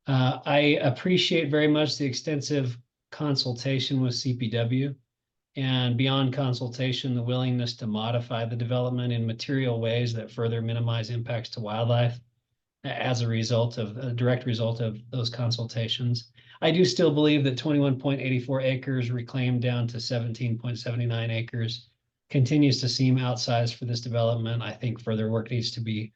I appreciate very much the extensive consultation with CPW. And beyond consultation, the willingness to modify the development in material ways that further minimize impacts to wildlife as a direct result of those consultations. I do still believe that 21.84 acres reclaimed down to 17.79 acres continues to seem outsized for this development. I think further work needs to be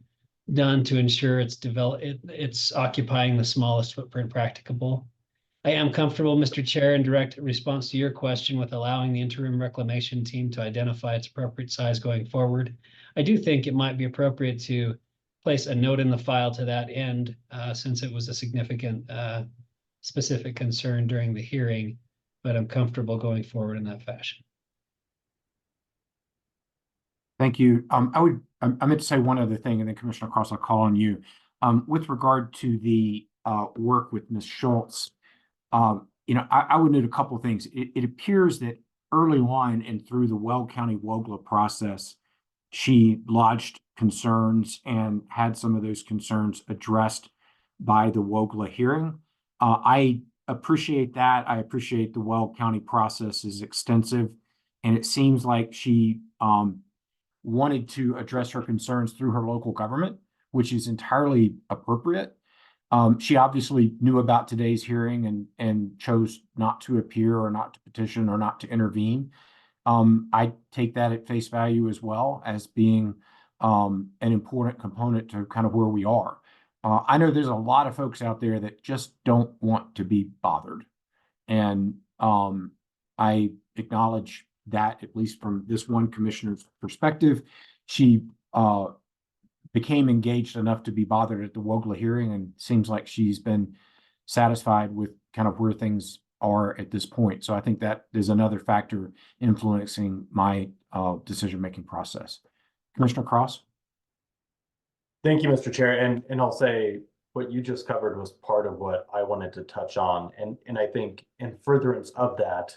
done to ensure it's occupying the smallest footprint practicable. I am comfortable, Mr. Chair, in direct response to your question with allowing the interim reclamation team to identify its appropriate size going forward. I do think it might be appropriate to place a note in the file to that end, since it was a significant specific concern during the hearing, but I'm comfortable going forward in that fashion. Thank you. I meant to say one other thing, and then Commissioner Cross, I'll call on you. With regard to the work with Ms. Schultz, I would note a couple of things. It appears that early on and through the Weld County WOGLA process, she lodged concerns and had some of those concerns addressed by the WOGLA hearing. I appreciate that. I appreciate the Weld County process is extensive, and it seems like she wanted to address her concerns through her local government, which is entirely appropriate. She obviously knew about today's hearing and chose not to appear or not to petition or not to intervene. I take that at face value as well as being an important component to kind of where we are. I know there's a lot of folks out there that just don't want to be bothered. And I acknowledge that, at least from this one commissioner's perspective. She became engaged enough to be bothered at the Wogla hearing, and seems like she's been satisfied with kind of where things are at this point. So I think that is another factor influencing my decision-making process. Commissioner Cross? Thank you, Mr. Chair. And I'll say what you just covered was part of what I wanted to touch on. And I think in furtherance of that,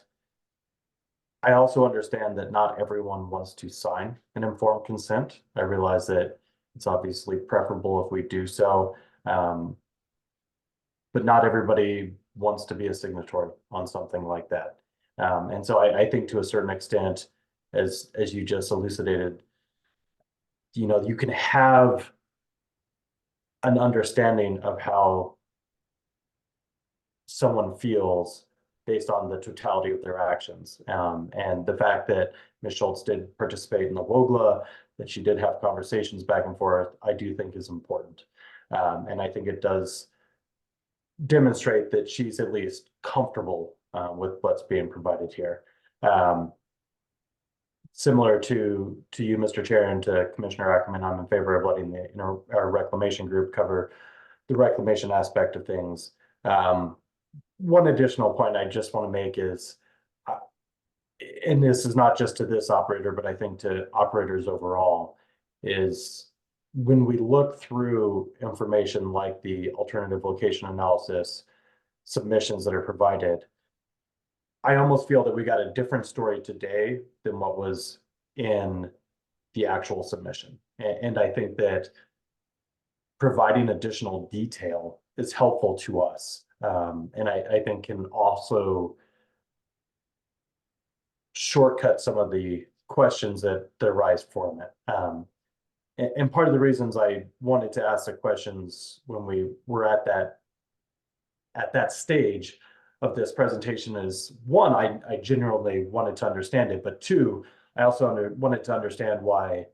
I also understand that not everyone wants to sign an informed consent. I realize that it's obviously preferable if we do so. But not everybody wants to be a signatory on something like that. And so I think to a certain extent, as you just elucidated, you know, you can have an understanding of how someone feels based on the totality of their actions. And the fact that Ms. Schultz did participate in the WOGLA, that she did have conversations back and forth, I do think is important. And I think it does demonstrate that she's at least comfortable with what's being provided here. Similar to you, Mr. Chair, and to Commissioner Ackerman, I'm in favor of letting our reclamation group cover the reclamation aspect of things. One additional point I just want to make is, and this is not just to this operator, but I think to operators overall, is when we look through information like the alternative location analysis submissions that are provided, I almost feel that we got a different story today than what was in the actual submission. And I think that providing additional detail is helpful to us. And I think can also shortcut some of the questions that arise from it. And part of the reasons I wanted to ask the questions when we were at that stage of this presentation is, one, I genuinely wanted to understand it, but two, I also wanted to understand why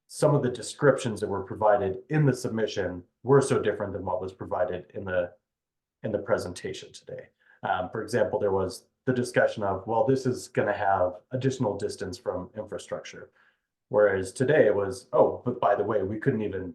some of the descriptions that were provided in the submission were so different than what was provided in the presentation today. For example, there was the discussion of, well, this is going to have additional distance from infrastructure. Whereas today it was, oh, but by the way, we couldn't even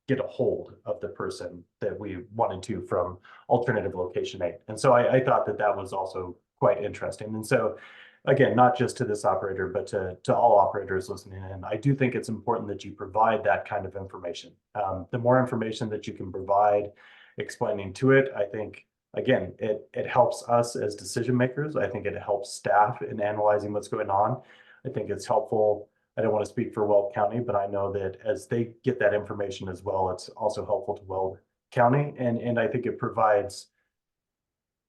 get a hold of the person that we wanted to from alternative location 8. And so I thought that was also quite interesting. And so again, not just to this operator, but to all operators listening in, I do think it's important that you provide that kind of information. The more information that you can provide explaining to it, I think, again, it helps us as decision makers. I think it helps staff in analyzing what's going on. I think it's helpful. I don't want to speak for Weld County, but I know that as they get that information as well, it's also helpful to Weld County. And I think it provides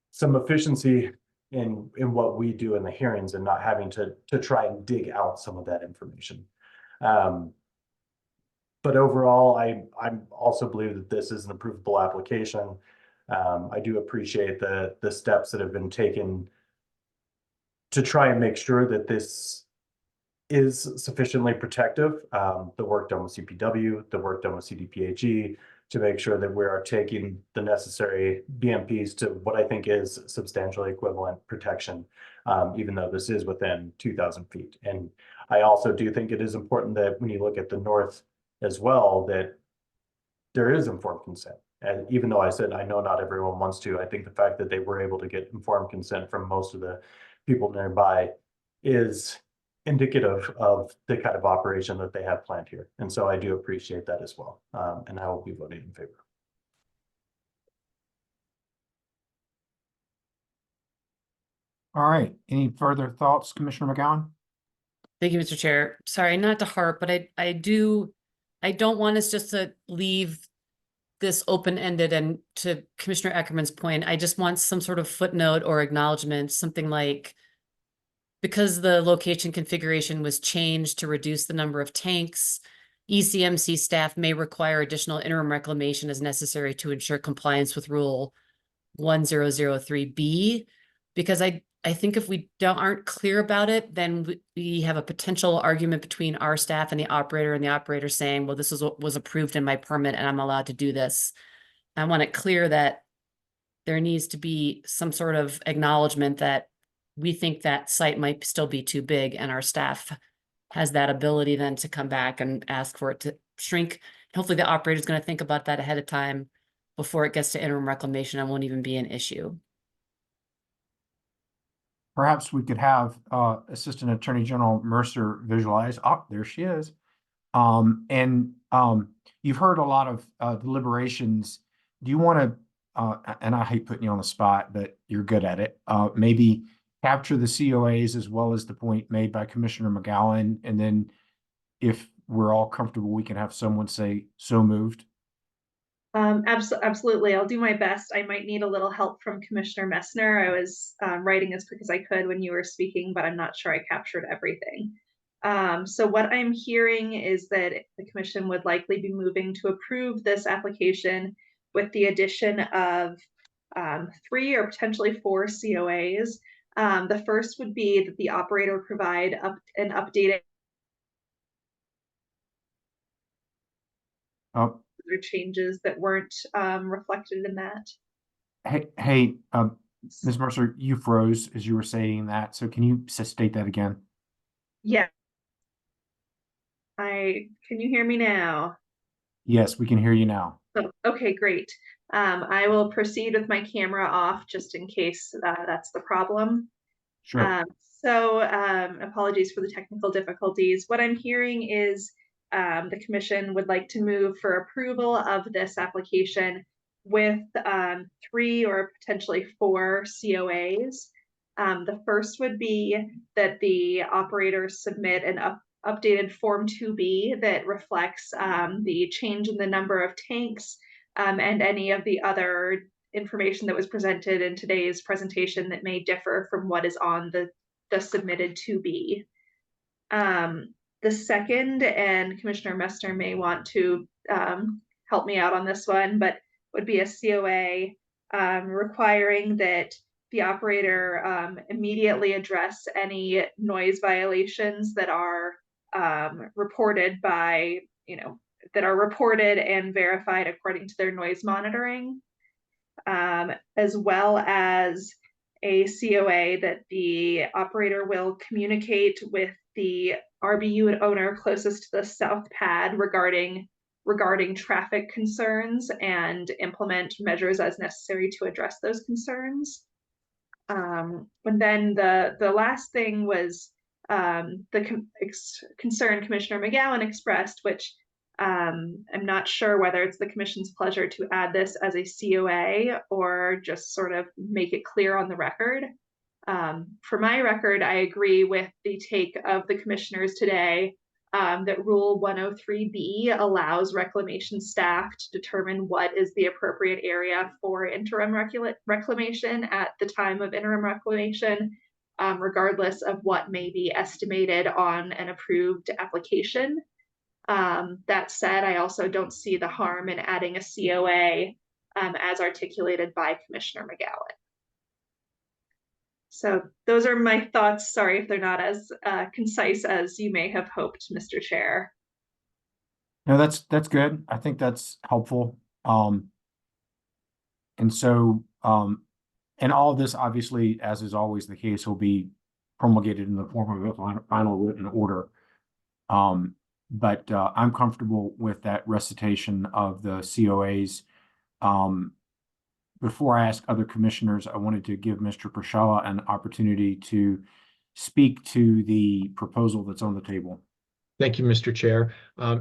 some efficiency in what we do in the hearings and not having to try and dig out some of that information. But overall, I also believe that this is an approvable application. I do appreciate the steps that have been taken to try and make sure that this is sufficiently protective. The work done with CPW, the work done with CDPHE, to make sure that we are taking the necessary BMPs to what I think is substantially equivalent protection, even though this is within 2,000 feet. And I also do think it is important that when you look at the north as well, that there is informed consent. And even though I said I know not everyone wants to, I think the fact that they were able to get informed consent from most of the people nearby is indicative of the kind of operation that they have planned here. And so I do appreciate that as well. And I will be voting in favor. All right. Any further thoughts, Commissioner McGowan? Thank you, Mr. Chair. Sorry, not to harp, but I don't want us just to leave this open-ended. And to Commissioner Ackerman's point, I just want some sort of footnote or acknowledgement, something like, because the location configuration was changed to reduce the number of tanks, ECMC staff may require additional interim reclamation as necessary to ensure compliance with Rule 1003B. Because I think if we aren't clear about it, then we have a potential argument between our staff and the operator saying, well, this is what was approved in my permit and I'm allowed to do this. I want it clear that there needs to be some sort of acknowledgement that we think that site might still be too big, and our staff has that ability then to come back and ask for it to shrink hopefully the operator is going to think about that ahead of time before it gets to interim reclamation. It won't even be an issue. Perhaps we could have Assistant Attorney General Mercer visualize. Oh, there she is. You've heard a lot of deliberations. Do you want to, and I hate putting you on the spot, but you're good at it, maybe capture the COAs as well as the point made by Commissioner McGowan, and then if we're all comfortable, we can have someone say, so moved. Absolutely. I'll do my best. I might need a little help from Commissioner Messner. I was writing as quick as I could when you were speaking, but I'm not sure I captured everything. So what I'm hearing is that the commission would likely be moving to approve this application with the addition of 3 or potentially 4 COAs. The first would be that the operator provide an updated changes that weren't reflected in that. Hey, Ms. Mercer, you froze as you were saying that. So can you state that again? Yeah. Can you hear me now? Yes, we can hear you now. Oh, okay, great. I will proceed with my camera off just in case that's the problem. Sure. Apologies for the technical difficulties. What I'm hearing is the commission would like to move for approval of this application with 3 or potentially 4 COAs. The first would be that the operators submit an updated Form 2B that reflects the change in the number of tanks and any of the other information that was presented in today's presentation that may differ from what is on the submitted 2B. The second, and Commissioner Messner may want to help me out on this one, but would be a COA requiring that the operator immediately address any noise violations that are reported by, that are reported and verified according to their noise monitoring, as well as a COA that the operator will communicate with the RBU owner closest to the south pad regarding traffic concerns and implement measures as necessary to address those concerns. And then the last thing was the concern Commissioner McGowan expressed, which I'm not sure whether it's the commission's pleasure to add this as a COA or just sort of make it clear on the record. For my record, I agree with the take of the commissioners today that Rule 103B allows reclamation staff to determine what is the appropriate area for interim reclamation at the time of interim reclamation, regardless of what may be estimated on an approved application. That said, I also don't see the harm in adding a COA as articulated by Commissioner McGowan. So those are my thoughts. Sorry if they're not as concise as you may have hoped, Mr. Chair. No, that's good. I think that's helpful. And all of this, obviously, as is always the case, will be promulgated in the form of a final written order. But I'm comfortable with that recitation of the COAs. Before I ask other commissioners, I wanted to give Mr. Prashala an opportunity to speak to the proposal that's on the table. Thank you, Mr. Chair.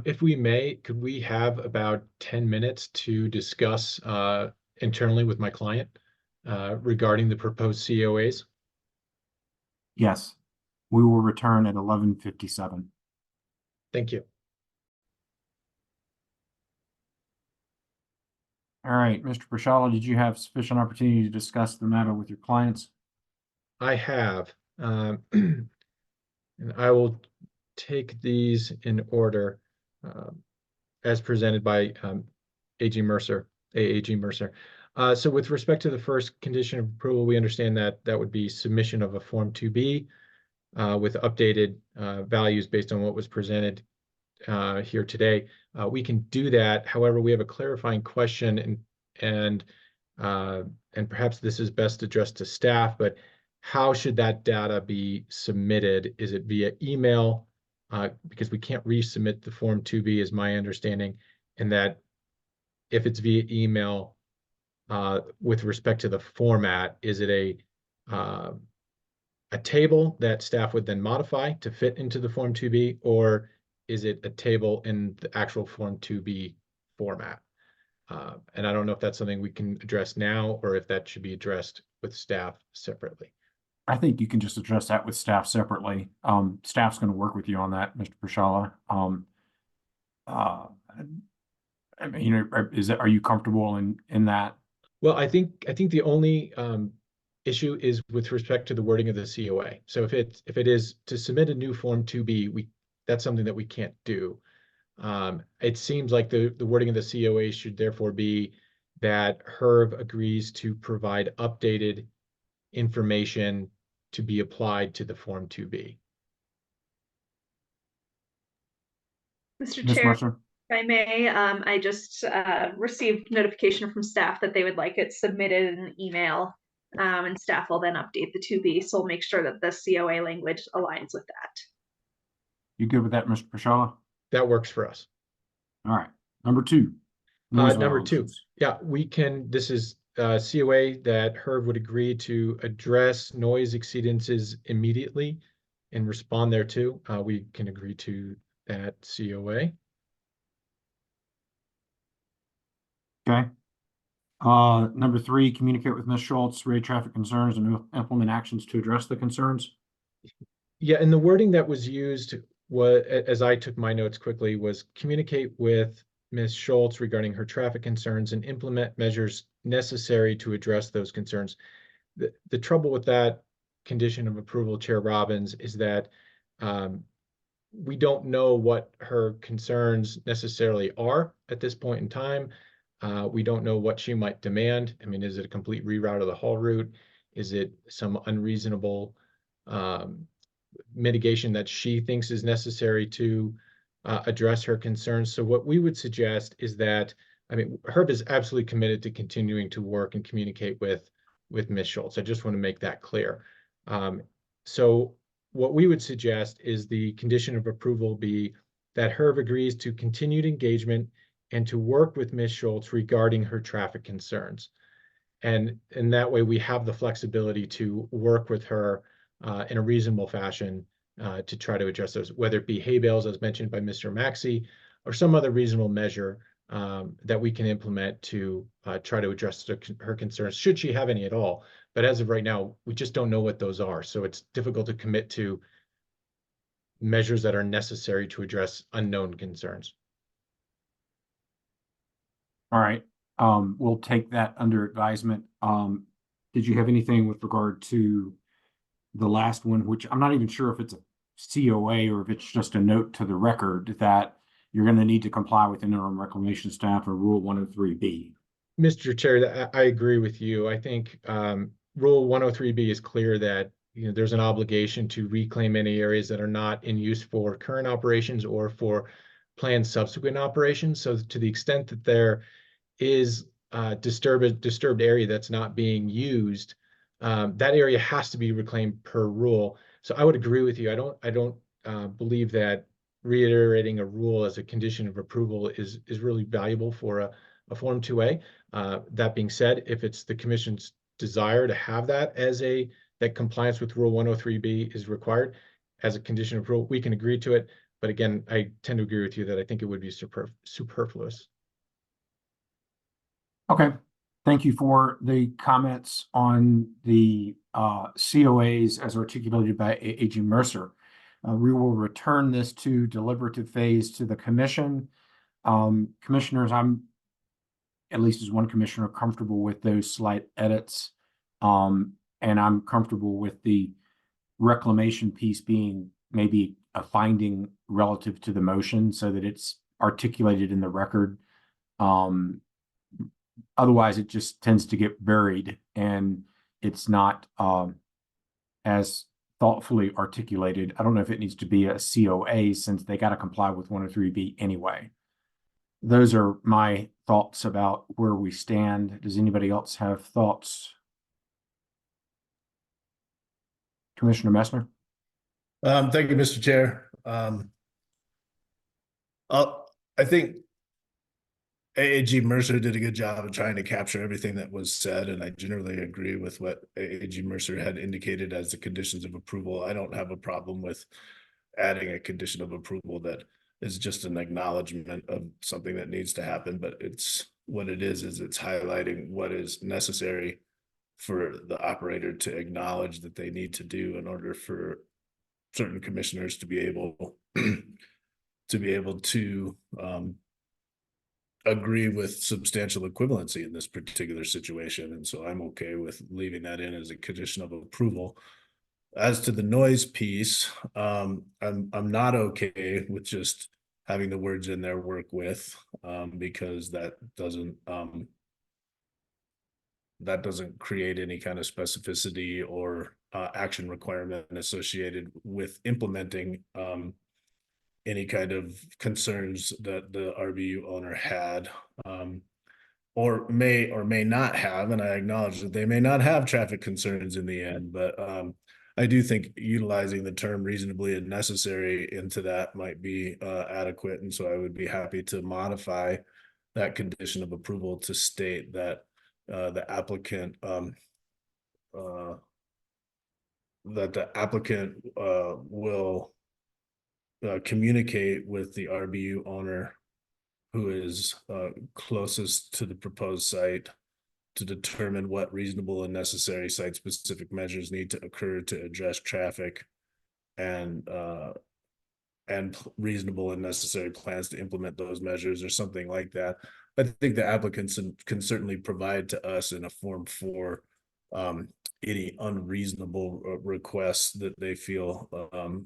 If we may, could we have about 10 minutes to discuss internally with my client regarding the proposed COAs? Yes, we will return at 11:57. Thank you. All right, Mr. Prashala, did you have sufficient opportunity to discuss the matter with your clients? I have, and I will take these in order as presented by AG Mercer. So with respect to the first condition of approval, we understand that that would be submission of a Form 2B with updated values based on what was presented here today. We can do that. However, we have a clarifying question, and perhaps this is best addressed to staff, but how should that data be submitted? Is it via email? Because we can't resubmit the Form 2B is my understanding. and that if it's via email, with respect to the format, is it a table that staff would then modify to fit into the Form 2B, or is it a table in the actual Form 2B format? And I don't know if that's something we can address now, or if that should be addressed with staff separately. I think you can just address that with staff separately. Staff's going to work with you on that, Mr. Prishala. I mean, you know, are you comfortable in that? Well, I think the only issue is with respect to the wording of the COA. So if it is to submit a new Form 2B, that's something that we can't do. It seems like the wording of the COA should therefore be that HERV agrees to provide updated information to be applied to the Form 2B. Mr. Ms. Chair, Mercer? if I may, I just received notification from staff that they would like it submitted in an email, and staff will then update the 2B. So we'll make sure that the COA language aligns with that. You good with that, Mr. Prishala? That works for us. All right. Number two. Noise Number two, violations. yeah, this is COA that HERV would agree to address noise exceedances immediately and respond thereto. We can agree to that COA. Okay. Number three, communicate with Ms. Schultz, raise traffic concerns and implement actions to address the concerns. Yeah, and the wording that was used was, as I took my notes quickly, was communicate with Ms. Schultz regarding her traffic concerns and implement measures necessary to address those concerns. The trouble with that condition of approval, Chair Robbins, is that we don't know what her concerns necessarily are at this point in time. We don't know what she might demand. I mean, is it a complete reroute of the haul route? Is it some unreasonable mitigation that she thinks is necessary to address her concerns? So what we would suggest is that, I mean, HERV is absolutely committed to continuing to work and communicate with Ms. Schultz. I just want to make that clear. So what we would suggest is the condition of approval be that HERV agrees to continued engagement and to work with Ms. Schultz regarding her traffic concerns. And in that way, we have the flexibility to work with her in a reasonable fashion to try to address those, whether it be hay bales, as mentioned by Mr. Maxey, or some other reasonable measure that we can implement to try to address her concerns, should she have any at all. But as of right now, we just don't know what those are. So it's difficult to commit to measures that are necessary to address unknown concerns. All right. We'll take that under advisement. Did you have anything with regard to the last one, which I'm not even sure if it's a COA or if it's just a note to the record that you're going to need to comply with interim reclamation staff or Rule 103B? Mr. Chair, I agree with you. I think Rule 103B is clear that there's an obligation to reclaim any areas that are not in use for current operations or for planned subsequent operations. So to the extent that there is disturbed area that's not being used, that area has to be reclaimed per rule. So I would agree with you. I don't believe that reiterating a rule as a condition of approval is really valuable for a Form 2A. That being said, if it's the commission's desire to have that as that compliance with Rule 103B is required as a condition of approval, we can agree to it. But again, I tend to agree with you that I think it would be superfluous. Okay. Thank you for the comments on the COAs as articulated by AG Mercer. We will return this to deliberative phase to the commission. Commissioners, I'm, at least as one commissioner, comfortable with those slight edits. And I'm comfortable with the reclamation piece being maybe a finding relative to the motion so that it's articulated in the record. Otherwise, it just tends to get buried and it's not as thoughtfully articulated. I don't know if it needs to be a COA since they got to comply with 103B anyway. Those are my thoughts about where we stand. Does anybody else have thoughts? Commissioner Messner? Thank you, Mr. Chair. I think AAG Mercer did a good job of trying to capture everything that was said, and I generally agree with what AAG Mercer had indicated as the conditions of approval. I don't have a problem with adding a condition of approval that is just an acknowledgement of something that needs to happen, but it's what it is it's highlighting what is necessary for the operator to acknowledge that they need to do in order for certain commissioners to be able to agree with substantial equivalency in this particular situation. And so I'm okay with leaving that in as a condition of approval. As to the noise piece, I'm not okay with just having the words in there work with, because that doesn't create any kind of specificity or action requirement associated with implementing any kind of concerns that the RBU owner had, or may not have. And I acknowledge that they may not have traffic concerns in the end, but I do think utilizing the term reasonably and necessary into that might be adequate. And so I would be happy to modify that condition of approval to state that the applicant will communicate with the RBU owner who is closest to the proposed site to determine what reasonable and necessary site-specific measures need to occur to address traffic, and reasonable and necessary plans to implement those measures, or something like that. I think the applicants can certainly provide to us in a Form 4 any unreasonable requests that they feel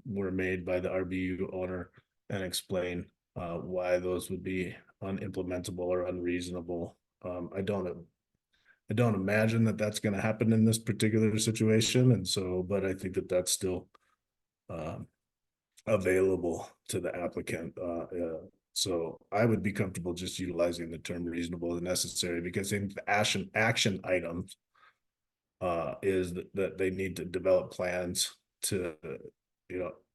were made by the RBU owner, and explain why those would be unimplementable or unreasonable. I don't imagine that that's going to happen in this particular situation, and so, but I think that that's still available to the applicant. So I would be comfortable just utilizing the term reasonable and necessary, because in the action items is that they need to develop plans to,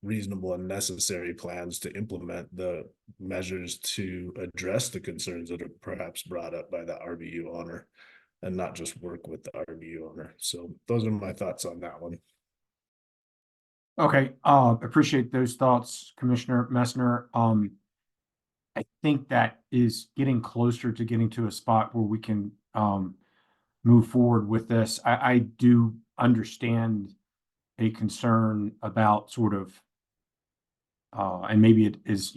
reasonable and necessary plans to implement the measures to address the concerns that are perhaps brought up by the RBU owner, and not just work with the RBU owner. So those are my thoughts on that one. Okay, appreciate those thoughts, Commissioner Messner. I think that is getting closer to getting to a spot where we can move forward with this. I do understand a concern about sort of, and maybe it is,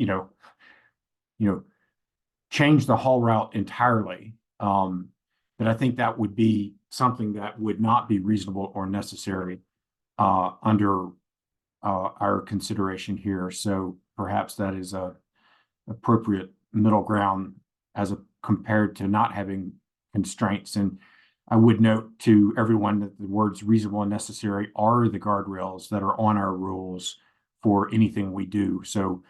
change the haul route entirely. But I think that would be something that would not be reasonable or necessary under our consideration here. So perhaps that is a appropriate middle ground as compared to not having constraints. And I would note to everyone that the words reasonable and necessary are the guardrails that are on our rules for anything we do. So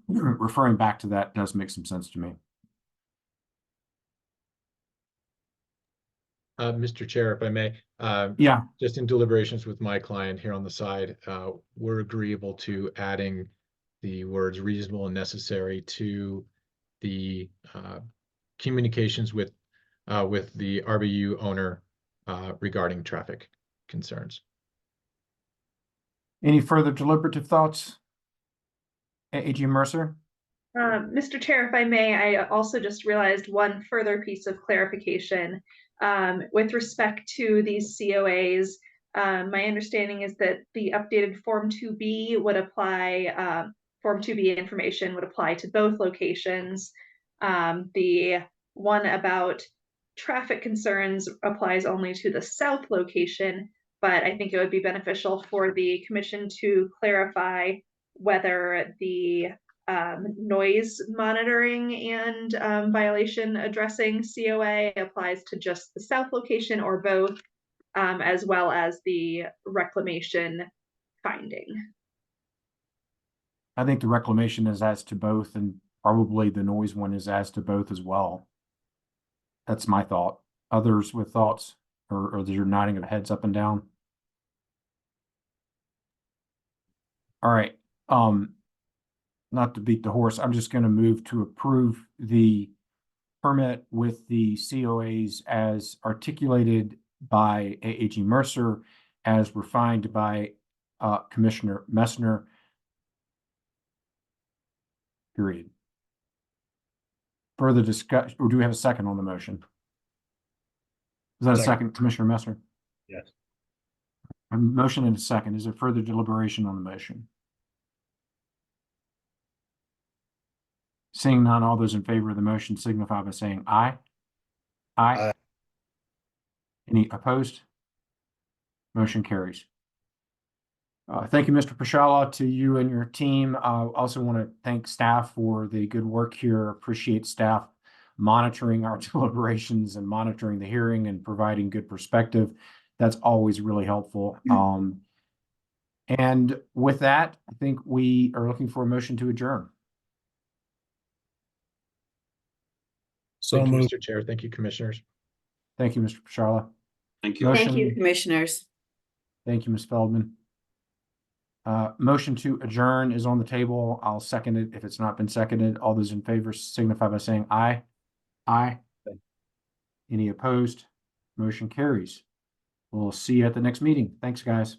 referring back to that does make some sense to me. Mr. Chair, if I may, Yeah. just in deliberations with my client here on the side, we're agreeable to adding the words reasonable and necessary to the communications with the RBU owner regarding traffic concerns. Any further deliberative thoughts? AG Mercer? Mr. Chair, if I may, I also just realized one further piece of clarification. With respect to these COAs, my understanding is that the updated Form 2B would apply, Form 2B information would apply to both locations. The one about traffic concerns applies only to the south location, but I think it would be beneficial for the commission to clarify whether the noise monitoring and violation addressing COA applies to just the south location or both, as well as the reclamation finding. I think the reclamation is as to both, and probably the noise one is as to both as well. That's my thought. Others with thoughts, or you're nodding of heads up and down? All right. Not to beat the horse, I'm just going to move to approve the permit with the COAs as articulated by AAG Mercer, as refined by Commissioner Messner. Period. Further discussion, or do we have a second on the motion? Is that a second, Commissioner Messner? Yes. A motion and a second. Is there further deliberation on the motion? Seeing none, all those in favor of the motion signify by saying aye. Aye. Aye. Any opposed? Motion carries. Thank you, Mr. Pashala, to you and your team. I also want to thank staff for the good work here. Appreciate staff monitoring our deliberations and monitoring the hearing and providing good perspective. That's always really helpful. And with that, I think we are looking for a motion to adjourn. So Thank you, moved. Mr. Chair. Thank you, commissioners. Thank you, Mr. Pashala. Thank you. Motion- Thank you, commissioners. Thank you, Ms. Feldman. Motion to adjourn is on the table. I'll second it if it's not been seconded. All those in favor signify by saying aye. Aye. Any opposed? Motion carries. We'll see you at the next meeting. Thanks, guys.